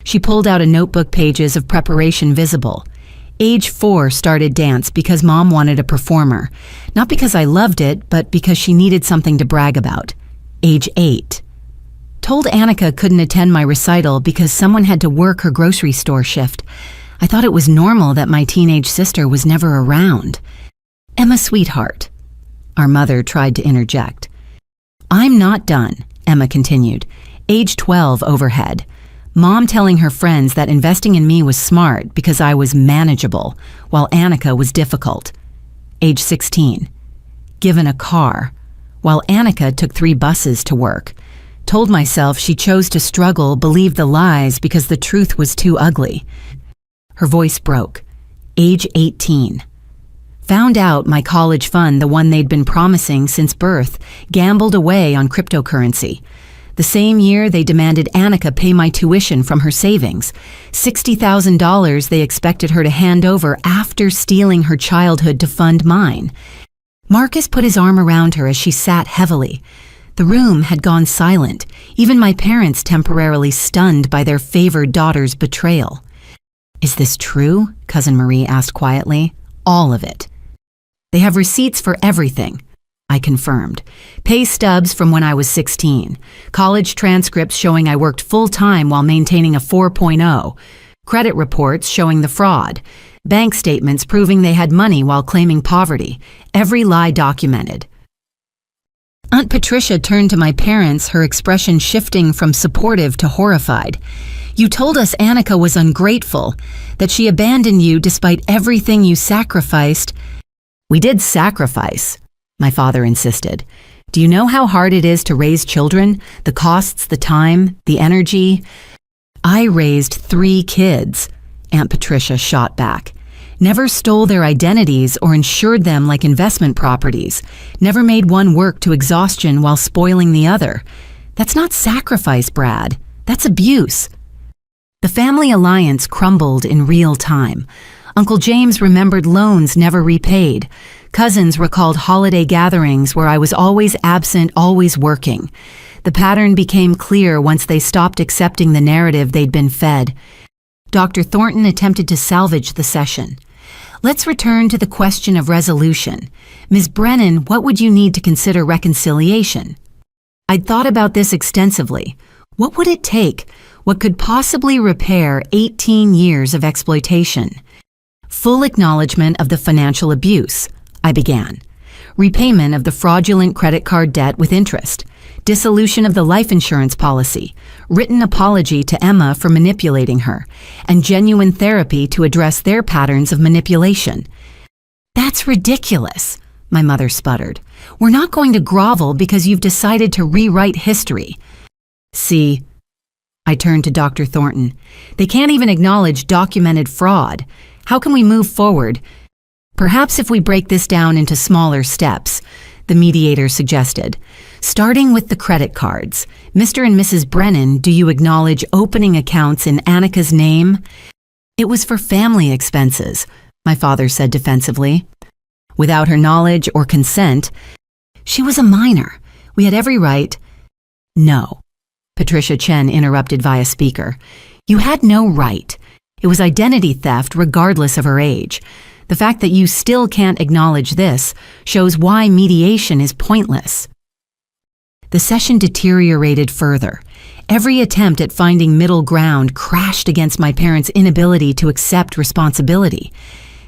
A: She pulled out a notebook, pages of preparation visible. Age 4 started dance because Mom wanted a performer. Not because I loved it, but because she needed something to brag about. Age 8. Told Annika couldn't attend my recital because someone had to work her grocery store shift. I thought it was normal that my teenage sister was never around. "Emma, sweetheart," our mother tried to interject. "I'm not done," Emma continued. Age 12 overhead. Mom telling her friends that investing in me was smart because I was manageable, while Annika was difficult. Age 16. Given a car, while Annika took 3 buses to work. Told myself she chose to struggle, believed the lies because the truth was too ugly. Her voice broke. Age 18. Found out my college fund, the one they'd been promising since birth, gambled away on cryptocurrency. The same year, they demanded Annika pay my tuition from her savings. $60,000 they expected her to hand over after stealing her childhood to fund mine. Marcus put his arm around her as she sat heavily. The room had gone silent, even my parents temporarily stunned by their favored daughter's betrayal. "Is this true?" Cousin Marie asked quietly. "All of it." "They have receipts for everything," I confirmed. "Pay stubs from when I was 16. College transcripts showing I worked full-time while maintaining a 4.0. Credit reports showing the fraud. Bank statements proving they had money while claiming poverty. Every lie documented." Aunt Patricia turned to my parents, her expression shifting from supportive to horrified. "You told us Annika was ungrateful, that she abandoned you despite everything you sacrificed." "We did sacrifice," my father insisted. "Do you know how hard it is to raise children? The costs, the time, the energy?" "I raised 3 kids," Aunt Patricia shot back. "Never stole their identities or insured them like investment properties. Never made one work to exhaustion while spoiling the other. That's not sacrifice, Brad. That's abuse." The family alliance crumbled in real time. Uncle James remembered loans never repaid. Cousins recalled holiday gatherings where I was always absent, always working. The pattern became clear once they stopped accepting the narrative they'd been fed. Dr. Thornton attempted to salvage the session. "Let's return to the question of resolution. Ms. Brennan, what would you need to consider reconciliation?" I'd thought about this extensively. What would it take? What could possibly repair 18 years of exploitation? "Full acknowledgement of the financial abuse," I began. "Repayment of the fraudulent credit card debt with interest. Dissolution of the life insurance policy. Written apology to Emma for manipulating her. And genuine therapy to address their patterns of manipulation." "That's ridiculous," my mother sputtered. "We're not going to grovel because you've decided to rewrite history." "See," I turned to Dr. Thornton. "They can't even acknowledge documented fraud. How can we move forward?" "Perhaps if we break this down into smaller steps," the mediator suggested. "Starting with the credit cards. Mr. and Mrs. Brennan, do you acknowledge opening accounts in Annika's name?" "It was for family expenses," my father said defensively. "Without her knowledge or consent. She was a minor. We had every right." "No," Patricia Chen interrupted via speaker. "You had no right. It was identity theft regardless of her age. The fact that you still can't acknowledge this shows why mediation is pointless." The session deteriorated further. Every attempt at finding middle ground crashed against my parents' inability to accept responsibility.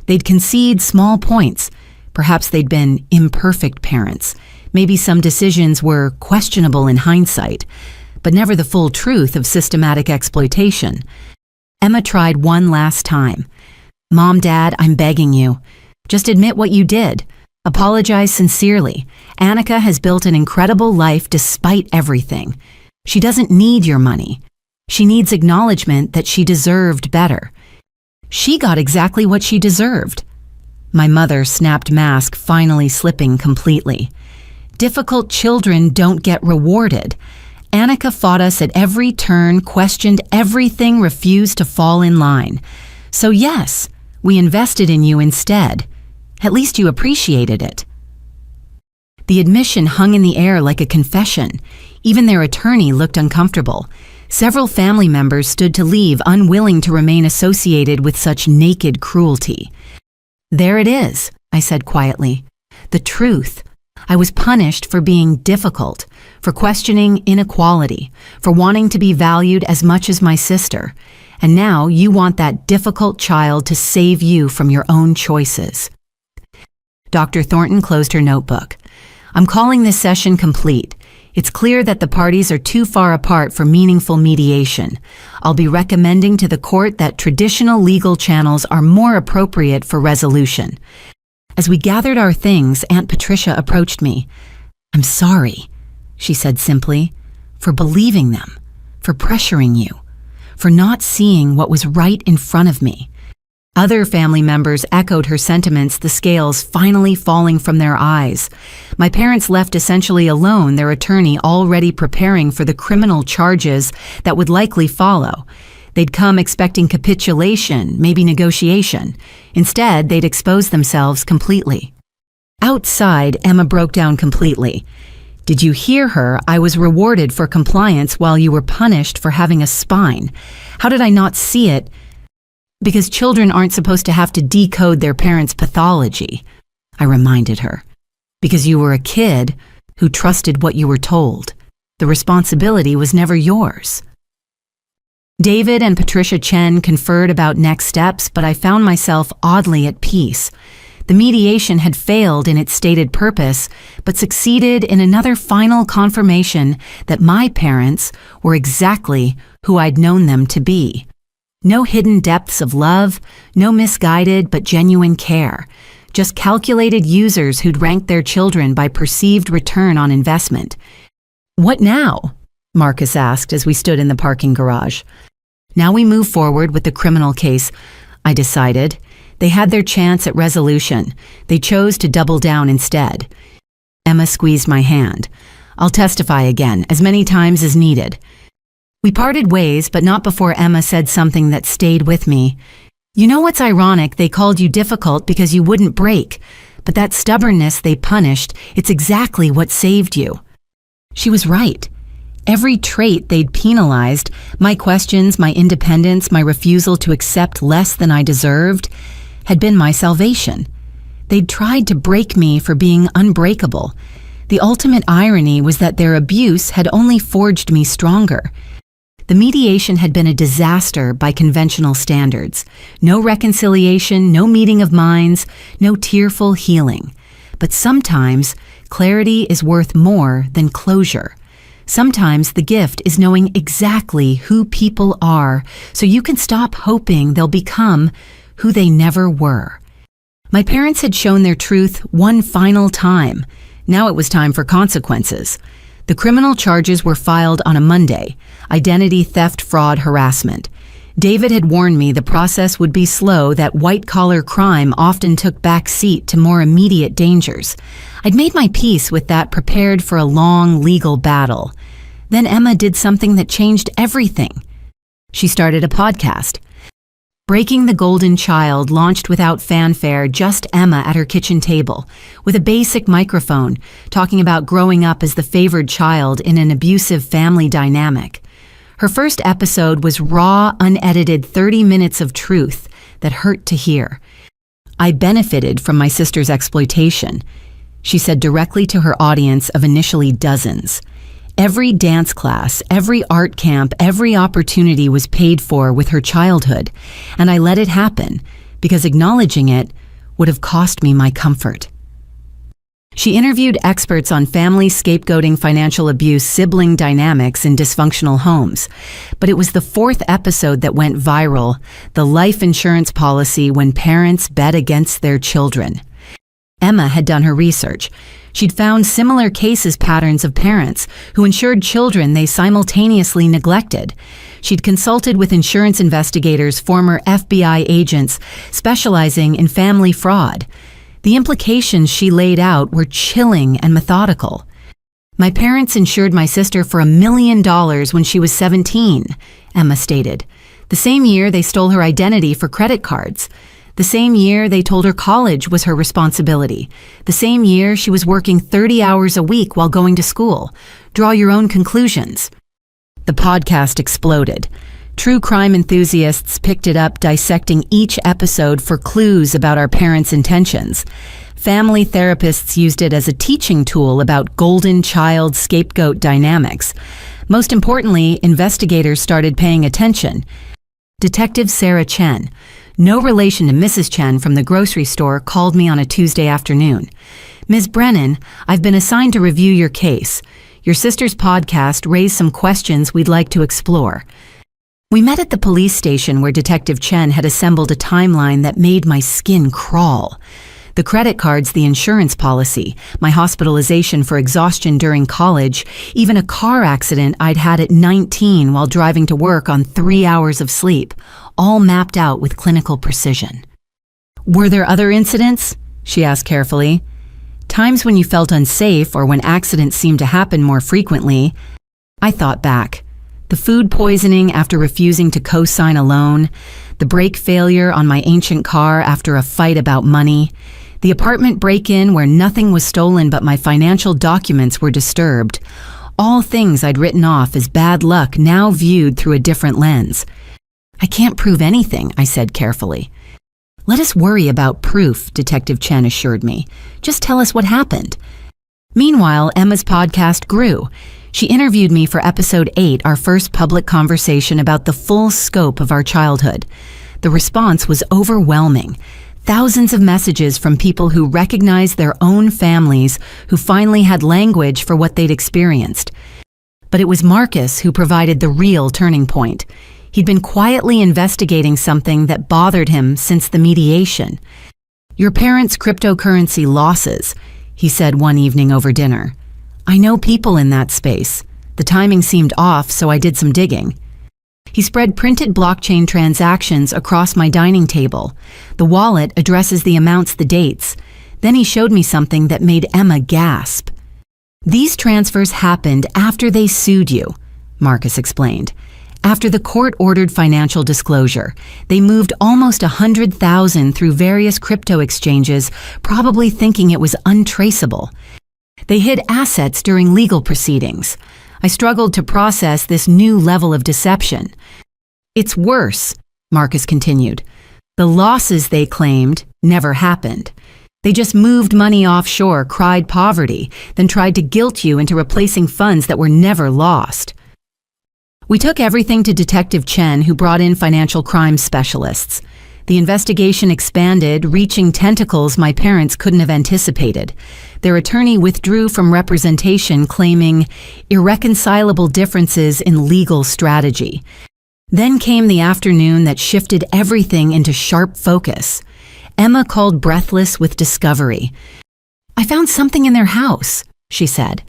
A: They'd concede small points. Perhaps they'd been imperfect parents. Maybe some decisions were questionable in hindsight, but never the full truth of systematic exploitation. Emma tried one last time. "Mom, Dad, I'm begging you. Just admit what you did. Apologize sincerely. Annika has built an incredible life despite everything. She doesn't need your money. She needs acknowledgement that she deserved better. She got exactly what she deserved. My mother snapped mask finally slipping completely. Difficult children don't get rewarded. Annika fought us at every turn, questioned everything, refused to fall in line. So yes, we invested in you instead. At least you appreciated it. The admission hung in the air like a confession. Even their attorney looked uncomfortable. Several family members stood to leave, unwilling to remain associated with such naked cruelty. There it is, I said quietly. The truth. I was punished for being difficult, for questioning inequality, for wanting to be valued as much as my sister. And now you want that difficult child to save you from your own choices. Dr. Thornton closed her notebook. I'm calling this session complete. It's clear that the parties are too far apart for meaningful mediation. I'll be recommending to the court that traditional legal channels are more appropriate for resolution. As we gathered our things, Aunt Patricia approached me. I'm sorry, she said simply, for believing them, for pressuring you, for not seeing what was right in front of me. Other family members echoed her sentiments, the scales finally falling from their eyes. My parents left essentially alone, their attorney already preparing for the criminal charges that would likely follow. They'd come expecting capitulation, maybe negotiation. Instead, they'd expose themselves completely. Outside, Emma broke down completely. Did you hear her? I was rewarded for compliance while you were punished for having a spine. How did I not see it? Because children aren't supposed to have to decode their parents' pathology, I reminded her. Because you were a kid who trusted what you were told. The responsibility was never yours. David and Patricia Chen conferred about next steps, but I found myself oddly at peace. The mediation had failed in its stated purpose, but succeeded in another final confirmation that my parents were exactly who I'd known them to be. No hidden depths of love, no misguided but genuine care. Just calculated users who'd ranked their children by perceived return on investment. What now? Marcus asked as we stood in the parking garage. Now we move forward with the criminal case, I decided. They had their chance at resolution. They chose to double down instead. Emma squeezed my hand. I'll testify again, as many times as needed. We parted ways, but not before Emma said something that stayed with me. You know what's ironic? They called you difficult because you wouldn't break. But that stubbornness they punished, it's exactly what saved you. She was right. Every trait they'd penalized, my questions, my independence, my refusal to accept less than I deserved, had been my salvation. They'd tried to break me for being unbreakable. The ultimate irony was that their abuse had only forged me stronger. The mediation had been a disaster by conventional standards. No reconciliation, no meeting of minds, no tearful healing. But sometimes, clarity is worth more than closure. Sometimes the gift is knowing exactly who people are, so you can stop hoping they'll become who they never were. My parents had shown their truth one final time. Now it was time for consequences. The criminal charges were filed on a Monday: identity theft, fraud, harassment. David had warned me the process would be slow, that white-collar crime often took back seat to more immediate dangers. I'd made my peace with that, prepared for a long legal battle. Then Emma did something that changed everything. She started a podcast. Breaking the Golden Child launched without fanfare, just Emma at her kitchen table, with a basic microphone, talking about growing up as the favored child in an abusive family dynamic. Her first episode was raw, unedited 30 minutes of truth that hurt to hear. I benefited from my sister's exploitation, she said directly to her audience of initially dozens. Every dance class, every art camp, every opportunity was paid for with her childhood, and I let it happen because acknowledging it would have cost me my comfort. She interviewed experts on family scapegoating, financial abuse, sibling dynamics in dysfunctional homes. But it was the fourth episode that went viral, the life insurance policy when parents bet against their children. Emma had done her research. She'd found similar cases patterns of parents who insured children they simultaneously neglected. She'd consulted with insurance investigators, former FBI agents specializing in family fraud. The implications she laid out were chilling and methodical. My parents insured my sister for $1 million when she was 17, Emma stated. The same year they stole her identity for credit cards. The same year they told her college was her responsibility. The same year she was working 30 hours a week while going to school. Draw your own conclusions. The podcast exploded. True crime enthusiasts picked it up, dissecting each episode for clues about our parents' intentions. Family therapists used it as a teaching tool about golden child scapegoat dynamics. Most importantly, investigators started paying attention. Detective Sarah Chen, no relation to Mrs. Chen from the grocery store, called me on a Tuesday afternoon. Ms. Brennan, I've been assigned to review your case. Your sister's podcast raised some questions we'd like to explore. We met at the police station where Detective Chen had assembled a timeline that made my skin crawl. The credit cards, the insurance policy, my hospitalization for exhaustion during college, even a car accident I'd had at 19 while driving to work on 3 hours of sleep, all mapped out with clinical precision. Were there other incidents? She asked carefully. Times when you felt unsafe or when accidents seemed to happen more frequently. I thought back. The food poisoning after refusing to co-sign a loan, the brake failure on my ancient car after a fight about money, the apartment break-in where nothing was stolen but my financial documents were disturbed. All things I'd written off as bad luck now viewed through a different lens. I can't prove anything, I said carefully. Let us worry about proof, Detective Chen assured me. Just tell us what happened. Meanwhile, Emma's podcast grew. She interviewed me for episode 8, our first public conversation about the full scope of our childhood. The response was overwhelming. Thousands of messages from people who recognized their own families, who finally had language for what they'd experienced. But it was Marcus who provided the real turning point. He'd been quietly investigating something that bothered him since the mediation. Your parents' cryptocurrency losses, he said one evening over dinner. I know people in that space. The timing seemed off, so I did some digging. He spread printed blockchain transactions across my dining table. The wallet addresses the amounts, the dates. Then he showed me something that made Emma gasp. These transfers happened after they sued you, Marcus explained. After the court-ordered financial disclosure, they moved almost 100,000 through various crypto exchanges, probably thinking it was untraceable. They hid assets during legal proceedings. I struggled to process this new level of deception. It's worse, Marcus continued. The losses they claimed never happened. They just moved money offshore, cried poverty, then tried to guilt you into replacing funds that were never lost. We took everything to Detective Chen, who brought in financial crime specialists. The investigation expanded, reaching tentacles my parents couldn't have anticipated. Their attorney withdrew from representation, claiming irreconcilable differences in legal strategy. Then came the afternoon that shifted everything into sharp focus. Emma called breathless with discovery. I found something in their house, she said.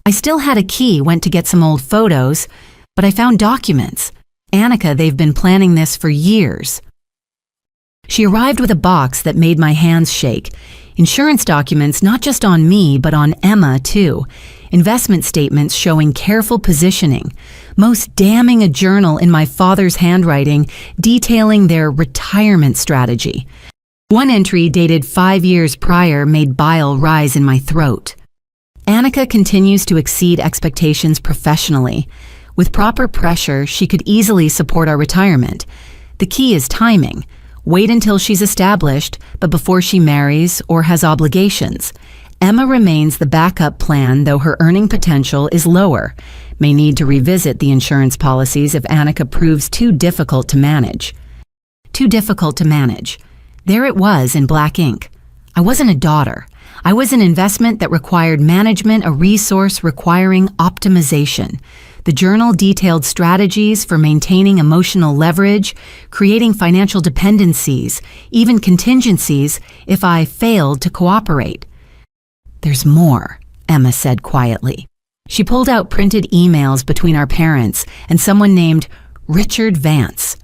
A: I still had a key, went to get some old photos, but I found documents. Annika, they've been planning this for years. She arrived with a box that made my hands shake. Insurance documents not just on me, but on Emma, too. Investment statements showing careful positioning. Most damning, a journal in my father's handwriting detailing their retirement strategy. One entry dated 5 years prior made bile rise in my throat. Annika continues to exceed expectations professionally. With proper pressure, she could easily support our retirement. The key is timing. Wait until she's established, but before she marries or has obligations. Emma remains the backup plan, though her earning potential is lower. May need to revisit the insurance policies if Annika proves too difficult to manage. Too difficult to manage. There it was in black ink. I wasn't a daughter. I was an investment that required management, a resource requiring optimization. The journal detailed strategies for maintaining emotional leverage, creating financial dependencies, even contingencies if I failed to cooperate. There's more, Emma said quietly. She pulled out printed emails between our parents and someone named Richard Vance.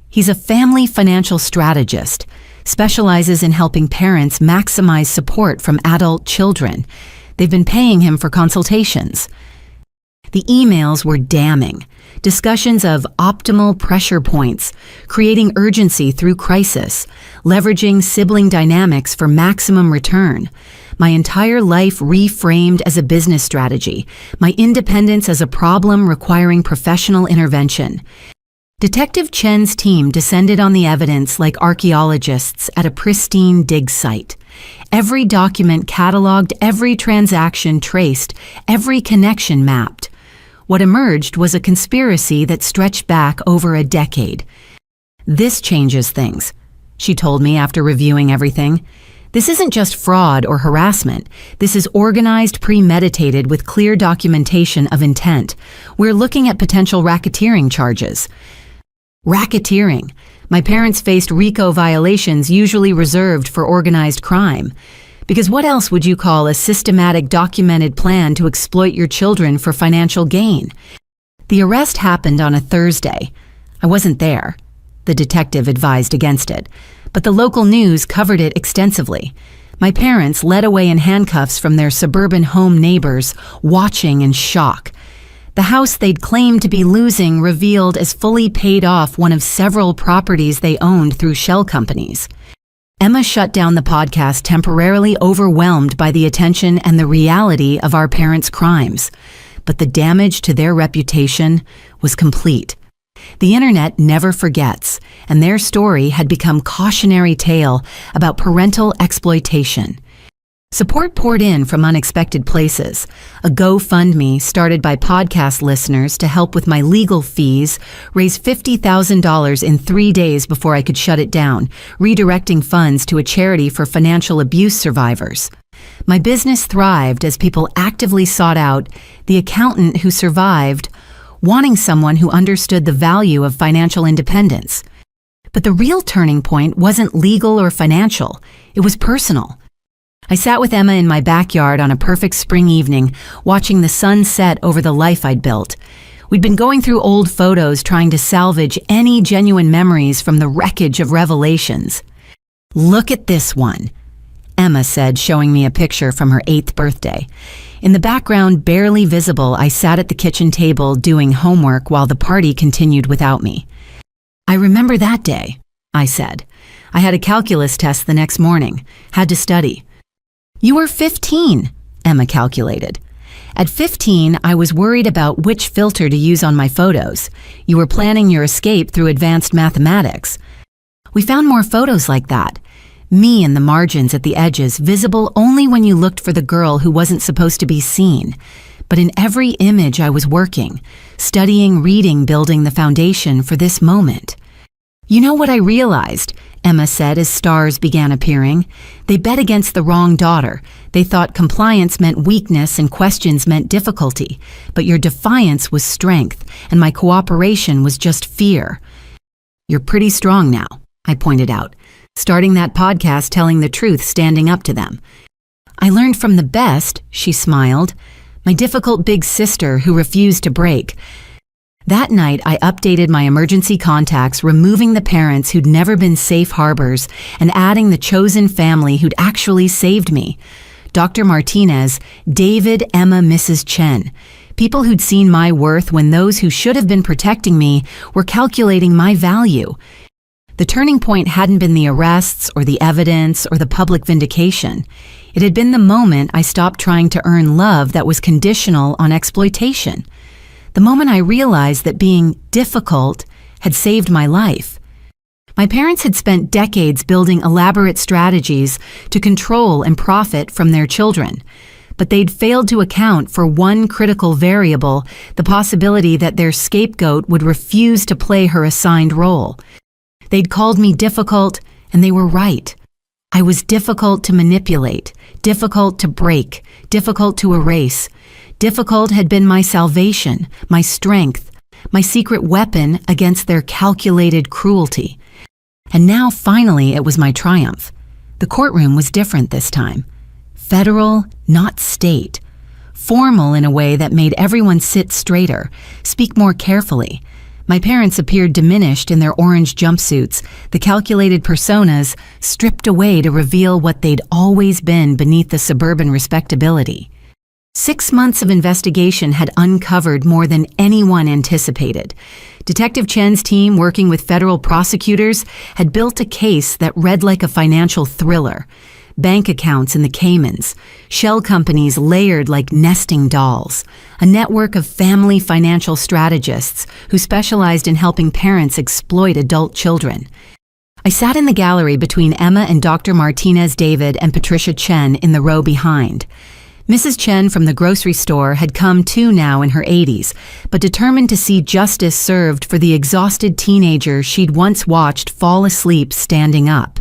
A: He's a family financial strategist, specializes in helping parents maximize support from adult children. They've been paying him for consultations. The emails were damning. Discussions of optimal pressure points, creating urgency through crisis, leveraging sibling dynamics for maximum return. My entire life reframed as a business strategy, my independence as a problem requiring professional intervention. Detective Chen's team descended on the evidence like archaeologists at a pristine dig site. Every document cataloged, every transaction traced, every connection mapped. What emerged was a conspiracy that stretched back over a decade. "This changes things," she told me after reviewing everything. "This isn't just fraud or harassment. This is organized, premeditated with clear documentation of intent. We're looking at potential racketeering charges." Racketeering. My parents faced RICO violations usually reserved for organized crime. Because what else would you call a systematic, documented plan to exploit your children for financial gain? The arrest happened on a Thursday. I wasn't there. The detective advised against it, but the local news covered it extensively. My parents led away in handcuffs from their suburban home neighbors, watching in shock. The house they'd claimed to be losing revealed as fully paid off one of several properties they owned through shell companies. Emma shut down the podcast, temporarily overwhelmed by the attention and the reality of our parents' crimes. But the damage to their reputation was complete. The internet never forgets, and their story had become cautionary tale about parental exploitation. Support poured in from unexpected places. A GoFundMe started by podcast listeners to help with my legal fees raised $50,000 in 3 days before I could shut it down, redirecting funds to a charity for financial abuse survivors. My business thrived as people actively sought out the accountant who survived, wanting someone who understood the value of financial independence. But the real turning point wasn't legal or financial. It was personal. I sat with Emma in my backyard on a perfect spring evening, watching the sun set over the life I'd built. We'd been going through old photos, trying to salvage any genuine memories from the wreckage of revelations. "Look at this one," Emma said, showing me a picture from her 8th birthday. In the background, barely visible, I sat at the kitchen table doing homework while the party continued without me. "I remember that day," I said. "I had a calculus test the next morning, had to study." "You were 15, Emma calculated. "At 15, I was worried about which filter to use on my photos. You were planning your escape through advanced mathematics." We found more photos like that. Me in the margins at the edges, visible only when you looked for the girl who wasn't supposed to be seen. But in every image I was working, studying, reading, building the foundation for this moment. "You know what I realized?" Emma said as stars began appearing. "They bet against the wrong daughter. They thought compliance meant weakness and questions meant difficulty. But your defiance was strength, and my cooperation was just fear." "You're pretty strong now," I pointed out, starting that podcast telling the truth, standing up to them. "I learned from the best," she smiled, "my difficult big sister who refused to break." That night, I updated my emergency contacts, removing the parents who'd never been safe harbors and adding the chosen family who'd actually saved me. Dr. Martinez, David, Emma, Mrs. Chen. People who'd seen my worth when those who should have been protecting me were calculating my value. The turning point hadn't been the arrests or the evidence or the public vindication. It had been the moment I stopped trying to earn love that was conditional on exploitation. The moment I realized that being difficult had saved my life. My parents had spent decades building elaborate strategies to control and profit from their children, but they'd failed to account for one critical variable, the possibility that their scapegoat would refuse to play her assigned role. They'd called me difficult, and they were right. I was difficult to manipulate, difficult to break, difficult to erase. Difficult had been my salvation, my strength, my secret weapon against their calculated cruelty. And now, finally, it was my triumph. The courtroom was different this time. Federal, not state. Formal in a way that made everyone sit straighter, speak more carefully. My parents appeared diminished in their orange jumpsuits, the calculated personas stripped away to reveal what they'd always been beneath the suburban respectability. 6 months of investigation had uncovered more than anyone anticipated. Detective Chen's team, working with federal prosecutors, had built a case that read like a financial thriller. Bank accounts in the Caymans, shell companies layered like nesting dolls, a network of family financial strategists who specialized in helping parents exploit adult children. I sat in the gallery between Emma and Dr. Martinez David and Patricia Chen in the row behind. Mrs. Chen from the grocery store had come too now in her 80s, but determined to see justice served for the exhausted teenager she'd once watched fall asleep standing up.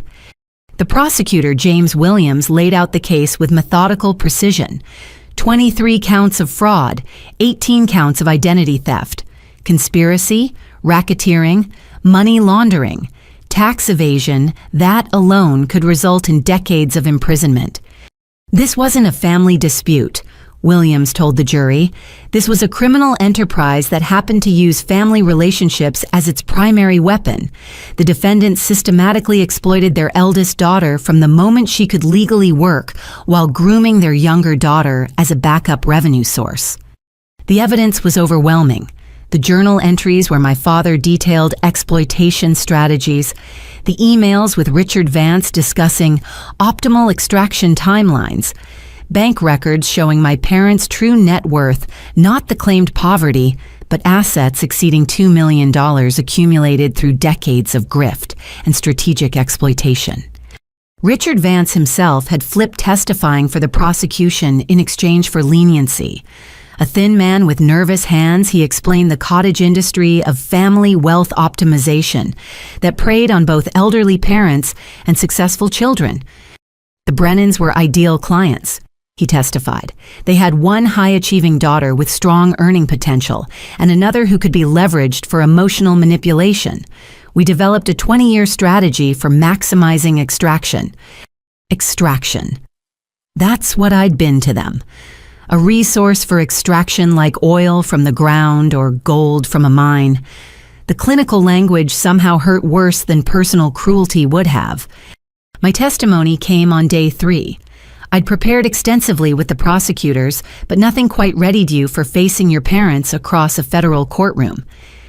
A: The prosecutor, James Williams, laid out the case with methodical precision. 23 counts of fraud, 18 counts of identity theft, conspiracy, racketeering, money laundering, tax evasion, that alone could result in decades of imprisonment. This wasn't a family dispute, Williams told the jury. This was a criminal enterprise that happened to use family relationships as its primary weapon. The defendants systematically exploited their eldest daughter from the moment she could legally work, while grooming their younger daughter as a backup revenue source. The evidence was overwhelming. The journal entries where my father detailed exploitation strategies, the emails with Richard Vance discussing optimal extraction timelines, bank records showing my parents' true net worth, not the claimed poverty, but assets exceeding $2 million accumulated through decades of grift and strategic exploitation. Richard Vance himself had flipped testifying for the prosecution in exchange for leniency. A thin man with nervous hands, he explained the cottage industry of family wealth optimization that preyed on both elderly parents and successful children. The Brennans were ideal clients, he testified. They had one high-achieving daughter with strong earning potential and another who could be leveraged for emotional manipulation. We developed a 20-year strategy for maximizing extraction. Extraction. That's what I'd been to them. A resource for extraction like oil from the ground or gold from a mine. The clinical language somehow hurt worse than personal cruelty would have. My testimony came on day 3. I'd prepared extensively with the prosecutors, but nothing quite readied you for facing your parents across a federal courtroom.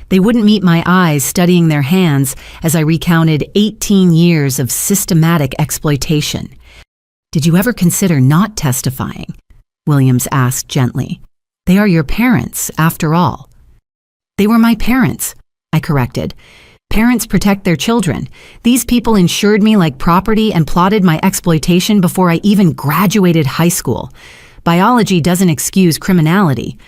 A: They wouldn't meet my eyes studying their hands as I recounted 18 years of systematic exploitation. Did you ever consider not testifying? Williams asked gently. They are your parents, after all. They were my parents, I corrected. Parents protect their children. These people insured me like property and plotted my exploitation before I even graduated high school. Biology doesn't excuse criminality.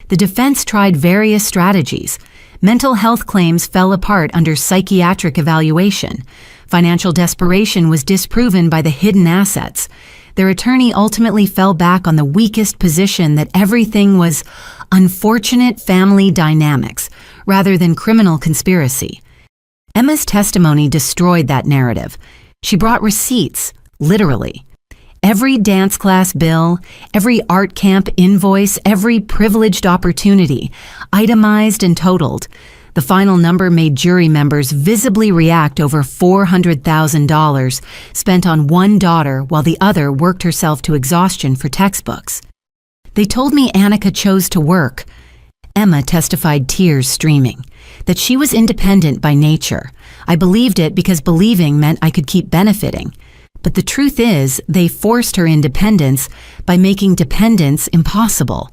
A: The defense tried various strategies. Mental health claims fell apart under psychiatric evaluation. Financial desperation was disproven by the hidden assets. Their attorney ultimately fell back on the weakest position that everything was unfortunate family dynamics rather than criminal conspiracy. Emma's testimony destroyed that narrative. She brought receipts, literally. Every dance class bill, every art camp invoice, every privileged opportunity, itemized and totaled. The final number made jury members visibly react over $400,000 spent on one daughter while the other worked herself to exhaustion for textbooks. They told me Annika chose to work. Emma testified, tears streaming, that she was independent by nature. I believed it because believing meant I could keep benefiting. But the truth is, they forced her independence by making dependence impossible.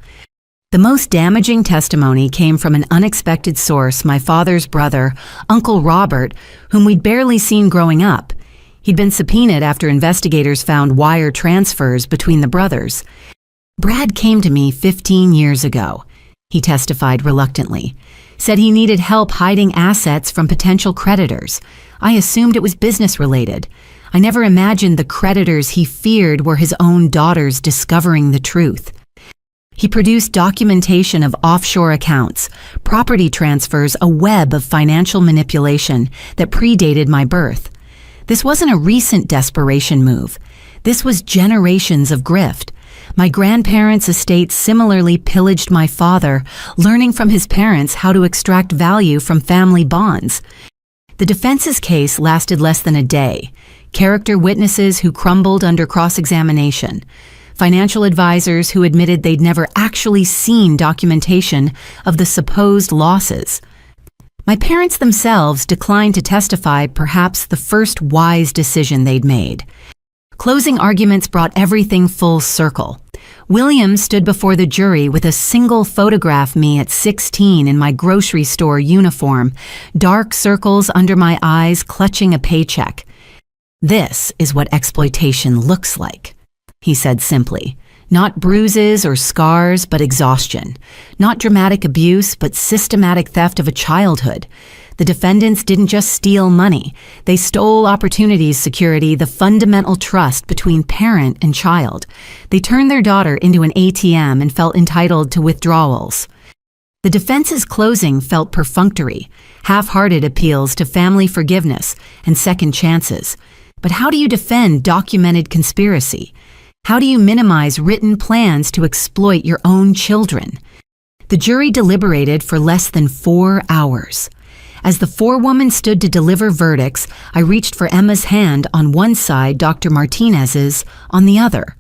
A: The most damaging testimony came from an unexpected source, my father's brother, Uncle Robert, whom we'd barely seen growing up. He'd been subpoenaed after investigators found wire transfers between the brothers. Brad came to me 15 years ago, he testified reluctantly. Said he needed help hiding assets from potential creditors. I assumed it was business-related. I never imagined the creditors he feared were his own daughters discovering the truth. He produced documentation of offshore accounts, property transfers, a web of financial manipulation that predated my birth. This wasn't a recent desperation move. This was generations of grift. My grandparents' estate similarly pillaged my father, learning from his parents how to extract value from family bonds. The defense's case lasted less than a day. Character witnesses who crumbled under cross-examination. Financial advisors who admitted they'd never actually seen documentation of the supposed losses. My parents themselves declined to testify, perhaps the first wise decision they'd made. Closing arguments brought everything full circle. William stood before the jury with a single photograph me at 16 in my grocery store uniform, dark circles under my eyes clutching a paycheck. "This is what exploitation looks like," he said simply. Not bruises or scars, but exhaustion. Not dramatic abuse, but systematic theft of a childhood. The defendants didn't just steal money. They stole opportunities security, the fundamental trust between parent and child. They turned their daughter into an ATM and felt entitled to withdrawals. The defense's closing felt perfunctory, half-hearted appeals to family forgiveness and second chances. But how do you defend documented conspiracy? How do you minimize written plans to exploit your own children? The jury deliberated for less than 4 hours. As the forewoman stood to deliver verdicts, I reached for Emma's hand on one side, Dr. Martinez's on the other.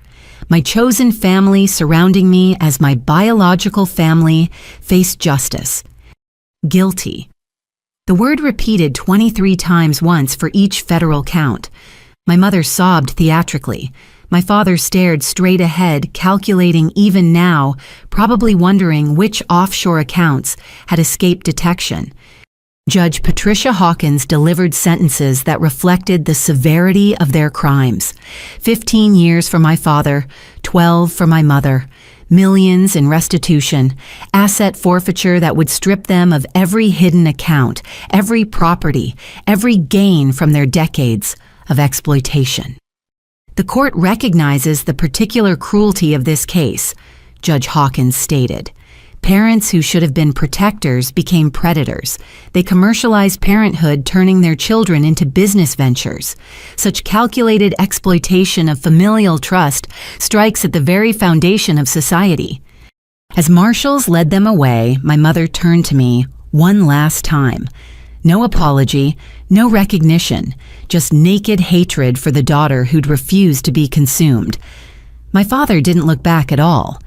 A: My chosen family surrounding me as my biological family faced justice. Guilty. The word repeated 23 times once for each federal count. My mother sobbed theatrically. My father stared straight ahead, calculating even now, probably wondering which offshore accounts had escaped detection. Judge Patricia Hawkins delivered sentences that reflected the severity of their crimes. 15 years for my father, 12 for my mother, millions in restitution, asset forfeiture that would strip them of every hidden account, every property, every gain from their decades of exploitation. The court recognizes the particular cruelty of this case, Judge Hawkins stated. Parents who should have been protectors became predators. They commercialized parenthood, turning their children into business ventures. Such calculated exploitation of familial trust strikes at the very foundation of society. As marshals led them away, my mother turned to me one last time. No apology, no recognition, just naked hatred for the daughter who'd refused to be consumed. My father didn't look back at all.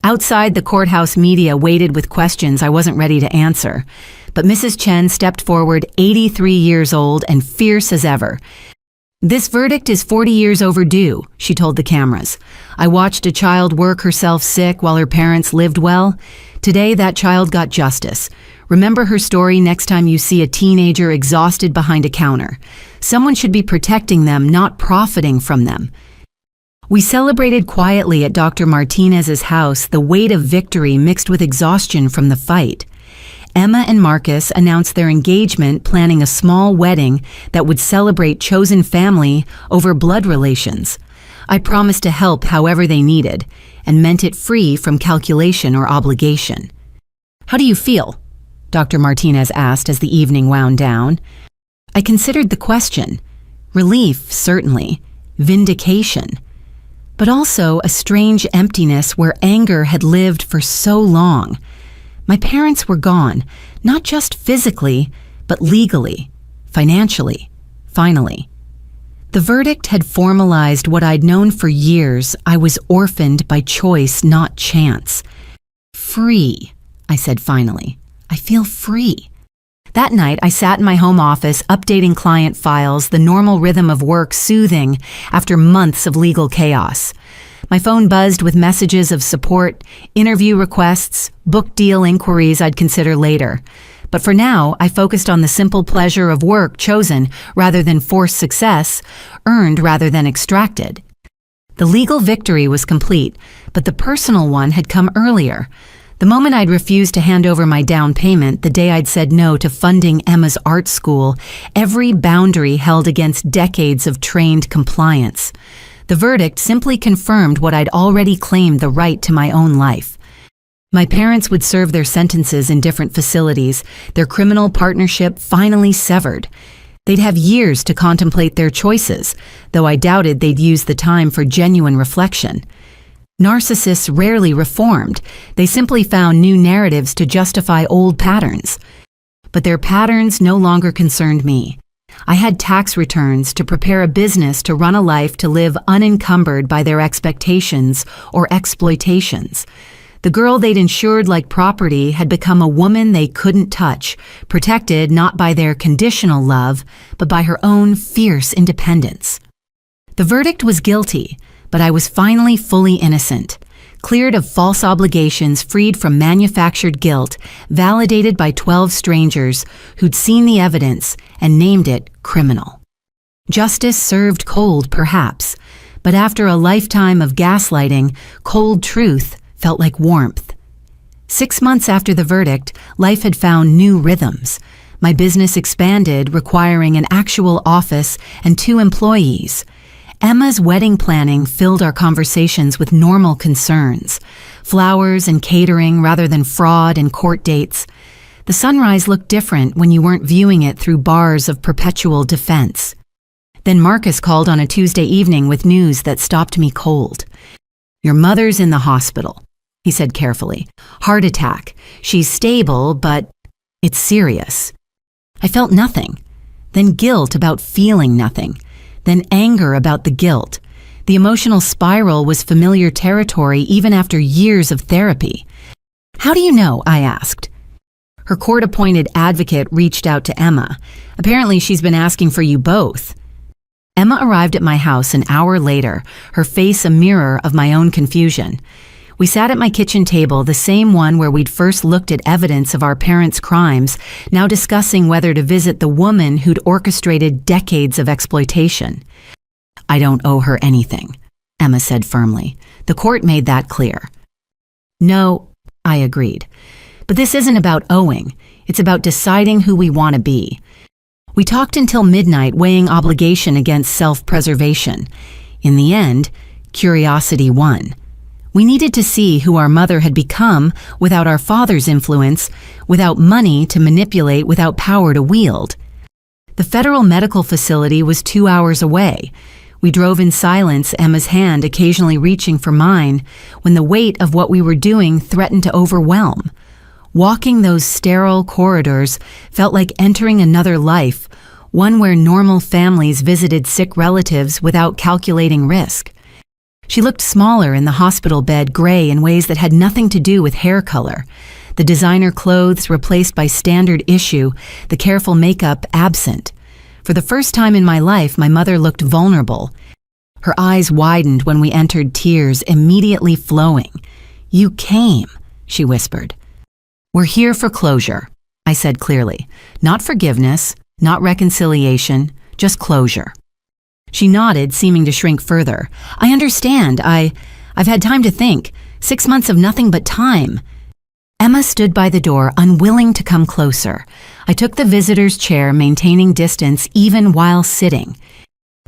A: Outside, the courthouse media waited with questions I wasn't ready to answer. But Mrs. Chen stepped forward, 83 years old and fierce as ever. "This verdict is 40 years overdue," she told the cameras. "I watched a child work herself sick while her parents lived well. Today, that child got justice. Remember her story next time you see a teenager exhausted behind a counter. Someone should be protecting them, not profiting from them." We celebrated quietly at Dr. Martinez's house, the weight of victory mixed with exhaustion from the fight. Emma and Marcus announced their engagement, planning a small wedding that would celebrate chosen family over blood relations. I promised to help however they needed, and meant it free from calculation or obligation. "How do you feel?" Dr. Martinez asked as the evening wound down. I considered the question. Relief, certainly. Vindication. But also a strange emptiness where anger had lived for so long. My parents were gone, not just physically, but legally, financially, finally. The verdict had formalized what I'd known for years. I was orphaned by choice, not chance. Free, I said finally. I feel free. That night, I sat in my home office, updating client files, the normal rhythm of work soothing after months of legal chaos. My phone buzzed with messages of support, interview requests, book deal inquiries I'd consider later. But for now, I focused on the simple pleasure of work chosen rather than forced success, earned rather than extracted. The legal victory was complete, but the personal one had come earlier. The moment I'd refused to hand over my down payment, the day I'd said no to funding Emma's art school, every boundary held against decades of trained compliance. The verdict simply confirmed what I'd already claimed the right to my own life. My parents would serve their sentences in different facilities, their criminal partnership finally severed. They'd have years to contemplate their choices, though I doubted they'd use the time for genuine reflection. Narcissists rarely reformed. They simply found new narratives to justify old patterns. But their patterns no longer concerned me. I had tax returns to prepare a business to run a life to live unencumbered by their expectations or exploitations. The girl they'd insured like property had become a woman they couldn't touch, protected not by their conditional love, but by her own fierce independence. The verdict was guilty, but I was finally fully innocent, cleared of false obligations, freed from manufactured guilt, validated by 12 strangers who'd seen the evidence and named it criminal. Justice served cold, perhaps, but after a lifetime of gaslighting, cold truth felt like warmth. 6 months after the verdict, life had found new rhythms. My business expanded, requiring an actual office and 2 employees. Emma's wedding planning filled our conversations with normal concerns. Flowers and catering rather than fraud and court dates. The sunrise looked different when you weren't viewing it through bars of perpetual defense. Then Marcus called on a Tuesday evening with news that stopped me cold. "Your mother's in the hospital," he said carefully. "Heart attack. She's stable, but it's serious." I felt nothing. Then guilt about feeling nothing. Then anger about the guilt. The emotional spiral was familiar territory even after years of therapy. "How do you know?" I asked. Her court-appointed advocate reached out to Emma. "Apparently she's been asking for you both." Emma arrived at my house an hour later, her face a mirror of my own confusion. We sat at my kitchen table, the same one where we'd first looked at evidence of our parents' crimes, now discussing whether to visit the woman who'd orchestrated decades of exploitation. "I don't owe her anything," Emma said firmly. "The court made that clear." "No," I agreed. "But this isn't about owing. It's about deciding who we want to be." We talked until midnight, weighing obligation against self-preservation. In the end, curiosity won. We needed to see who our mother had become without our father's influence, without money to manipulate, without power to wield. The federal medical facility was 2 hours away. We drove in silence, Emma's hand occasionally reaching for mine, when the weight of what we were doing threatened to overwhelm. Walking those sterile corridors felt like entering another life, one where normal families visited sick relatives without calculating risk. She looked smaller in the hospital bed, gray in ways that had nothing to do with hair color. The designer clothes replaced by standard issue, the careful makeup absent. For the first time in my life, my mother looked vulnerable. Her eyes widened when we entered, tears immediately flowing. "You came," she whispered. "We're here for closure," I said clearly. "Not forgiveness, not reconciliation, just closure." She nodded, seeming to shrink further. "I understand. I've had time to think. 6 months of nothing but time." Emma stood by the door, unwilling to come closer. I took the visitor's chair, maintaining distance even while sitting.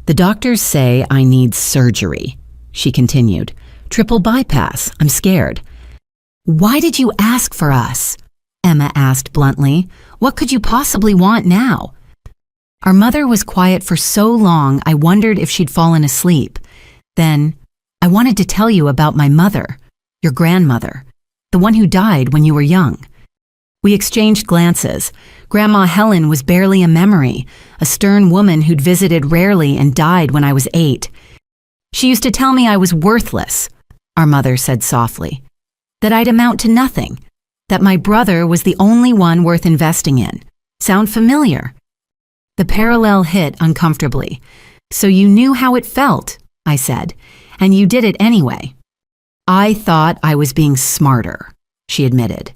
A: "The doctors say I need surgery," she continued. "Triple bypass. I'm scared." "Why did you ask for us?" Emma asked bluntly. "What could you possibly want now?" Our mother was quiet for so long I wondered if she'd fallen asleep. Then, "I wanted to tell you about my mother, your grandmother, the one who died when you were young." We exchanged glances. Grandma Helen was barely a memory, a stern woman who'd visited rarely and died when I was 8. "She used to tell me I was worthless," our mother said softly, "that I'd amount to nothing, that my brother was the only one worth investing in. Sound familiar?" The parallel hit uncomfortably. "So you knew how it felt," I said, "and you did it anyway." "I thought I was being smarter," she admitted.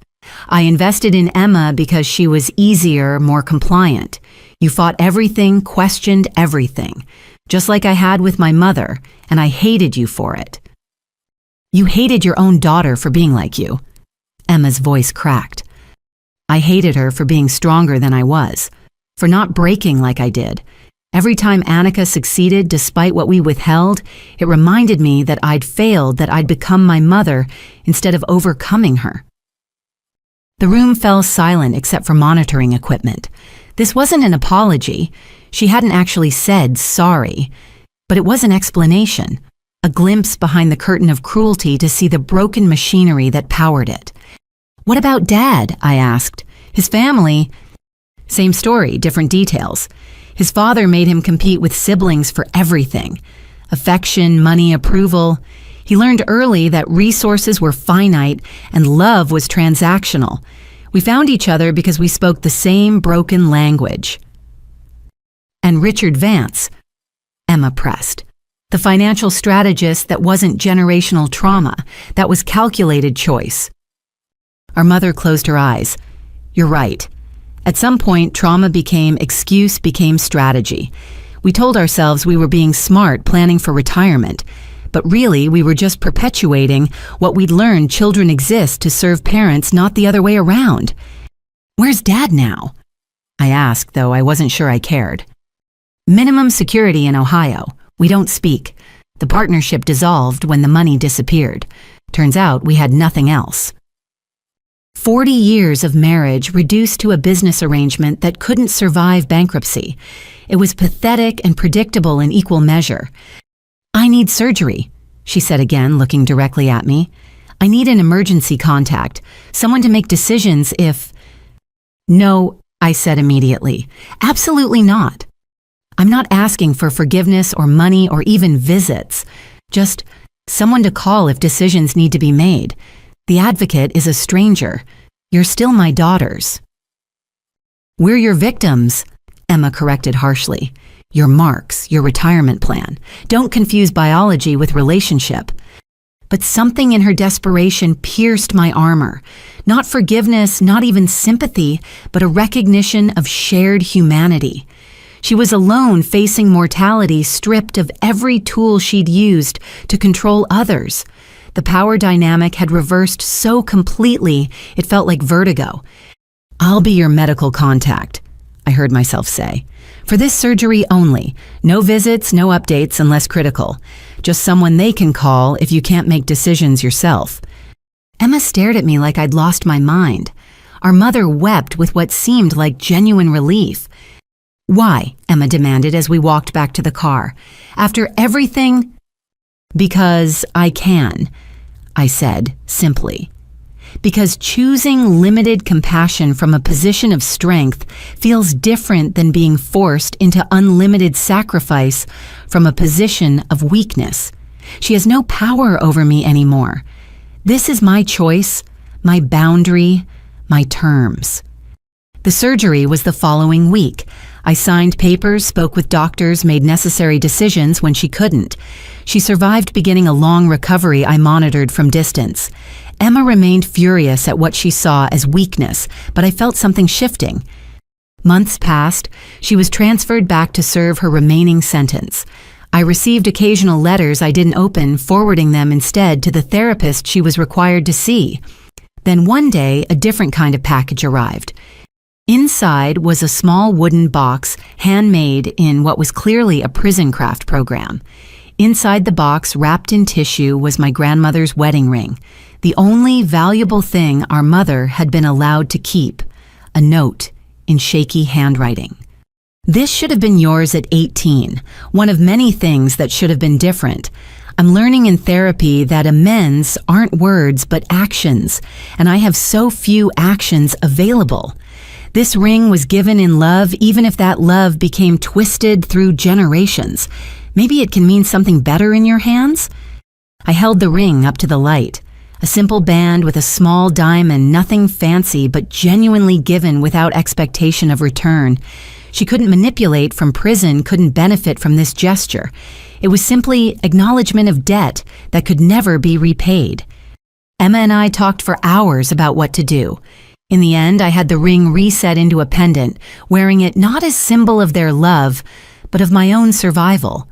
A: "I invested in Emma because she was easier, more compliant. You fought everything, questioned everything, just like I had with my mother, and I hated you for it." "You hated your own daughter for being like you." Emma's voice cracked. "I hated her for being stronger than I was, for not breaking like I did. Every time Annika succeeded despite what we withheld, it reminded me that I'd failed, that I'd become my mother instead of overcoming her." The room fell silent except for monitoring equipment. This wasn't an apology. She hadn't actually said sorry, but it was an explanation, a glimpse behind the curtain of cruelty to see the broken machinery that powered it. "What about Dad?" I asked. "His family?" Same story, different details. His father made him compete with siblings for everything. Affection, money, approval. He learned early that resources were finite and love was transactional. We found each other because we spoke the same broken language. "And Richard Vance," Emma pressed. "The financial strategist that wasn't generational trauma, that was calculated choice." Our mother closed her eyes. "You're right. At some point, trauma became excuse, became strategy. We told ourselves we were being smart, planning for retirement, but really we were just perpetuating what we'd learned children exist to serve parents, not the other way around." "Where's Dad now?" I asked, though I wasn't sure I cared. "Minimum security in Ohio. We don't speak. The partnership dissolved when the money disappeared. Turns out we had nothing else." 40 years of marriage reduced to a business arrangement that couldn't survive bankruptcy. It was pathetic and predictable in equal measure. "I need surgery," she said again, looking directly at me. "I need an emergency contact, someone to make decisions if—" "No," I said immediately. "Absolutely not. I'm not asking for forgiveness or money or even visits. Just someone to call if decisions need to be made. The advocate is a stranger. You're still my daughters." "We're your victims," Emma corrected harshly. "Your marks, your retirement plan. Don't confuse biology with relationship." But something in her desperation pierced my armor. Not forgiveness, not even sympathy, but a recognition of shared humanity. She was alone facing mortality, stripped of every tool she'd used to control others. The power dynamic had reversed so completely, it felt like vertigo. "I'll be your medical contact," I heard myself say. "For this surgery only. No visits, no updates unless critical. Just someone they can call if you can't make decisions yourself." Emma stared at me like I'd lost my mind. Our mother wept with what seemed like genuine relief. "Why?" Emma demanded as we walked back to the car. "After everything—" "Because I can," I said simply. Because choosing limited compassion from a position of strength feels different than being forced into unlimited sacrifice from a position of weakness. She has no power over me anymore. This is my choice, my boundary, my terms. The surgery was the following week. I signed papers, spoke with doctors, made necessary decisions when she couldn't. She survived beginning a long recovery I monitored from distance. Emma remained furious at what she saw as weakness, but I felt something shifting. Months passed. She was transferred back to serve her remaining sentence. I received occasional letters I didn't open, forwarding them instead to the therapist she was required to see. Then one day, a different kind of package arrived. Inside was a small wooden box, handmade in what was clearly a prison craft program. Inside the box, wrapped in tissue, was my grandmother's wedding ring, the only valuable thing our mother had been allowed to keep, a note in shaky handwriting. "This should have been yours at 18, one of many things that should have been different. I'm learning in therapy that amends aren't words but actions, and I have so few actions available. This ring was given in love, even if that love became twisted through generations. Maybe it can mean something better in your hands?" I held the ring up to the light. A simple band with a small diamond, nothing fancy, but genuinely given without expectation of return. She couldn't manipulate from prison, couldn't benefit from this gesture. It was simply acknowledgement of debt that could never be repaid. Emma and I talked for hours about what to do. In the end, I had the ring reset into a pendant, wearing it not as symbol of their love, but of my own survival.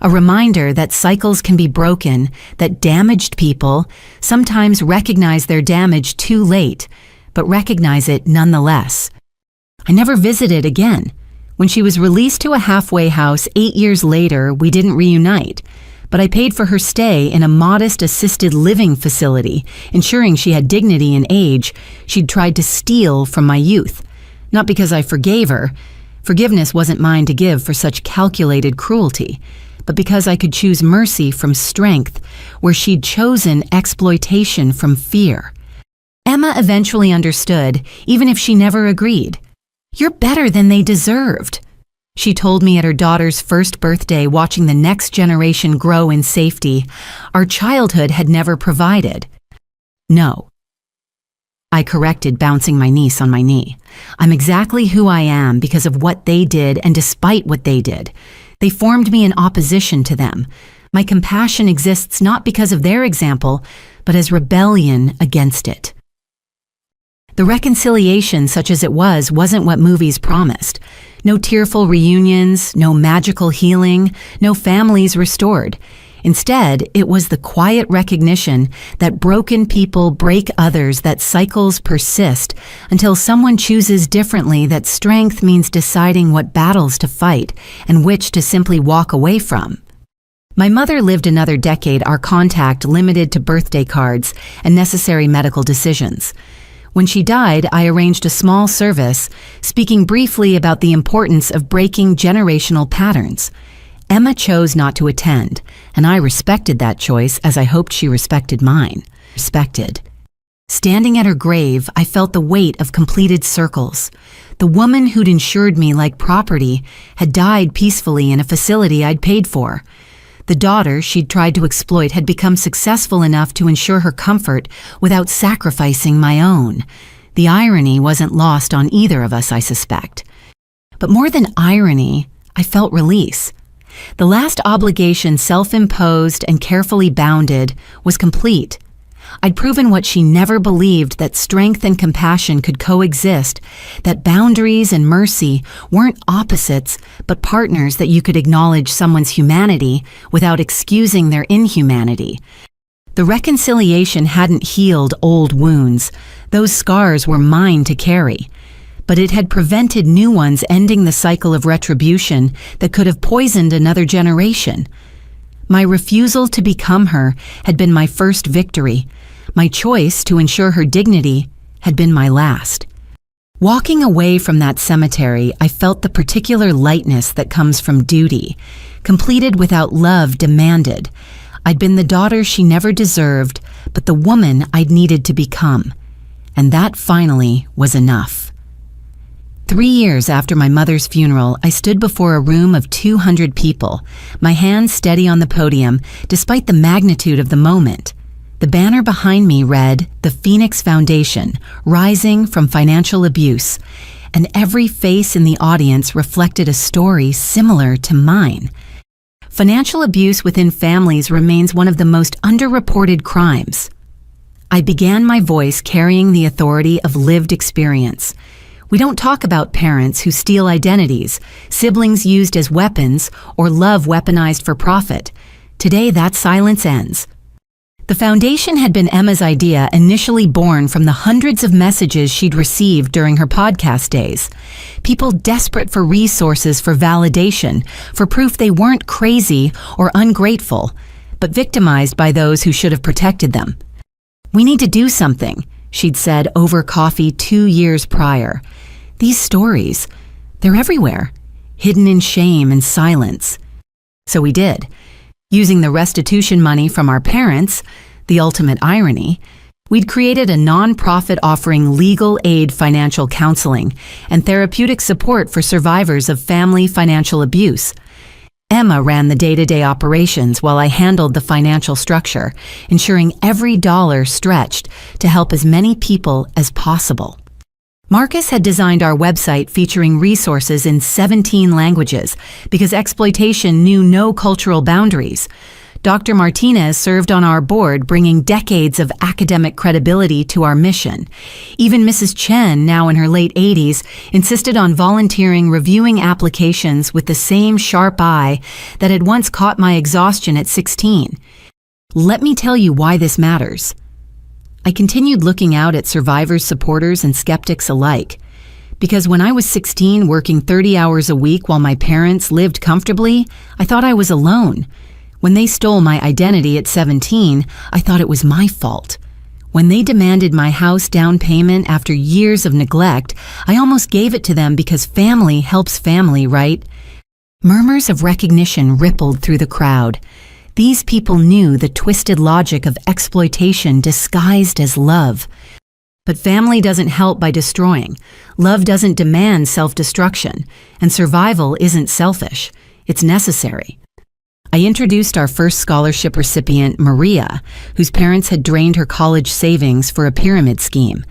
A: A reminder that cycles can be broken, that damaged people sometimes recognize their damage too late, but recognize it nonetheless. I never visited again. When she was released to a halfway house 8 years later, we didn't reunite, but I paid for her stay in a modest assisted living facility, ensuring she had dignity in age she'd tried to steal from my youth. Not because I forgave her. Forgiveness wasn't mine to give for such calculated cruelty, but because I could choose mercy from strength, where she'd chosen exploitation from fear. Emma eventually understood, even if she never agreed. "You're better than they deserved," she told me at her daughter's first birthday, watching the next generation grow in safety our childhood had never provided. "No," I corrected, bouncing my niece on my knee. "I'm exactly who I am because of what they did and despite what they did. They formed me in opposition to them. My compassion exists not because of their example, but as rebellion against it." The reconciliation, such as it was, wasn't what movies promised. No tearful reunions, no magical healing, no families restored. Instead, it was the quiet recognition that broken people break others, that cycles persist until someone chooses differently, that strength means deciding what battles to fight and which to simply walk away from. My mother lived another decade, our contact limited to birthday cards and necessary medical decisions. When she died, I arranged a small service, speaking briefly about the importance of breaking generational patterns. Emma chose not to attend, and I respected that choice as I hoped she respected mine. Respected. Standing at her grave, I felt the weight of completed circles. The woman who'd insured me like property had died peacefully in a facility I'd paid for. The daughter she'd tried to exploit had become successful enough to ensure her comfort without sacrificing my own. The irony wasn't lost on either of us, I suspect. But more than irony, I felt release. The last obligation, self-imposed and carefully bounded, was complete. I'd proven what she never believed, that strength and compassion could coexist, that boundaries and mercy weren't opposites, but partners, that you could acknowledge someone's humanity without excusing their inhumanity. The reconciliation hadn't healed old wounds. Those scars were mine to carry. But it had prevented new ones, ending the cycle of retribution that could have poisoned another generation. My refusal to become her had been my first victory. My choice to ensure her dignity had been my last. Walking away from that cemetery, I felt the particular lightness that comes from duty, completed without love demanded. I'd been the daughter she never deserved, but the woman I'd needed to become. And that finally was enough. 3 years after my mother's funeral, I stood before a room of 200 people, my hands steady on the podium, despite the magnitude of the moment. The banner behind me read, "The Phoenix Foundation, Rising from Financial Abuse," and every face in the audience reflected a story similar to mine. Financial abuse within families remains one of the most underreported crimes. I began my voice carrying the authority of lived experience. We don't talk about parents who steal identities, siblings used as weapons, or love weaponized for profit. Today, that silence ends. The foundation had been Emma's idea, initially born from the hundreds of messages she'd received during her podcast days. People desperate for resources, for validation, for proof they weren't crazy or ungrateful, but victimized by those who should have protected them. "We need to do something," she'd said over coffee 2 years prior. "These stories, they're everywhere, hidden in shame and silence." So we did. Using the restitution money from our parents, the ultimate irony, we'd created a nonprofit offering legal aid, financial counseling, and therapeutic support for survivors of family financial abuse. Emma ran the day-to-day operations while I handled the financial structure, ensuring every dollar stretched to help as many people as possible. Marcus had designed our website featuring resources in 17 languages because exploitation knew no cultural boundaries. Dr. Martinez served on our board, bringing decades of academic credibility to our mission. Even Mrs. Chen, now in her late 80s, insisted on volunteering, reviewing applications with the same sharp eye that had once caught my exhaustion at 16. Let me tell you why this matters. I continued looking out at survivors, supporters, and skeptics alike. Because when I was 16, working 30 hours a week while my parents lived comfortably, I thought I was alone. When they stole my identity at 17, I thought it was my fault. When they demanded my house down payment after years of neglect, I almost gave it to them because family helps family, right? Murmurs of recognition rippled through the crowd. These people knew the twisted logic of exploitation disguised as love. But family doesn't help by destroying. Love doesn't demand self-destruction. And survival isn't selfish. It's necessary. I introduced our first scholarship recipient, Maria, whose parents had drained her college savings for a pyramid scheme.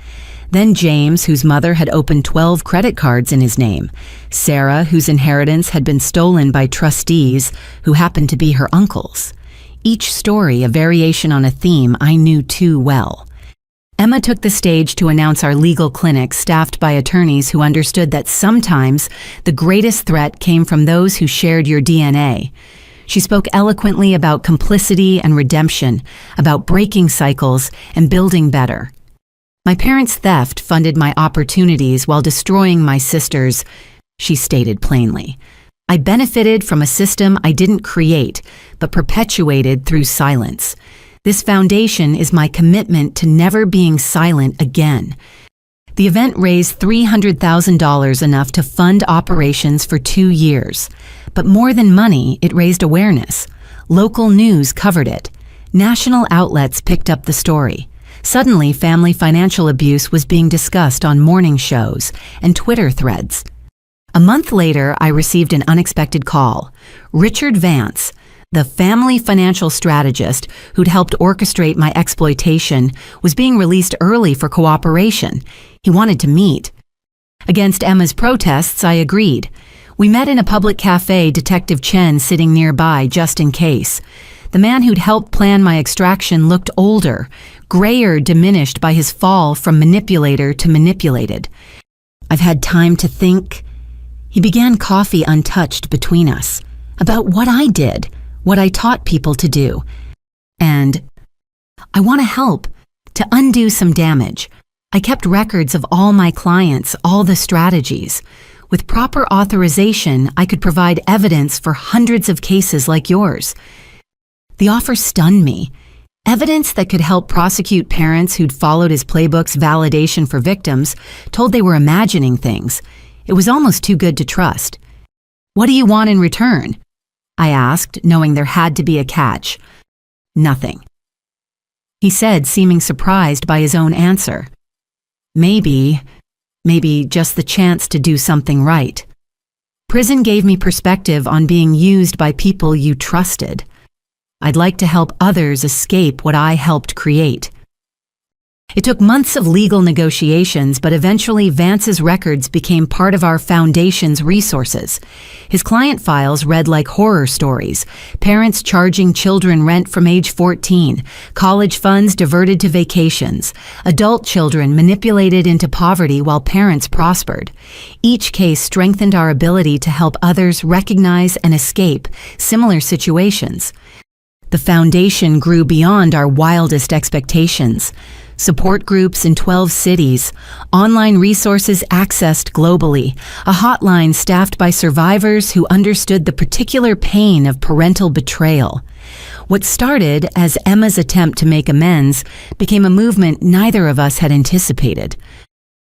A: Then James, whose mother had opened 12 credit cards in his name. Sarah, whose inheritance had been stolen by trustees who happened to be her uncles. Each story a variation on a theme I knew too well. Emma took the stage to announce our legal clinic staffed by attorneys who understood that sometimes the greatest threat came from those who shared your DNA. She spoke eloquently about complicity and redemption, about breaking cycles and building better. My parents' theft funded my opportunities while destroying my sister's, she stated plainly. I benefited from a system I didn't create, but perpetuated through silence. This foundation is my commitment to never being silent again. The event raised $300,000, enough to fund operations for 2 years. But more than money, it raised awareness. Local news covered it. National outlets picked up the story. Suddenly, family financial abuse was being discussed on morning shows and Twitter threads. A month later, I received an unexpected call. Richard Vance, the family financial strategist who'd helped orchestrate my exploitation, was being released early for cooperation. He wanted to meet. Against Emma's protests, I agreed. We met in a public cafe, Detective Chen sitting nearby just in case. The man who'd helped plan my extraction looked older, grayer, diminished by his fall from manipulator to manipulated. I've had time to think. He began coffee untouched between us, about what I did, what I taught people to do. And I want to help, to undo some damage. I kept records of all my clients, all the strategies. With proper authorization, I could provide evidence for hundreds of cases like yours. The offer stunned me. Evidence that could help prosecute parents who'd followed his playbook's validation for victims, told they were imagining things. It was almost too good to trust. What do you want in return? I asked, knowing there had to be a catch. Nothing. He said, seeming surprised by his own answer. Maybe just the chance to do something right. Prison gave me perspective on being used by people you trusted. I'd like to help others escape what I helped create. It took months of legal negotiations, but eventually Vance's records became part of our foundation's resources. His client files read like horror stories: parents charging children rent from age 14, college funds diverted to vacations, adult children manipulated into poverty while parents prospered. Each case strengthened our ability to help others recognize and escape similar situations. The foundation grew beyond our wildest expectations. Support groups in 12 cities, online resources accessed globally, a hotline staffed by survivors who understood the particular pain of parental betrayal. What started as Emma's attempt to make amends became a movement neither of us had anticipated.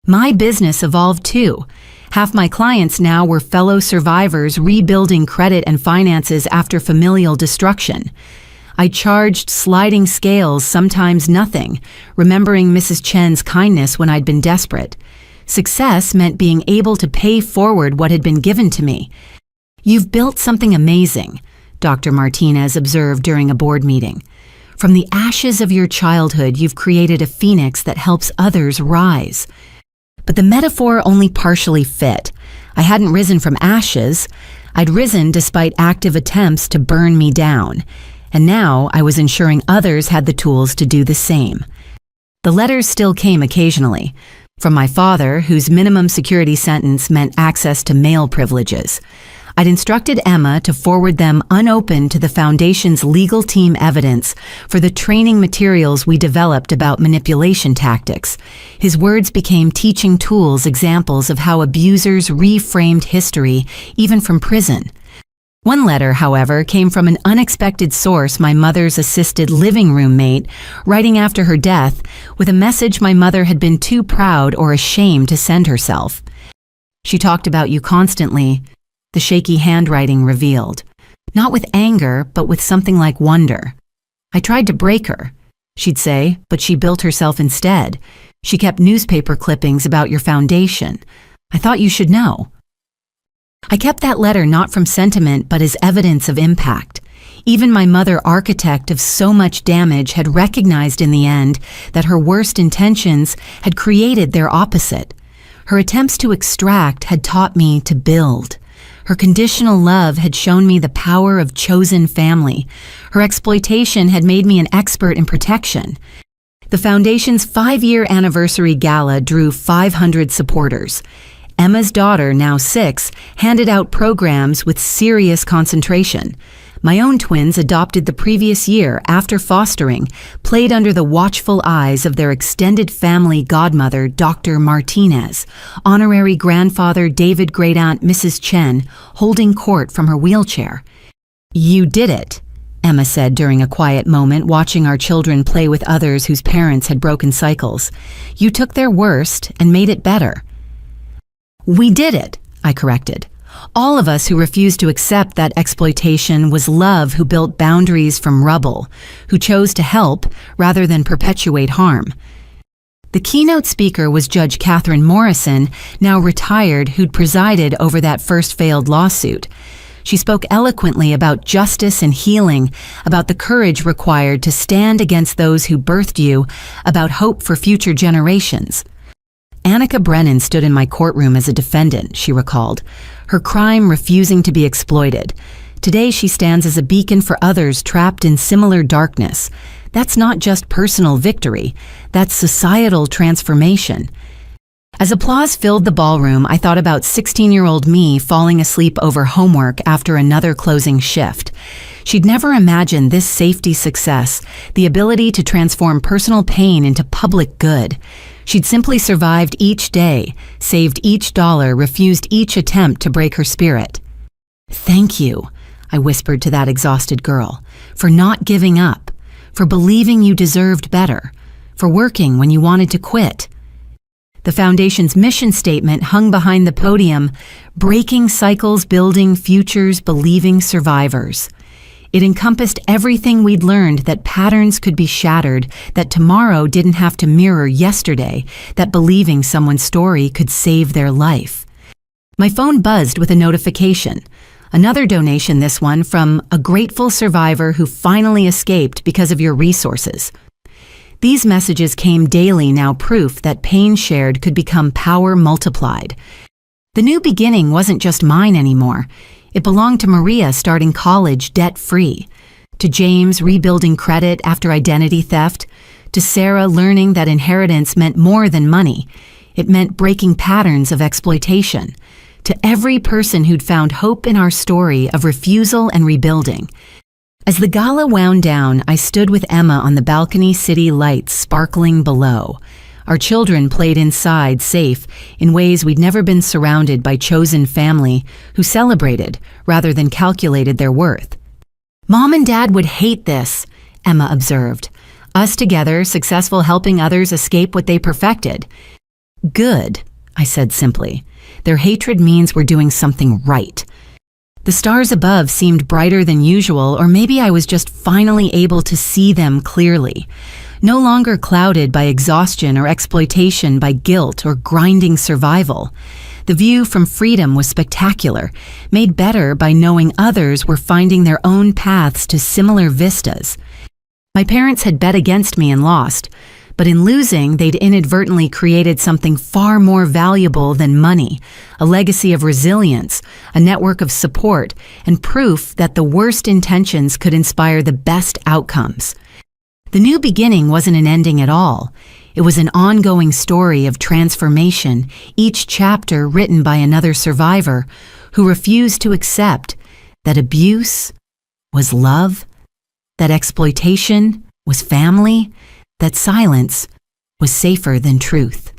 A: My business evolved too. Half my clients now were fellow survivors rebuilding credit and finances after familial destruction. I charged sliding scales, sometimes nothing, remembering Mrs. Chen's kindness when I'd been desperate. Success meant being able to pay forward what had been given to me. You've built something amazing, Dr. Martinez observed during a board meeting. From the ashes of your childhood, you've created a phoenix that helps others rise. But the metaphor only partially fit. I hadn't risen from ashes. I'd risen despite active attempts to burn me down. And now I was ensuring others had the tools to do the same. The letters still came occasionally, from my father, whose minimum security sentence meant access to mail privileges. I'd instructed Emma to forward them unopened to the Foundation's legal team evidence for the training materials we developed about manipulation tactics. His words became teaching tools, examples of how abusers reframed history, even from prison. One letter, however, came from an unexpected source, my mother's assisted living room mate, writing after her death with a message my mother had been too proud or ashamed to send herself. She talked about you constantly. the shaky handwriting revealed. Not with anger, but with something like wonder. I tried to break her, she'd say, but she built herself instead. She kept newspaper clippings about your foundation. I thought you should know. I kept that letter not from sentiment, but as evidence of impact. Even my mother, architect of so much damage, had recognized in the end that her worst intentions had created their opposite. Her attempts to extract had taught me to build. Her conditional love had shown me the power of chosen family. Her exploitation had made me an expert in protection. The foundation's 5-year anniversary gala drew 500 supporters. Emma's daughter, now 6, handed out programs with serious concentration. My own twins, adopted the previous year after fostering, played under the watchful eyes of their extended family godmother, Dr. Martinez, honorary grandfather David, great-aunt Mrs. Chen, holding court from her wheelchair. "You did it," Emma said during a quiet moment, watching our children play with others whose parents had broken cycles. "You took their worst and made it better." "We did it," I corrected. All of us who refused to accept that exploitation was love, who built boundaries from rubble, who chose to help rather than perpetuate harm. The keynote speaker was Judge Catherine Morrison, now retired, who'd presided over that first failed lawsuit. She spoke eloquently about justice and healing, about the courage required to stand against those who birthed you, about hope for future generations. Annika Brennan stood in my courtroom as a defendant, she recalled, her crime refusing to be exploited. Today she stands as a beacon for others trapped in similar darkness. That's not just personal victory, that's societal transformation. As applause filled the ballroom, I thought about 16-year-old me falling asleep over homework after another closing shift. She'd never imagined this safety success, the ability to transform personal pain into public good. She'd simply survived each day, saved each dollar, refused each attempt to break her spirit. "Thank you," I whispered to that exhausted girl, "for not giving up, for believing you deserved better, for working when you wanted to quit." The foundation's mission statement hung behind the podium: breaking cycles, building futures, believing survivors. It encompassed everything we'd learned, that patterns could be shattered, that tomorrow didn't have to mirror yesterday, that believing someone's story could save their life. My phone buzzed with a notification. Another donation, this one from a grateful survivor who finally escaped because of your resources. These messages came daily, now proof that pain shared could become power multiplied. The new beginning wasn't just mine anymore. It belonged to Maria, starting college debt-free, to James rebuilding credit after identity theft, to Sarah learning that inheritance meant more than money. It meant breaking patterns of exploitation, to every person who'd found hope in our story of refusal and rebuilding. As the gala wound down, I stood with Emma on the balcony, city lights sparkling below. Our children played inside, safe, in ways we'd never been surrounded by chosen family who celebrated rather than calculated their worth. "Mom and Dad would hate this," Emma observed. "Us together, successful, helping others escape what they perfected." "Good," I said simply. "Their hatred means we're doing something right." The stars above seemed brighter than usual, or maybe I was just finally able to see them clearly. No longer clouded by exhaustion or exploitation, by guilt or grinding survival. The view from freedom was spectacular, made better by knowing others were finding their own paths to similar vistas. My parents had bet against me and lost, but in losing, they'd inadvertently created something far more valuable than money, a legacy of resilience, a network of support, and proof that the worst intentions could inspire the best outcomes. The new beginning wasn't an ending at all. It was an ongoing story of transformation, each chapter written by another survivor who refused to accept that abuse was love, that exploitation was family, that silence was safer than truth.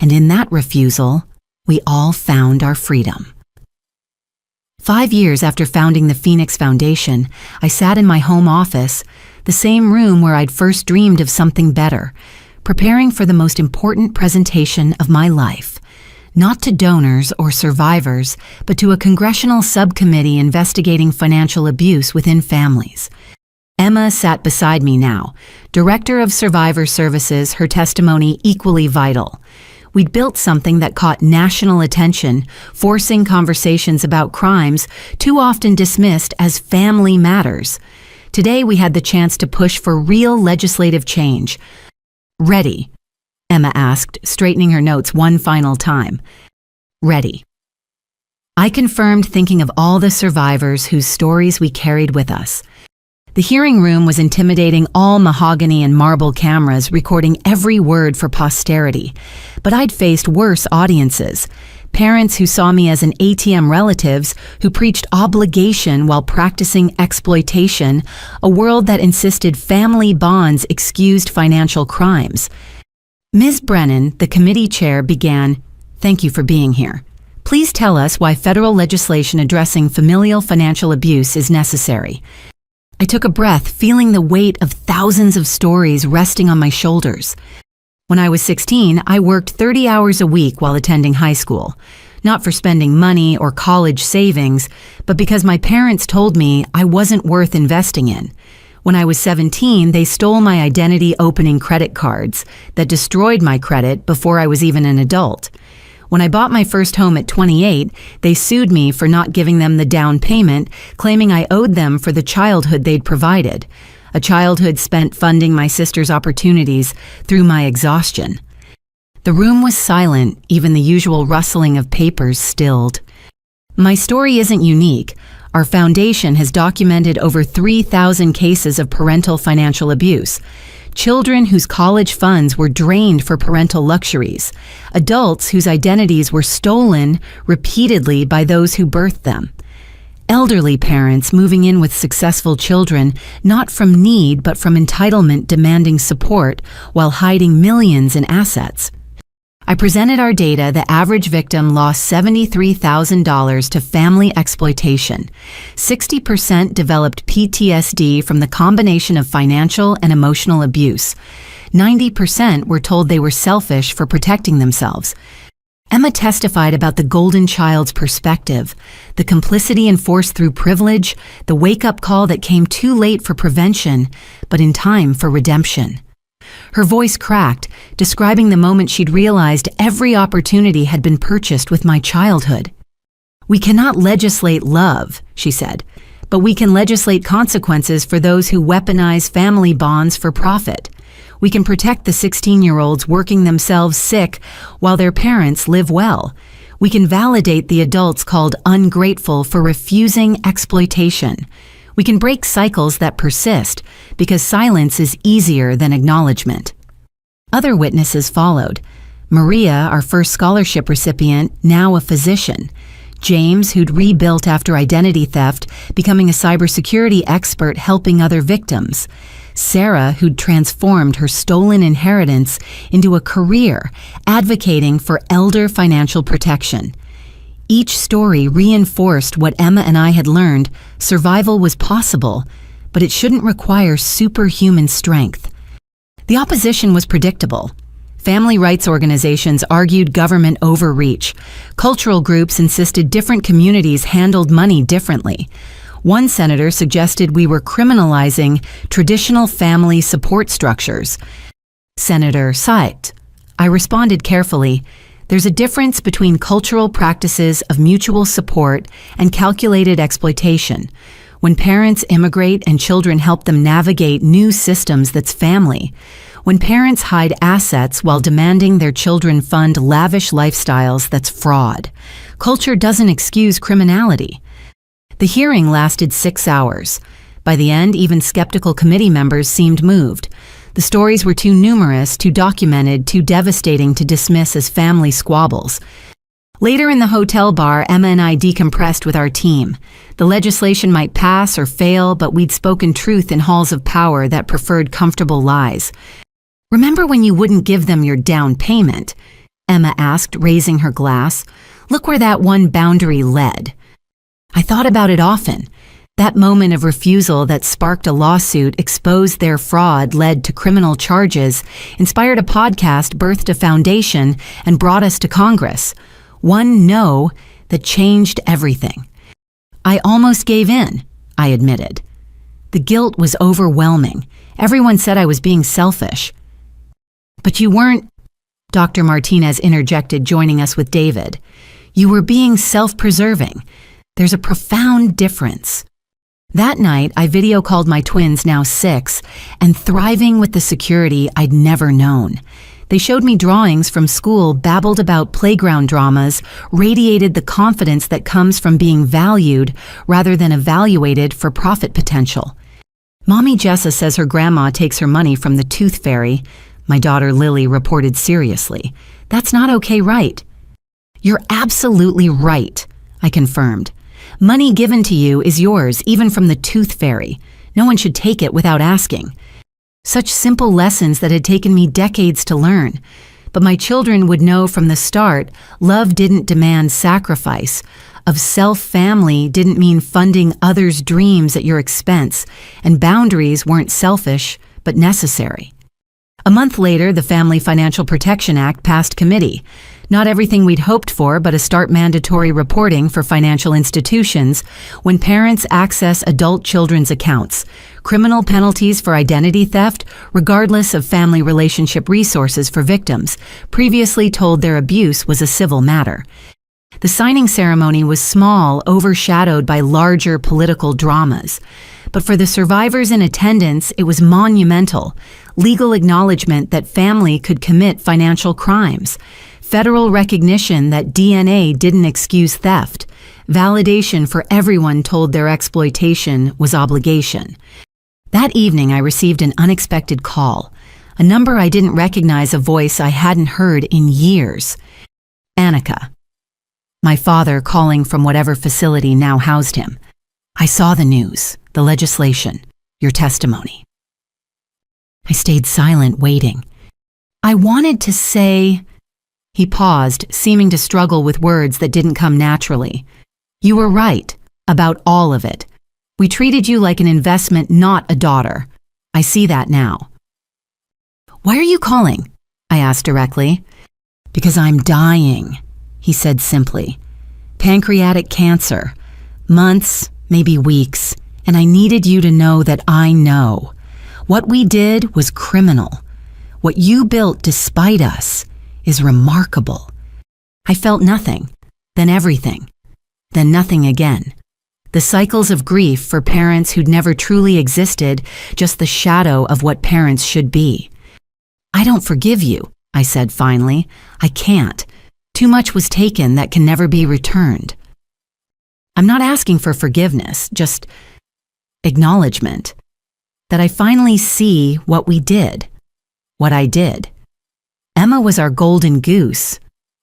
A: And in that refusal, we all found our freedom. 5 years after founding the Phoenix Foundation, I sat in my home office, the same room where I'd first dreamed of something better, preparing for the most important presentation of my life. not to donors or survivors, but to a congressional subcommittee investigating financial abuse within families. Emma sat beside me now, Director of Survivor Services, her testimony equally vital. We'd built something that caught national attention, forcing conversations about crimes too often dismissed as family matters. Today we had the chance to push for real legislative change. Ready? Emma asked, straightening her notes one final time. Ready. I confirmed, thinking of all the survivors whose stories we carried with us. The hearing room was intimidating, all mahogany and marble cameras recording every word for posterity. But I'd faced worse audiences. Parents who saw me as an ATM, relatives who preached obligation while practicing exploitation, a world that insisted family bonds excused financial crimes. Ms. Brennan, the committee chair, began, "Thank you for being here. Please tell us why federal legislation addressing familial financial abuse is necessary." I took a breath, feeling the weight of thousands of stories resting on my shoulders. When I was 16, I worked 30 hours a week while attending high school, not for spending money or college savings, but because my parents told me I wasn't worth investing in. When I was 17, they stole my identity opening credit cards that destroyed my credit before I was even an adult. When I bought my first home at 28, they sued me for not giving them the down payment, claiming I owed them for the childhood they'd provided, a childhood spent funding my sister's opportunities through my exhaustion. The room was silent, even the usual rustling of papers stilled. My story isn't unique. Our foundation has documented over 3,000 cases of parental financial abuse. Children whose college funds were drained for parental luxuries. Adults whose identities were stolen repeatedly by those who birthed them. Elderly parents moving in with successful children, not from need but from entitlement, demanding support while hiding millions in assets. I presented our data. The average victim lost $73,000 to family exploitation. 60% developed PTSD from the combination of financial and emotional abuse. 90% were told they were selfish for protecting themselves. Emma testified about the golden child's perspective, the complicity enforced through privilege, the wake-up call that came too late for prevention, but in time for redemption. Her voice cracked, describing the moment she'd realized every opportunity had been purchased with my childhood. "We cannot legislate love," she said, "but we can legislate consequences for those who weaponize family bonds for profit. We can protect the 16-year-olds working themselves sick while their parents live well. We can validate the adults called ungrateful for refusing exploitation. We can break cycles that persist because silence is easier than acknowledgement." Other witnesses followed. Maria, our first scholarship recipient, now a physician. James, who'd rebuilt after identity theft, becoming a cybersecurity expert helping other victims. Sarah, who'd transformed her stolen inheritance into a career, advocating for elder financial protection. Each story reinforced what Emma and I had learned: survival was possible, but it shouldn't require superhuman strength. The opposition was predictable. Family rights organizations argued government overreach. Cultural groups insisted different communities handled money differently. One senator suggested we were criminalizing traditional family support structures. Senator Sykes. I responded carefully. There's a difference between cultural practices of mutual support and calculated exploitation. When parents immigrate and children help them navigate new systems, that's family. When parents hide assets while demanding their children fund lavish lifestyles, that's fraud. Culture doesn't excuse criminality. The hearing lasted 6 hours. By the end, even skeptical committee members seemed moved. The stories were too numerous, too documented, too devastating to dismiss as family squabbles. Later in the hotel bar, Emma and I decompressed with our team. The legislation might pass or fail, but we'd spoken truth in halls of power that preferred comfortable lies. "Remember when you wouldn't give them your down payment?" Emma asked, raising her glass. "Look where that one boundary led." I thought about it often. That moment of refusal that sparked a lawsuit, exposed their fraud, led to criminal charges, inspired a podcast, birthed a foundation, and brought us to Congress. One no that changed everything. I almost gave in, I admitted. The guilt was overwhelming. Everyone said I was being selfish. But you weren't, Dr. Martinez interjected, joining us with David. You were being self-preserving. There's a profound difference. That night, I video called my twins, now 6, and thriving with the security I'd never known. They showed me drawings from school, babbled about playground dramas, radiated the confidence that comes from being valued rather than evaluated for profit potential. Mommy Jessa says her grandma takes her money from the tooth fairy. My daughter Lily reported seriously. That's not okay, right? You're absolutely right, I confirmed. Money given to you is yours, even from the tooth fairy. No one should take it without asking. Such simple lessons that had taken me decades to learn. But my children would know from the start, love didn't demand sacrifice. Of self-family didn't mean funding others' dreams at your expense, and boundaries weren't selfish, but necessary. A month later, the Family Financial Protection Act passed committee. Not everything we'd hoped for, but a start mandatory reporting for financial institutions when parents access adult children's accounts, criminal penalties for identity theft, regardless of family relationship resources for victims, previously told their abuse was a civil matter. The signing ceremony was small, overshadowed by larger political dramas. But for the survivors in attendance, it was monumental. Legal acknowledgement that family could commit financial crimes. Federal recognition that DNA didn't excuse theft. Validation for everyone told their exploitation was obligation. That evening, I received an unexpected call. A number I didn't recognize, a voice I hadn't heard in years. Annika. My father calling from whatever facility now housed him. I saw the news, the legislation, your testimony. I stayed silent, waiting. I wanted to say... He paused, seeming to struggle with words that didn't come naturally. You were right, about all of it. We treated you like an investment, not a daughter. I see that now. Why are you calling? I asked directly. Because I'm dying, he said simply. Pancreatic cancer. Months, maybe weeks, and I needed you to know that I know. What we did was criminal. What you built despite us is remarkable. I felt nothing, then everything, then nothing again. The cycles of grief for parents who'd never truly existed, just the shadow of what parents should be. I don't forgive you, I said finally. I can't. Too much was taken that can never be returned. I'm not asking for forgiveness, just acknowledgement. That I finally see what we did, what I did. Emma was our golden goose,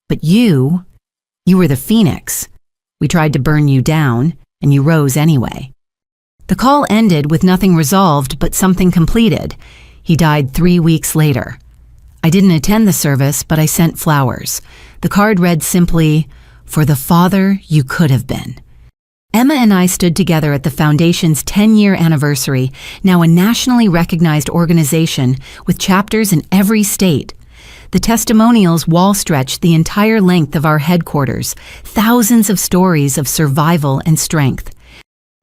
A: but you were the phoenix. We tried to burn you down, and you rose anyway. The call ended with nothing resolved but something completed. He died 3 weeks later. I didn't attend the service, but I sent flowers. The card read simply, "For the father you could have been." Emma and I stood together at the Foundation's 10-year anniversary, now a nationally recognized organization with chapters in every state. The testimonials wall-stretched the entire length of our headquarters, thousands of stories of survival and strength.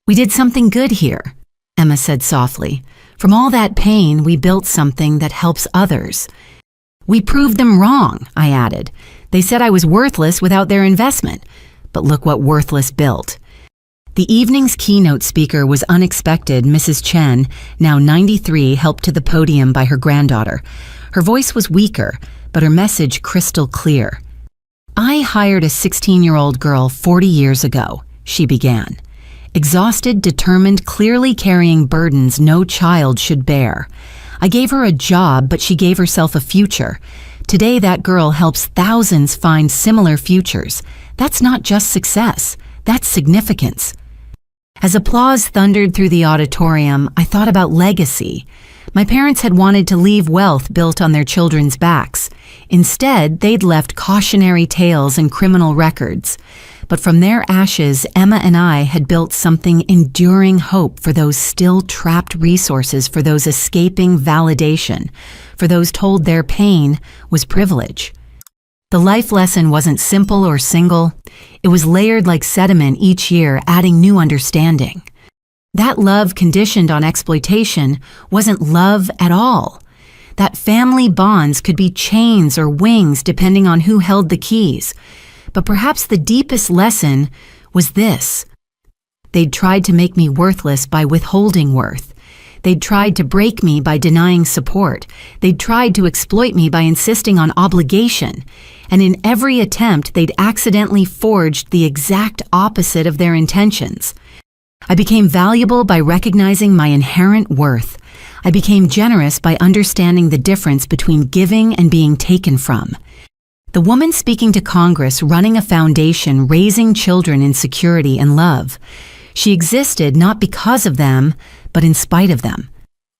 A: We did something good here, Emma said softly. From all that pain, we built something that helps others. We proved them wrong, I added. They said I was worthless without their investment. But look what worthless built. The evening's keynote speaker was unexpected. Mrs. Chen, now 93, helped to the podium by her granddaughter. Her voice was weaker, but her message crystal clear. I hired a 16-year-old girl 40 years ago, she began. Exhausted, determined, clearly carrying burdens no child should bear. I gave her a job, but she gave herself a future. Today, that girl helps thousands find similar futures. That's not just success, that's significance. As applause thundered through the auditorium, I thought about legacy. My parents had wanted to leave wealth built on their children's backs. Instead, they'd left cautionary tales and criminal records. But from their ashes, Emma and I had built something enduring hope for those still trapped resources, for those escaping validation, for those told their pain was privilege. The life lesson wasn't simple or single. It was layered like sediment each year, adding new understanding. That love conditioned on exploitation wasn't love at all. That family bonds could be chains or wings depending on who held the keys. But perhaps the deepest lesson was this. They'd tried to make me worthless by withholding worth. They'd tried to break me by denying support. They'd tried to exploit me by insisting on obligation. And in every attempt, they'd accidentally forged the exact opposite of their intentions. I became valuable by recognizing my inherent worth. I became generous by understanding the difference between giving and being taken from. The woman speaking to Congress, running a foundation, raising children in security and love. She existed not because of them, but in spite of them.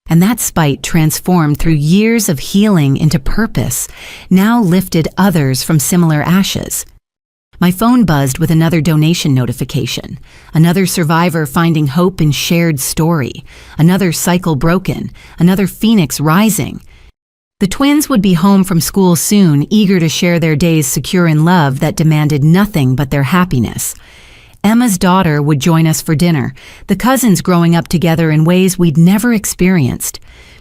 A: And that spite transformed through years of healing into purpose, now lifted others from similar ashes. My phone buzzed with another donation notification, another survivor finding hope in shared story, another cycle broken, another phoenix rising. The twins would be home from school soon, eager to share their days secure in love that demanded nothing but their happiness. Emma's daughter would join us for dinner, the cousins growing up together in ways we'd never experienced.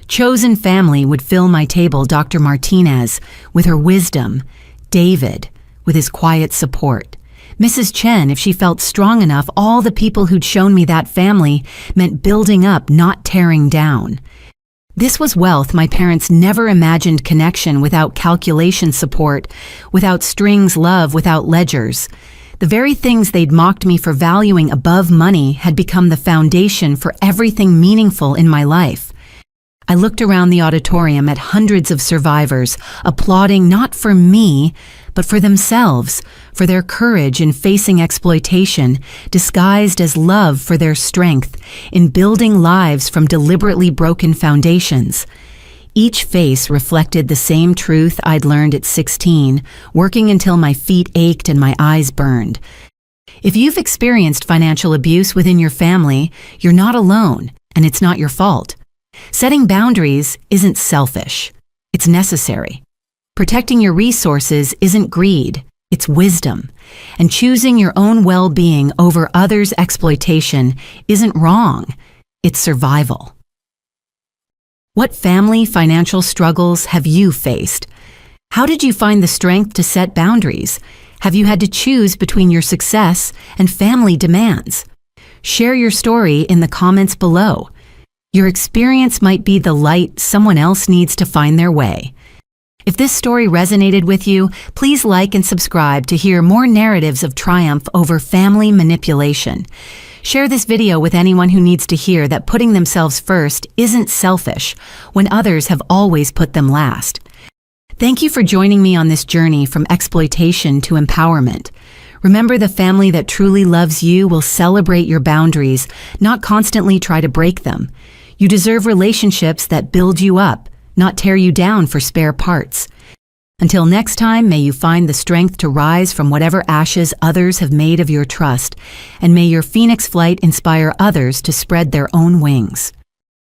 A: Chosen family would fill my table, Dr. Martinez, with her wisdom, David, with his quiet support. Mrs. Chen, if she felt strong enough, all the people who'd shown me that family meant building up, not tearing down. This was wealth my parents never imagined connection without calculation support, without strings love, without ledgers. The very things they'd mocked me for valuing above money had become the foundation for everything meaningful in my life. I looked around the auditorium at hundreds of survivors, applauding not for me, but for themselves, for their courage in facing exploitation, disguised as love for their strength, in building lives from deliberately broken foundations. Each face reflected the same truth I'd learned at 16, working until my feet ached and my eyes burned. If you've experienced financial abuse within your family, you're not alone, and it's not your fault. Setting boundaries isn't selfish. It's necessary. Protecting your resources isn't greed. It's wisdom. And choosing your own well-being over others' exploitation isn't wrong. It's survival. What family financial struggles have you faced? How did you find the strength to set boundaries? Have you had to choose between your success and family demands? Share your story in the comments below. Your experience might be the light someone else needs to find their way. If this story resonated with you, please like and subscribe to hear more narratives of triumph over family manipulation. Share this video with anyone who needs to hear that putting themselves first isn't selfish when others have always put them last. Thank you for joining me on this journey from exploitation to empowerment. Remember, the family that truly loves you will celebrate your boundaries, not constantly try to break them. You deserve relationships that build you up, not tear you down for spare parts. Until next time, may you find the strength to rise from whatever ashes others have made of your trust, and may your phoenix flight inspire others to spread their own wings.